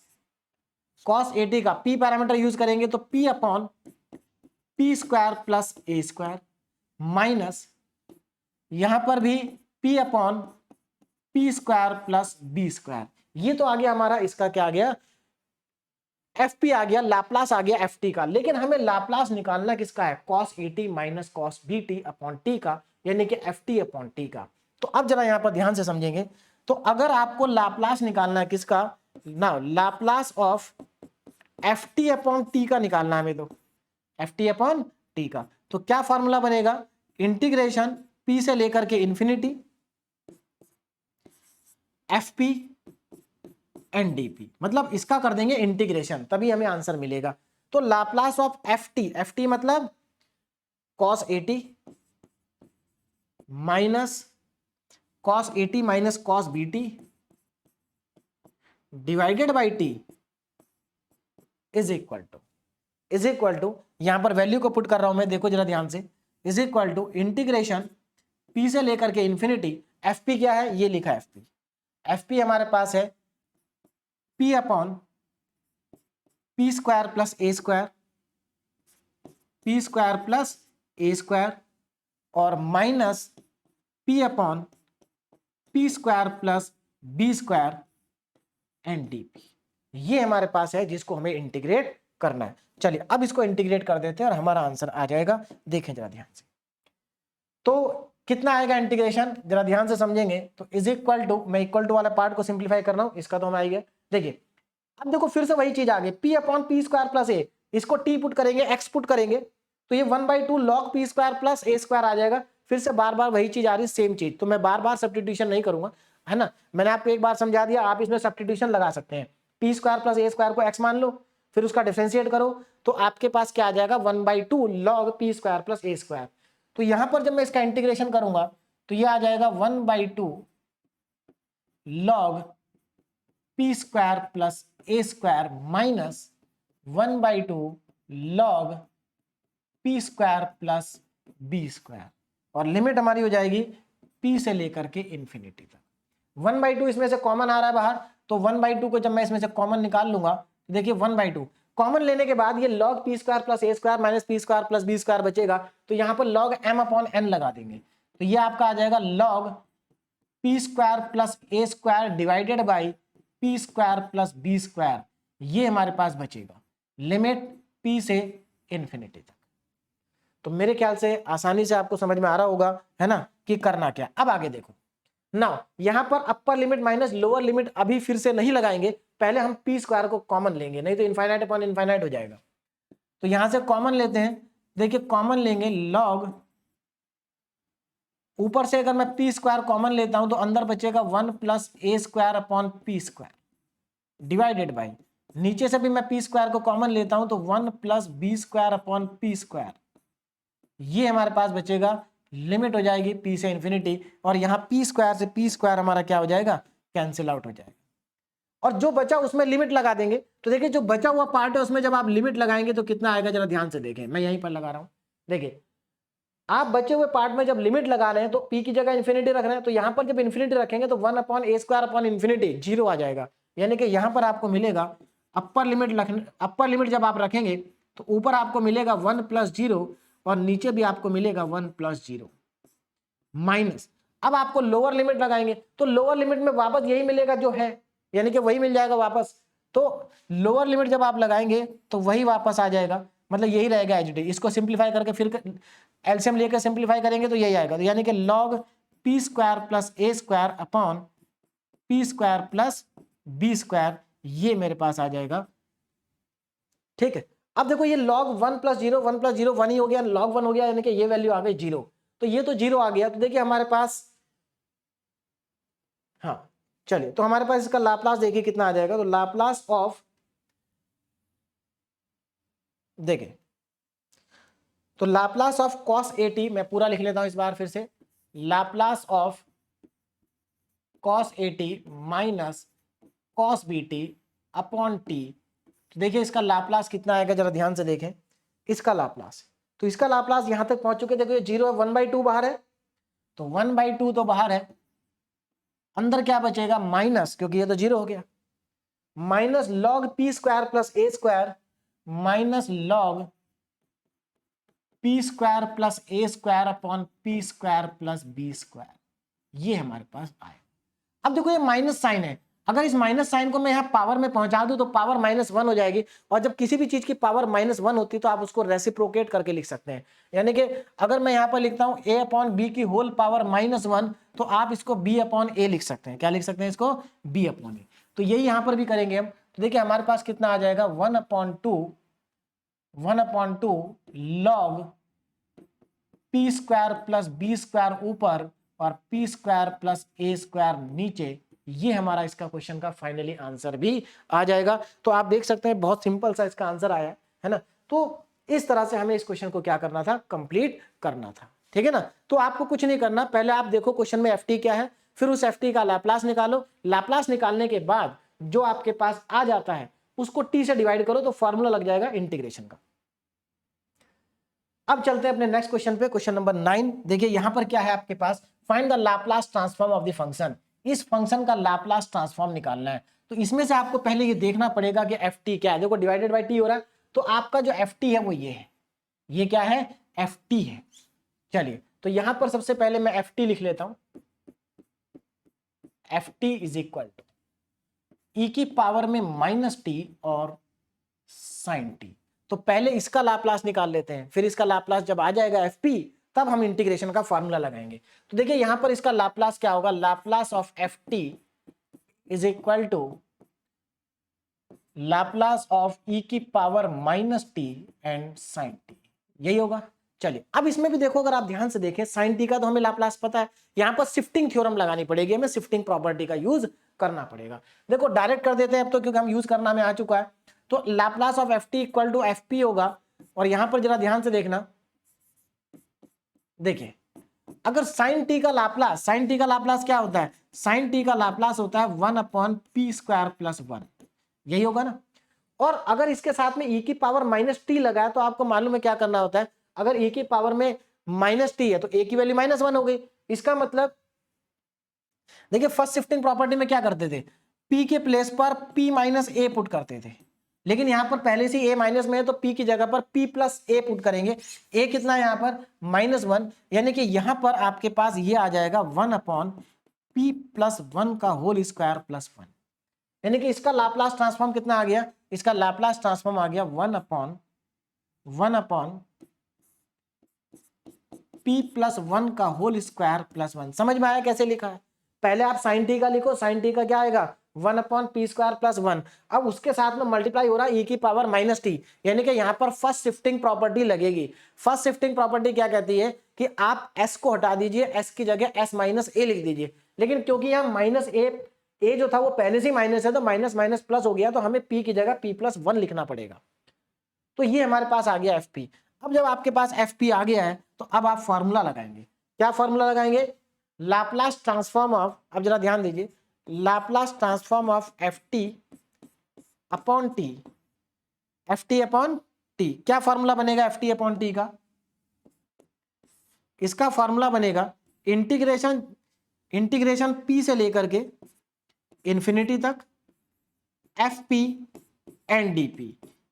cos ए टी का p पैरामीटर यूज करेंगे तो p upon P square plus ए स्क्वायर माइनस यहां पर भी p upon P square plus B square. ये तो आ गया हमारा, इसका क्या आ गया, एफ पी आ गया, लाप्लास आ गया एफ टी का। लेकिन हमें लाप्लास निकालना किसका है, cos A T minus cos B t upon T का, यानी कि एफ टी अपॉन टी का। तो अब जरा यहां पर ध्यान से समझेंगे, तो अगर आपको लाप्लास निकालना है किसका ना, Laplace of F T upon T का निकालना है हमें, तो एफ टी अपॉन टी का, तो क्या फॉर्मूला बनेगा, इंटीग्रेशन पी से लेकर के infinity F P and D P, मतलब इसका कर देंगे इंटीग्रेशन, तभी हमें आंसर मिलेगा। तो लाप्लास ऑफ एफ टी मतलब cos A T minus cos A T minus cos B t divided by t is equal to यहां पर वैल्यू को पुट कर रहा हूं मैं, देखो जरा ध्यान से, is equal to integration p से लेकर के इंफिनिटी, एफ पी क्या है, ये लिखा है एफ पी हमारे पास है p upon P square plus ए स्क्वायर, पी स्क्वायर प्लस ए स्क्वायर और minus p upon P square plus B square and D P, ये हमारे पास है जिसको हमें इंटीग्रेट करना है। चलिए अब इसको इंटीग्रेट कर देते हैं और हमारा आंसर आ जाएगा, देखें जरा ध्यान से। तो कितना आएगा इंटीग्रेशन, जरा ध्यान से समझेंगे, तो इज इक्वल टू, मैं इक्वल टू वाला पार्ट को सिंप्लीफाई कर रहा हूं, इसका तो हम आएगा, देखिए अब देखो फिर से वही चीज आ गई, p upon P square plus A, इसको t पुट करेंगे, x पुट करेंगे, तो ये 1/2 log p स्क्वायर प्लस ए स्क्वायर आ जाएगा। फिर से बार बार वही चीज आ रही, सेम चीज, तो मैं बार बार सब्स्टिट्यूशन नहीं करूंगा, है ना, मैंने आपको एक बार समझा दिया, आप इसमें सब्स्टिट्यूशन लगा सकते हैं, पी स्क्वायर प्लस ए स्क्वायर को x मान लो, फिर उसका डिफरेंशिएट करो, तो आपके पास क्या आ जाएगा, 1/2 log p स्क्वायर प्लस ए स्क्वायर। तो यहां पर जब मैं इसका इंटीग्रेशन करूंगा तो ये आ जाएगा 1/2 log पी स्क्वायर प्लस ए square minus 1/2 log P square plus B square, और लिमिट हमारी हो जाएगी p से लेकर के इंफिनिटी तक। 1/2 इसमें से कॉमन आ रहा है बाहर, तो 1/2 को जब मैं इसमें से कॉमन निकाल लूंगा, देखिए 1/2 कॉमन लेने के बाद ये log पी स्क्वायर प्लस ए square minus P square plus B square बचेगा, तो यहां पर log m अपॉन n लगा देंगे, तो ये आपका आ जाएगा log P square plus A square divided by p square plus B square, ये हमारे पास बचेगा, लिमिट p से इंफिनिटी तक। तो मेरे ख्याल से आसानी से आपको समझ में आ रहा होगा, है ना, कि करना क्या। अब आगे देखो ना, यहां पर upper limit minus lower limit अभी फिर से नहीं लगाएंगे, पहले हम पी स्क्वायर को कॉमन लेंगे, नहीं तो इनफाइनाइट अपॉन इनफाइनाइट हो जाएगा। तो यहां से कॉमन लेते हैं, देखिए कॉमन लेंगे लॉग, ऊपर से अगर मैं पी स्क्वायर कॉमन लेता हूं तो अंदर बचेगा 1 plus A square upon P square divided by, नीचे से भी मैं पी स्क्वायर को कॉमन लेता हूं तो 1 plus B square upon P square, ये हमारे पास बचेगा, लिमिट हो जाएगी पी से इन्फिनिटी, और यहाँ पी स्क्वायर से पी स्क्वायर हमारा क्या हो जाएगा, कैंसिल आउट हो जाएगा। और जो बचा उसमें लिमिट लगा देंगे, तो देखिए जो बचा हुआ पार्ट है उसमें जब आप लिमिट लगाएंगे तो कितना आएगा, जरा ध्यान से देखें, मैं यहीं पर लगा रहा हूं। देखिए आप बचे हुए पार्ट में जब लिमिट लगा रहे हैं तो पी की जगह इन्फिनिटी रख रहे हैं, तो यहां पर जब इन्फिनिटी रखेंगे तो 1 अपॉन ए स्क्वायर अपॉन इन्फिनिटी 0 आ जाएगा, यानी कि यहां पर आपको मिलेगा अपर लिमिट जब आप रखेंगे तो ऊपर आपको मिलेगा 1 प्लस 0 और नीचे भी आपको मिलेगा 1 प्लस 0 माइनस, अब आपको लोअर लिमिट लगाएंगे तो लोअर लिमिट में वापस यही मिलेगा जो है, यानी कि वही मिल जाएगा वापस। तो लोअर लिमिट जब आप लगाएंगे तो वही वापस आ जाएगा, मतलब यही रहेगा एच डी। इसको सिंप्लीफाई करके फिर एलसीएम लेकर सिंप्लीफाई करेंगे तो यही आएगा, तो यानी कि लॉग पी स्क्वायर प्लस ए square upon P square plus B square, ये मेरे पास आ जाएगा। ठीक है, अब देखो ये log 1 प्लस 0 1 ही हो गया, log 1 हो गया, यानी कि ये वैल्यू आ गई 0, तो ये तो 0 आ गया। तो देखिए हमारे पास, हाँ चलिए, तो हमारे पास इसका लाप्लास देखिए कितना आ जाएगा, तो लाप्लास ऑफ, देखिए तो लाप्लास ऑफ cos AT, मैं पूरा लिख लेता हूं इस बार फिर से, Laplace of cos AT minus cos BT upon T. तो देखिए इसका लाप्लास कितना आएगा, जरा ध्यान से देखें इसका लाप्लास, तो इसका लाप्लास यहां तक पहुंच चुके, देखो ये 0 है, 1/2 बाहर है, तो 1/2 तो बाहर है, अंदर क्या बचेगा माइनस, क्योंकि ये तो 0 हो गया, minus log P square plus ए square minus log P square plus ए square upon P square plus B square, ये हमारे पास आए। अब देखो ये माइनस साइन है, अगर इस माइनस साइन को मैं यहाँ पावर में पहुंचा दूं तो पावर -1 हो जाएगी, और जब किसी भी चीज की पावर -1 होती है तो आप उसको रेसिप्रोकेट करके लिख सकते हैं, यानी कि अगर मैं यहाँ पर लिखता हूँ a अपॉन बी की होल पावर -1, तो आप इसको b अपॉन ए लिख सकते हैं, क्या लिख सकते हैं इसको, b अपॉन ए। तो यही यहाँ पर भी करेंगे हम, तो देखिए हमारे पास कितना आ जाएगा 1/2 log P square plus B square ऊपर और पी स्क्वायर प्लस ए स्क्वायर नीचे, ये हमारा इसका क्वेश्चन का फाइनली आंसर भी आ जाएगा। तो आप देख सकते हैं बहुत सिंपल सा इसका आंसर आया है ना। तो इस तरह से हमें इस क्वेश्चन को क्या करना था, कंप्लीट करना था, ठीक है ना। तो आपको कुछ नहीं करना, पहले आप देखो क्वेश्चन में एफ टी क्या है, फिर उस एफ टी का लाप्लास निकालो, लाप्लास निकालने के बाद जो आपके पास आ जाता है उसको टी से डिवाइड करो तो फॉर्मूला लग जाएगा इंटीग्रेशन का। अब चलते हैं अपने नेक्स्ट क्वेश्चन पे, क्वेश्चन नंबर 9। देखिए यहां पर क्या है आपके पास, find the Laplace transform of the function, इस फंक्शन का लाप्लास ट्रांसफॉर्म निकालना है। तो इसमें से आपको पहले ये देखना पड़ेगा कि एफ टी क्या है, देखो डिवाइडेड बाई टी हो रहा है, तो आपका जो एफ टी है वो ये है, ये क्या है, एफ टी है। चलिए तो यहां पर सबसे पहले मैं एफ टी लिख लेता हूं, F T is equal to E की पावर में -t और साइन टी। तो पहले इसका लाप्लास निकाल लेते हैं, फिर इसका लाप्लास जब आ जाएगा एफ पी तब हम इंटीग्रेशन का फॉर्मूला लगाएंगे। तो देखिए यहां पर इसका लाप्लास क्या होगा, Laplace of F T is equal to Laplace of E की power -t and sine T, यही होगा। चलिए अब इसमें भी देखो, अगर आप ध्यान से देखें साइन टी का तो हमें लाप्लास पता है, यहां पर शिफ्टिंग थ्योरम लगानी पड़ेगी, हमें शिफ्टिंग प्रॉपर्टी का यूज करना पड़ेगा। देखो डायरेक्ट कर देते हैं अब तो, क्योंकि हम यूज करना में आ चुका है। तो Laplace of F T equal to F P होगा, और यहां पर जरा ध्यान से देखना, देखिए अगर साइन टी का लाप्लास क्या होता है, साइन टी का लाप्लास होता है 1 अपॉन पी स्क्वायर प्लस 1, यही होगा ना। और अगर इसके साथ में e की पावर -t लगाए तो आपको मालूम है क्या करना होता है, अगर e की पावर में -t है तो a की वैल्यू -1 हो गई। इसका मतलब देखिए फर्स्ट शिफ्टिंग प्रॉपर्टी में क्या करते थे, p के प्लेस पर p माइनस a पुट करते थे, लेकिन यहां पर पहले से a माइनस में है तो p की जगह पर p प्लस a पुट करेंगे। a कितना है यहां पर -1, यानी कि यहां पर आपके पास ये आ जाएगा 1 अपॉन p प्लस 1 का होल स्क्वायर प्लस 1, यानी कि इसका लाप्लास ट्रांसफॉर्म कितना आ गया, इसका लाप्लास ट्रांसफॉर्म आ गया 1 अपॉन p प्लस 1 का होल स्क्वायर प्लस 1। समझ में आया कैसे लिखा है, पहले आप साइन टी का लिखो, साइन टी का क्या आएगा 1/p² + 1। अब उसके साथ में मल्टीप्लाई हो रहा है e⁻⁻t, यानी कि यहाँ पर फर्स्ट शिफ्टिंग प्रॉपर्टी लगेगी। फर्स्ट शिफ्टिंग प्रॉपर्टी क्या कहती है कि आप s को हटा दीजिए, s की जगह s-a लिख दीजिए। लेकिन क्योंकि यहाँ -a जो था वो पहले से ही माइनस है, तो माइनस माइनस प्लस हो गया, तो हमें p की जगह p+1 लिखना पड़ेगा। तो ये हमारे पास आ गया fp। अब जब आपके पास fp आ गया है तो अब आप फॉर्मूला लगाएंगे। क्या फॉर्मूला लगाएंगे? लाप्लास ट्रांसफॉर्म ऑफ, अब जरा ध्यान दीजिए, Laplace transform of ft upon t, ft upon t। क्या फॉर्मूला बनेगा ft अपॉन t का? इसका फॉर्मूला बनेगा इंटीग्रेशन p से लेकर के इंफिनिटी तक fp एंड dp,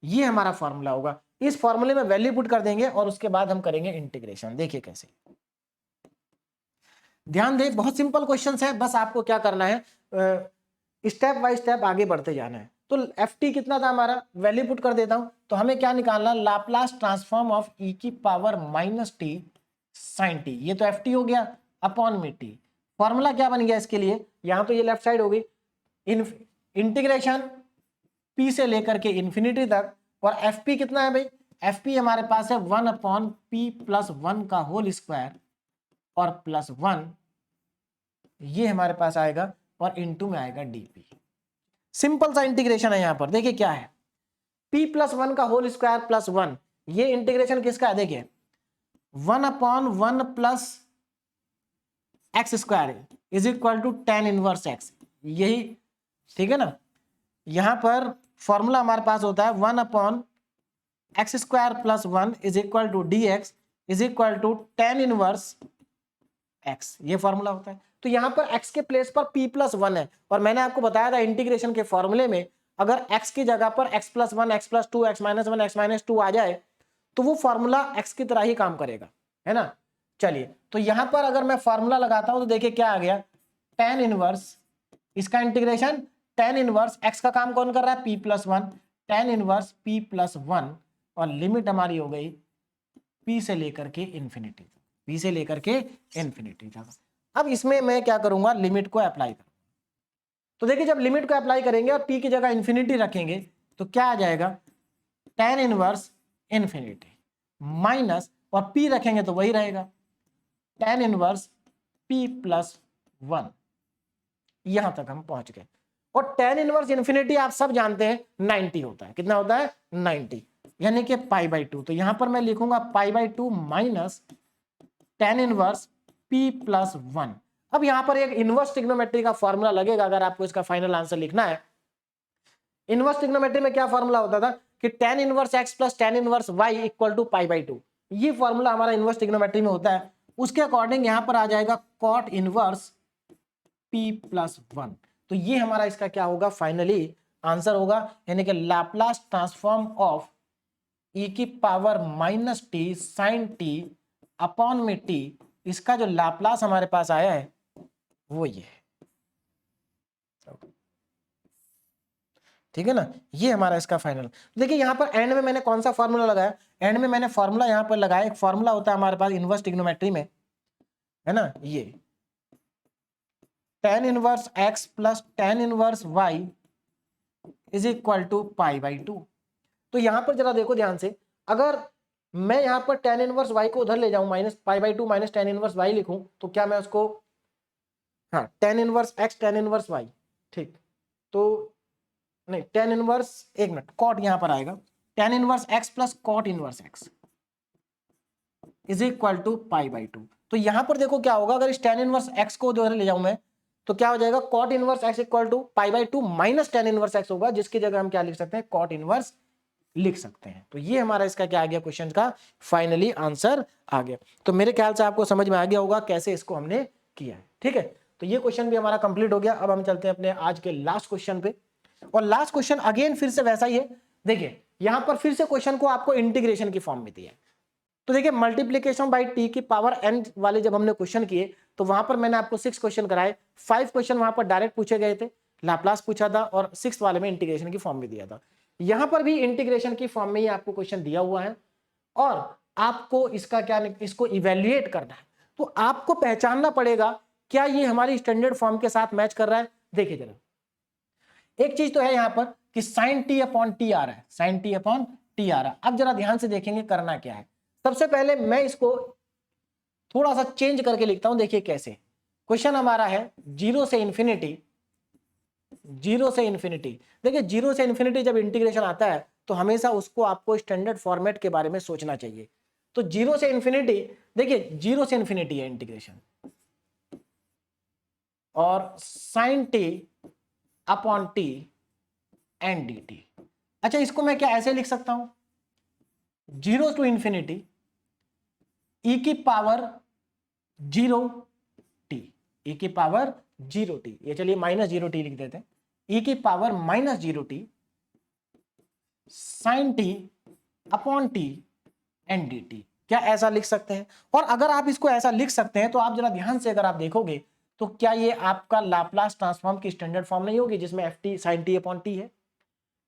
ये हमारा फॉर्मूला होगा। इस फॉर्मूले में वैल्यू पुट कर देंगे और उसके बाद हम करेंगे इंटीग्रेशन। देखिए कैसे, ध्यान दें, बहुत सिंपल क्वेश्चंस है, बस आपको क्या करना है, स्टेप बाय स्टेप आगे बढ़ते जाना है। तो ft कितना था हमारा, वैल्यू पुट कर देता हूं, तो हमें क्या निकालना, Laplace transform of e⁻⁻t sin t, ये तो ft हो गया, अपॉन में t। फॉर्मूला क्या बन गया इसके लिए, यहां तो ये लेफ्ट साइड हो गई, इंटीग्रेशन p से लेकर के इंफिनिटी तक, और fp कितना है भाई, fp हमारे पास है 1/p+1 का होल स्क्वायर और +1, ये हमारे पास आएगा, और इनटू में आएगा dp। सिंपल सा इंटीग्रेशन है। यहां पर देखिए क्या है, p+1 का होल स्क्वायर +1, ये इंटीग्रेशन किसका है, देखिए 1/1 + x² is equal to tan inverse x, यही ठीक है ना। यहां पर फॉर्मूला हमारे पास होता है 1/x² + 1 is equal to dx is equal to tan inverse x, ये फॉर्मूला होता है। तो यहां पर x के प्लेस पर p+1 है, और मैंने आपको बताया था इंटीग्रेशन के फॉर्मूले में अगर x की जगह पर x+1 x+2 x-1 x-2 आ जाए तो वो फॉर्मूला x की तरह ही काम करेगा, है ना। चलिए, तो यहां पर अगर मैं फॉर्मूला लगाता हूं तो देखिए क्या आ गया, tan इनवर्स, इसका इंटीग्रेशन tan इनवर्स x का काम कौन कर रहा है, p+1, tan इनवर्स p+1, और लिमिट हमारी हो गई p से लेकर के इंफिनिटी, p से लेकर के इंफिनिटी तक। अब इसमें मैं क्या करूंगा, लिमिट को अप्लाई करूंगा। तो देखिए जब लिमिट को अप्लाई करेंगे और p की जगह इंफिनिटी रखेंगे तो क्या आ जाएगा, tan इनवर्स इंफिनिटी माइनस, और p रखेंगे तो वही रहेगा tan इनवर्स p+1। यहां तक हम पहुंच गए, और tan इनवर्स इंफिनिटी आप सब जानते हैं 90 होता है। कितना होता है, 90, यानी कि π/2। तो यहां पर मैं लिखूंगा π/2 माइनस tan इनवर्स p+1। अब यहां पर एक इनवर्स ट्रिग्नोमेट्री का फॉर्मूला लगेगा अगर आपको इसका फाइनल आंसर लिखना है। इनवर्स ट्रिग्नोमेट्री में क्या फॉर्मूला होता था कि tan inverse x plus tan inverse y equal to π/2, ये फॉर्मूला हमारा इनवर्स ट्रिग्नोमेट्री में होता है। उसके अकॉर्डिंग यहां पर आ जाएगा cot इनवर्स p+1। तो ये हमारा इसका क्या होगा, फाइनली आंसर होगा, यानी कि Laplace transform of e⁻⁻t sin t upon में t, इसका जो लाप्लास हमारे पास आया है वो ये है, ठीक है ना। ये हमारा इसका फाइनल। देखिए यहां पर एंड में मैंने कौन सा फॉर्मूला लगाया, एंड में मैंने फॉर्मूला यहां पर लगाया, एक फॉर्मूला होता है हमारे पास इनवर्स ट्रिग्नोमेट्री में, है ना, ये tan inverse x plus tan inverse y is equal to π/2। तो यहां पर जरा देखो ध्यान से, अगर मैं यहां पर tan इनवर्स y को उधर ले जाऊं, minus π/2 minus tan inverse y लिखूं, तो क्या मैं उसको, हाँ, tan inverse x tan inverse y, ठीक, तो नहीं tan इनवर्स, एक मिनट, कॉट यहां पर आएगा, tan inverse x plus cot inverse x is equal to π/2। तो यहां पर देखो क्या होगा, अगर इस tan इनवर्स x को उधर ले जाऊं मैं, तो क्या हो जाएगा, cot inverse x equal to π/2 minus tan inverse x होगा, जिसकी जगह हम क्या लिख सकते हैं, कॉट इनवर्स लिख सकते हैं। तो ये हमारा इसका क्या आ गया, क्वेश्चन का फाइनली आंसर आ गया। तो मेरे ख्याल से आपको समझ में आ गया होगा कैसे इसको हमने किया है, ठीक है। तो ये क्वेश्चन भी हमारा कंप्लीट हो गया। अब हम चलते हैं अपने आज के लास्ट क्वेश्चन पे, और लास्ट क्वेश्चन अगेन फिर से वैसा ही है। देखिए यहां पर फिर से क्वेश्चन को आपको इंटीग्रेशन की फॉर्म में दिया है। तो देखिए मल्टीप्लीकेशन बाय t की पावर n वाले जब हमने क्वेश्चन किए तो वहां पर मैंने आपको 6 क्वेश्चन कराए, 5 क्वेश्चन वहां पर डायरेक्ट पूछे गए थे, लाप्लास पूछा था, और 6 वाले में इंटीग्रेशन की फॉर्म में दिया था। यहां पर भी इंटीग्रेशन की फॉर्म में ही आपको क्वेश्चन दिया हुआ है, और आपको इसका क्या, इसको इवेल्युएट करना है। तो आपको पहचानना पड़ेगा क्या ये हमारी स्टैंडर्ड फॉर्म के साथ मैच कर रहा है। देखिए जरा, एक चीज तो है यहाँ पर कि साइन टी अपॉन टी आ रहा है, साइन टी अपॉन टी आ रहा है। अब जरा ध्यान से देखेंगे करना क्या है। सबसे पहले मैं इसको थोड़ा सा चेंज करके लिखता हूं, देखिए कैसे। क्वेश्चन हमारा है 0 से इन्फिनिटी, 0 से इन्फिनिटी। देखिए 0 से इन्फिनिटी जब इंटीग्रेशन आता है तो हमेशा उसको आपको स्टैंडर्ड फॉर्मेट के बारे में सोचना चाहिए। तो 0 से इन्फिनिटी, देखिए 0 से इन्फिनिटी है इंटीग्रेशन, और sine t upon t and d t. अच्छा, इसको मैं क्या ऐसे लिख सकता हूं, 0 टू इन्फिनिटी ई की पावर 0 टी, ई की पावर 0 टी, ये चलिए -0 टी लिख देते हैं, ई की power -0 t sine t upon t and d t. क्या ऐसा लिख सकते हैं? और अगर आप इसको ऐसा लिख सकते हैं तो आप जरा ध्यान से अगर आप देखोगे तो क्या ये आपका लाप्लास ट्रांसफॉर्म की स्टैंडर्ड फॉर्म नहीं होगी जिसमें f t sine t upon t है?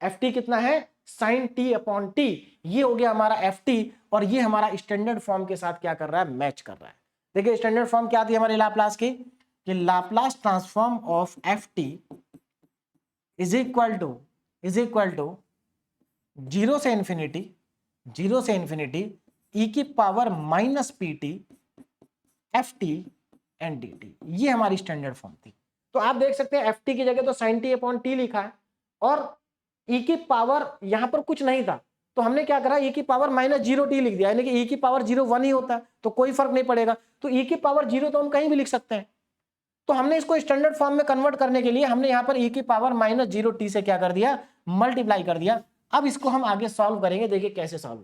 एफ टी कितना है? Sine t upon t. ये हो गया हमारा एफ टी, और ये हमारा स्टैंडर्ड फॉर्म के साथ क्या कर रहा है? मैच कर रहा है। देखिए स्टैंडर्ड फॉर्म क्या आती है हमारे लाप्लास की, कि Laplace transform of F T is equal to 0 से इन्फिनिटी, 0 से इन्फिनिटी ई की power minus p t f t and d t. ये हमारी स्टैंडर्ड फॉर्म थी। तो आप देख सकते हैं एफ टी की जगह तो साइन टी अपॉन टी लिखा है, और ई की पावर यहां पर कुछ नहीं था तो हमने क्या करा, ई की पावर -0 टी लिख दिया, यानी कि ई की पावर 0 1 ही होता है तो कोई फर्क नहीं पड़ेगा। तो ई की पावर 0 तो हम कहीं भी लिख सकते हैं। तो हमने इसको स्टैंडर्ड फॉर्म में कन्वर्ट करने के लिए हमने यहां पर ई की पावर -0 टी से क्या कर दिया? मल्टीप्लाई कर दिया। अब इसको हम आगे सॉल्व करेंगे, देखिए कैसे सॉल्व।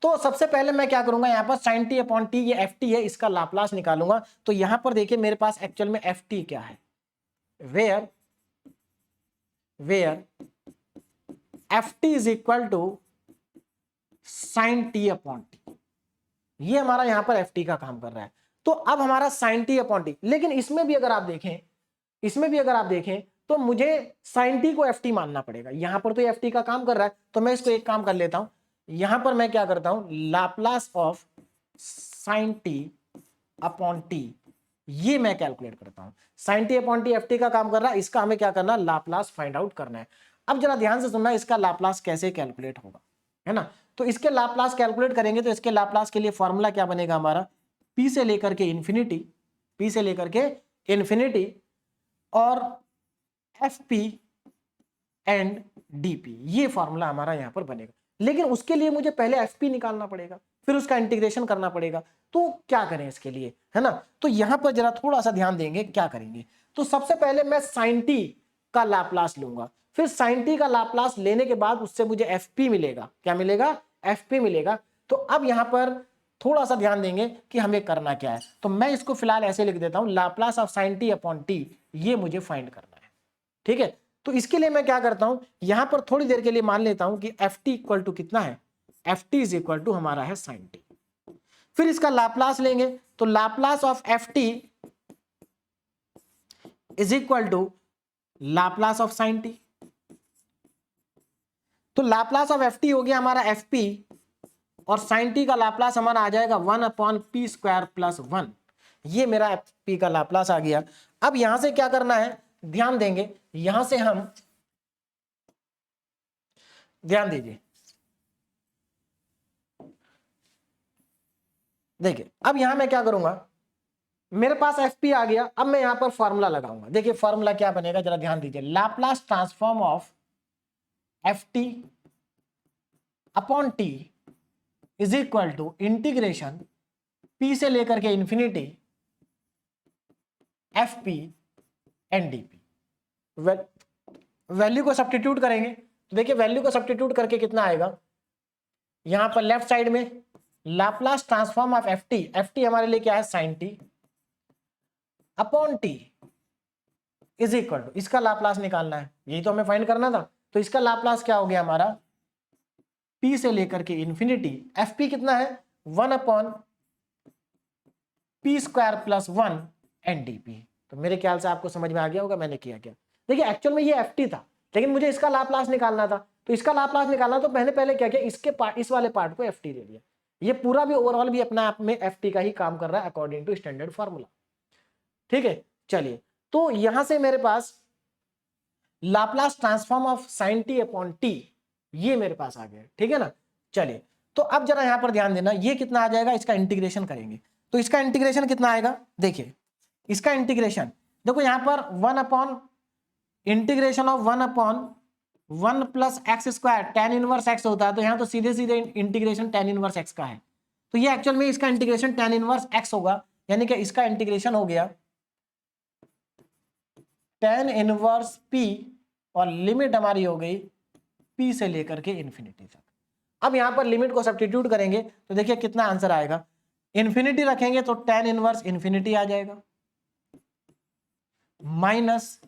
तो सबसे पहले मैं क्या करूंगा, यहां पर साइन टी अपॉन टी, ये एफ टी है, इसका लाप्लास निकालूंगा। तो यहां पर देखिए मेरे पास एक्चुअल में एफ टी क्या है, where f T is equal to sine t upon t. ये हमारा यहां पर एफ टी का काम कर रहा है। तो अब हमारा साइन टी अपॉन टी, लेकिन इसमें भी अगर आप देखें तो मुझे साइन टी को एफ टी मानना पड़ेगा। यहां पर तो एफ टी का काम कर रहा है, तो मैं इसको एक काम कर लेता हूं, यहां पर मैं क्या करता हूं, Laplace of sine t upon t, ये मैं कैलकुलेट करता हूं। Sine t upon t f T का काम कर रहा है, इसका हमें क्या करना, लाप्लास फाइंड आउट करना है। अब जरा ध्यान से सुनना, इसका लाप्लास कैसे कैलकुलेट होगा, है ना। तो इसके लाप्लास कैलकुलेट करेंगे तो इसके लाप्लास के लिए फॉर्मूला क्या बनेगा हमारा, पी से लेकर के इन्फिनिटी और एफ पी एंड डीपी, ये फॉर्मूला हमारा यहां पर बनेगा। लेकिन उसके लिए मुझे पहले एफ पी निकालना पड़ेगा, फिर उसका इंटीग्रेशन करना पड़ेगा। तो क्या करें इसके लिए, है ना। तो यहां पर जरा थोड़ा सा ध्यान देंगे, क्या करेंगे। तो सबसे पहले मैं साइन टी का लाप्लास लूंगा, फिर साइन टी का लाप्लास लेने के बाद उससे मुझे एफ पी मिलेगा। क्या मिलेगा? एफ पी मिलेगा। तो अब यहां पर थोड़ा सा ध्यान देंगे कि हमें करना क्या है। तो मैं इसको फिलहाल ऐसे लिख देता हूं, Laplace of sine t upon t, ये मुझे फाइंड करना है। ठीक है, तो इसके लिए मैं क्या करता हूं, यहां पर थोड़ी देर के लिए मान लेता हूं कि एफ टी इक्वल टू कितना है, f T is equal to हमारा है साइन टी। फिर इसका लाप्लास लेंगे, तो Laplace of F T is equal to Laplace of sine t. तो लाप्लास ऑफ एफ टी हो गया हमारा एफ पी, और साइन टी का लाप्लास हमारा आ जाएगा 1 अपॉन पी स्क्वायर प्लस 1। ये मेरा एफ पी का लाप्लास आ गया। अब यहां से क्या करना है, ध्यान देंगे, यहां से हम ध्यान दीजिए, देखिए अब यहां मैं क्या करूंगा, मेरे पास एफ पी आ गया। अब मैं यहां पर फॉर्मूला लगाऊंगा। देखिए फॉर्मूला क्या बनेगा, जरा ध्यान दीजिए, Laplace transform of F T upon t is equal to integration p से लेकर के infinity F p and d p. Value को सब्स्टिट्यूट करेंगे तो देखिए वैल्यू को सब्स्टिट्यूट करके कितना आएगा, यहां पर लेफ्ट साइड में Laplace transform of F t हमारे लिए क्या है, sine t upon t is equal to, इसका लाप्लास निकालना है, यही तो हमें फाइंड करना था। तो इसका लाप्लास क्या हो गया हमारा, पी से लेकर के इंफिनिटी, एफ पी कितना है 1 upon P square plus 1 and d p. तो मेरे ख्याल से आपको समझ में आ गया होगा मैंने किया क्या। देखिए एक्चुअल में ये एफ टी था, लेकिन मुझे इसका लाप्लास निकालना था। तो इसका लाप्लास निकालना तो मैंने पहले क्या किया, इसके पार्ट, इस वाले पार्ट को एफ टी ले लिया। ये पूरा भी ओवरऑल भी अपने आप में एफ टी का ही काम कर रहा है अकॉर्डिंग टू स्टैंडर्ड फॉर्मूला। ठीक है, चलिए तो यहां से मेरे पास Laplace transform of sin t upon t, ये मेरे पास आ गया, ठीक है ना। चलिए तो अब जरा यहां पर ध्यान देना, ये कितना आ जाएगा, इसका इंटीग्रेशन करेंगे तो इसका इंटीग्रेशन कितना आएगा, देखिए इसका इंटीग्रेशन देखो यहां पर 1 upon integration of 1 upon 1 plus x square tan inverse x होता है, तो यहां तो सीधे सीधे इंटीग्रेशन tan इनवर्स x का है, तो ये एक्चुअल में इसका इंटीग्रेशन tan इनवर्स x होगा, यानी कि इसका इंटीग्रेशन हो गया tan इनवर्स p और लिमिट हमारी हो गई p से लेकर के इंफिनिटी तक। अब यहां पर लिमिट को सब्स्टिट्यूट करेंगे तो देखिए कितना आंसर आएगा, इंफिनिटी रखेंगे तो tan इनवर्स इंफिनिटी आ जाएगा माइनस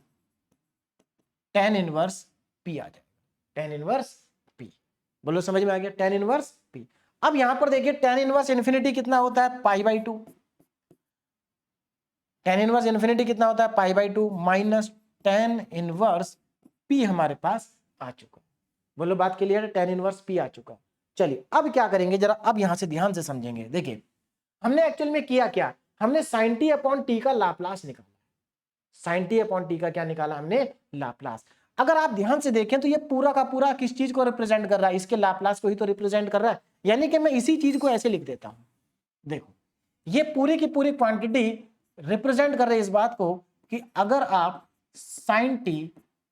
tan इनवर्स p आ जाएगा, tan इनवर्स p, बोलो समझ में आ गया, tan इनवर्स p। अब यहां पर देखिए tan इनवर्स इंफिनिटी कितना होता है, π/2, tan इनवर्स इंफिनिटी कितना होता है, π/2 माइनस tan इनवर्स p हमारे पास आ चुका, बोलो बात क्लियर है, tan इनवर्स p आ चुका। चलिए अब क्या करेंगे जरा, अब यहां से ध्यान से समझेंगे, देखिए हमने एक्चुअल में किया क्या, हमने sin t अपॉन t का लाप्लास निकाला, sin t अपॉन t का क्या निकाला हमने, लाप्लास। अगर आप ध्यान से देखें तो ये पूरा का पूरा किस चीज को रिप्रेजेंट कर रहा है, इसके लाप्लास को ही तो रिप्रेजेंट कर रहा है, यानी कि मैं इसी चीज को ऐसे लिख देता हूं, देखो ये पूरी की पूरी क्वांटिटी रिप्रेजेंट कर रही है इस बात को कि अगर आप sin t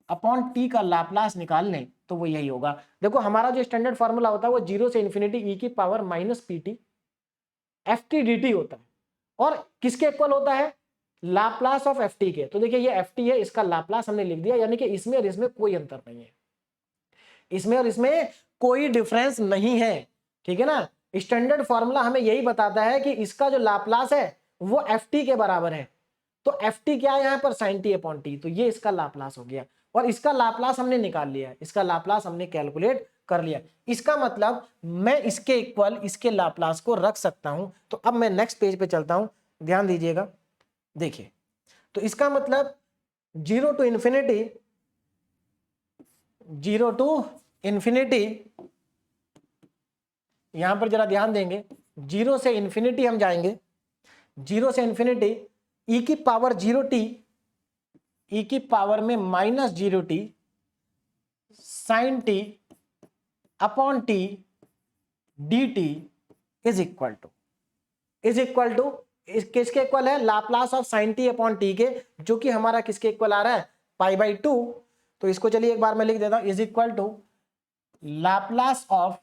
अपॉन t का लाप्लास निकाल लें तो वो यही होगा। देखो हमारा जो स्टैंडर्ड फार्मूला होता है वो 0 से इंफिनिटी e की power minus pt ft dt होता है, और किसके इक्वल होता है, लाप्लास ऑफ ft के। तो देखिए ये ft है, इसका लाप्लास हमने लिख दिया, यानी कि इसमें और इसमें कोई अंतर नहीं है, इसमें और इसमें कोई डिफरेंस नहीं है, ठीक है ना। स्टैंडर्ड फार्मूला हमें यही बताता है कि इसका जो लाप्लास है वो ft के बराबर है, तो ft क्या है यहाँ पर, sin t अपॉन t, तो ये इसका लाप्लास हो गया, और इसका लाप्लास हमने निकाल लिया, इसका लाप्लास हमने कैलकुलेट कर लिया। इसका मतलब मैं इसके इक्वल इसके लाप्लास को रख सकता हूं। तो अब मैं नेक्स्ट पेज पे चलता हूं, ध्यान दीजिएगा, देखिए तो इसका मतलब 0 टू इंफिनिटी, 0 टू इंफिनिटी, यहां पर जरा ध्यान देंगे, 0 से इंफिनिटी हम जाएंगे, 0 से इंफिनिटी e की पावर 0t, e की पावर में minus 0t sin t upon t dt is equal to किसके इक्वल है, Laplace of sin t upon t के, जो कि हमारा किसके इक्वल आ रहा है, π/2। तो इसको चलिए एक बार मैं लिख देता हूं, is equal to Laplace of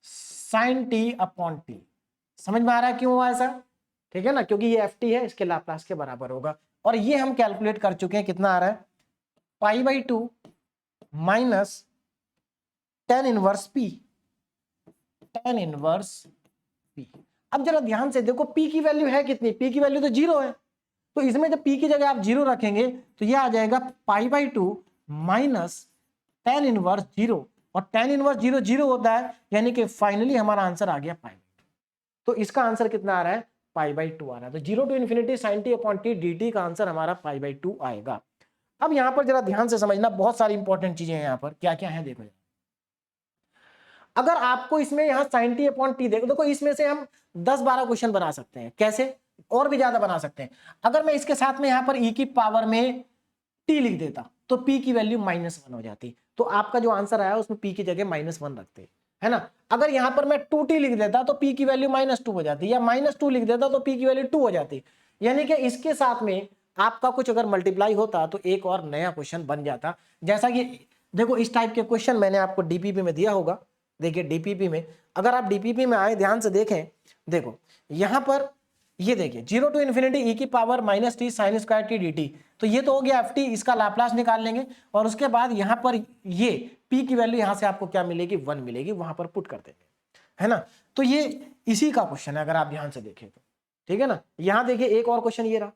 sin t upon t। समझ में आ रहा है क्यों हुआ ऐसा, ठीक है ना, क्योंकि ये ft है, इसके लाप्लास के बराबर होगा, और ये हम कैलकुलेट कर चुके हैं, कितना आ रहा है, π/2 minus tan inverse p, tan inverse p। अब जरा ध्यान से देखो p की वैल्यू है कितनी, p की वैल्यू तो 0 है, तो इसमें जब p की जगह आप 0 रखेंगे तो ये आ जाएगा π/2 माइनस tan इनवर्स 0, और tan इनवर्स 0 0 होता है, यानी कि फाइनली हमारा आंसर आ गया π/2। तो इसका आंसर कितना आ रहा है, π/2 आ रहा है। तो 0 to infinity sin t upon t dt का आंसर हमारा π/2 आएगा। अब यहां पर जरा ध्यान से समझना, बहुत सारी इंपॉर्टेंट चीजें हैं यहां पर, क्या क्या है देखो। अगर आपको इसमें यहां sin t अपॉन t देखो, इसमें से हम 10-12 क्वेश्चन बना सकते हैं, कैसे, और भी ज्यादा बना सकते हैं। अगर मैं इसके साथ में यहां पर e की पावर में t लिख देता तो p की वैल्यू -1 हो जाती, तो आपका जो आंसर आया उसमें p की जगह -1 रखते, है ना। अगर यहां पर मैं 2t लिख देता तो p की वैल्यू -2 हो जाती, या -2 लिख देता तो p की वैल्यू 2 हो जाती, यानी कि इसके साथ में आपका कुछ अगर मल्टीप्लाई होता तो एक और नया क्वेश्चन बन जाता। जैसा कि देखो इस टाइप के क्वेश्चन मैंने आपको डीपीपी में दिया होगा, देखिए डीपीपी में, अगर आप डीपीपी में आए ध्यान से देखें, देखो यहां पर ये देखिए 0 टू इंफिनिटी e की power minus T sine square T dt, तो ये तो हो गया ft, इसका लाप्लास निकाल लेंगे, और उसके बाद यहां पर ये p की वैल्यू यहां से आपको क्या मिलेगी, 1 मिलेगी, वहां पर पुट कर देंगे, है ना। तो ये इसी का क्वेश्चन है, अगर आप ध्यान से देखें तो, ठीक है ना। यहां देखिए एक और क्वेश्चन ये रहा,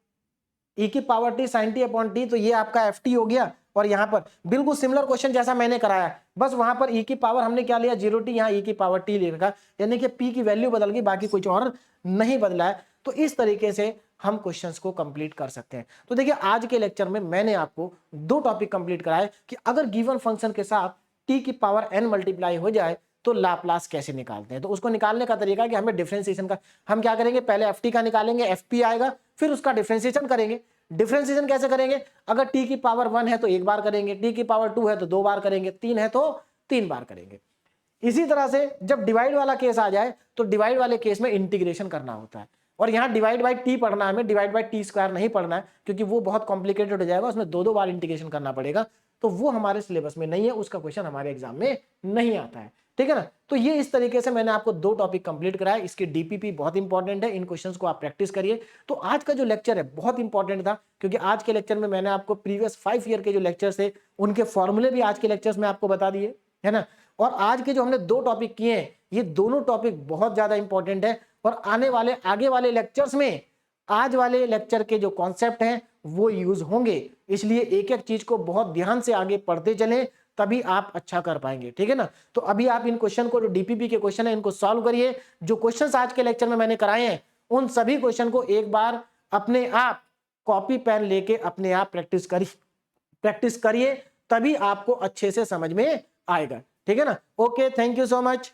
e की power t sin t upon t, तो ये आपका ft हो गया, और यहां पर बिल्कुल सिमिलर क्वेश्चन जैसा मैंने कराया, बस वहां पर e की पावर हमने क्या लिया 0t, यहाँ e की पावर t ले रखा, यानी कि p की वैल्यू बदल गई, बाकी कुछ और नहीं बदला है। तो इस तरीके से हम क्वेश्चंस को कंप्लीट कर सकते हैं। तो देखिए आज के लेक्चर में मैंने आपको 2 टॉपिक कंप्लीट कराए कि अगर गिवन फंक्शन के साथ t की पावर n मल्टीप्लाई हो जाए तो लाप्लास कैसे निकालते हैं। तो उसको निकालने का तरीका कि हमें डिफरेंशिएशन का, हम क्या करेंगे, पहले ft का निकालेंगे, fp आएगा, फिर उसका डिफरेंशिएशन करेंगे, डिफरेंशिएशन कैसे करेंगे? अगर t की पावर 1 है तो एक बार करेंगे, t की पावर 2 है तो 2 बार करेंगे, 3 है तो 3 बार करेंगे। इसी तरह से जब डिवाइड वाला केस आ जाए तो डिवाइड वाले केस में इंटीग्रेशन करना होता है, और यहाँ डिवाइड बाई टी पढ़ना है, हमें डिवाइड बाई टी स्क्वायर नहीं पढ़ना है, क्योंकि वो बहुत कॉम्प्लिकेटेड हो जाएगा, उसमें 2-2 बार इंटीग्रेशन करना पड़ेगा, तो वो हमारे सिलेबस में नहीं है, उसका क्वेश्चन हमारे एग्जाम में नहीं आता है, ठीक है ना। तो ये इस तरीके से मैंने आपको 2 टॉपिक कंप्लीट कराया। इसकी डीपीपी बहुत इंपॉर्टेंट है, इन क्वेश्चंस को आप प्रैक्टिस करिए। तो आज का जो लेक्चर है बहुत इंपॉर्टेंट था, क्योंकि आज के लेक्चर में मैंने आपको प्रीवियस 5 ईयर के जो लेक्चर्स थे उनके फॉर्मूले भी आज के लेक्चर्स में आपको बता दिए, है ना। और आज के जो हमने 2 टॉपिक किए हैं, ये दोनों टॉपिक बहुत ज्यादा इंपॉर्टेंट है, और आने वाले आगे वाले लेक्चर्स में आज वाले लेक्चर के जो कॉन्सेप्ट हैं वो यूज होंगे, इसलिए एक एक चीज को बहुत ध्यान से आगे पढ़ते चलें, तभी आप अच्छा कर पाएंगे, ठीक है ना। तो अभी आप इन क्वेश्चन को, जो डीपीपी के क्वेश्चन है, इनको सॉल्व करिए। जो क्वेश्चंस आज के लेक्चर में मैंने कराए हैं उन सभी क्वेश्चन को एक बार अपने आप कॉपी पेन लेके अपने आप प्रैक्टिस करिए, तभी आपको अच्छे से समझ में आएगा, ठीक है ना। Okay, thank you so much.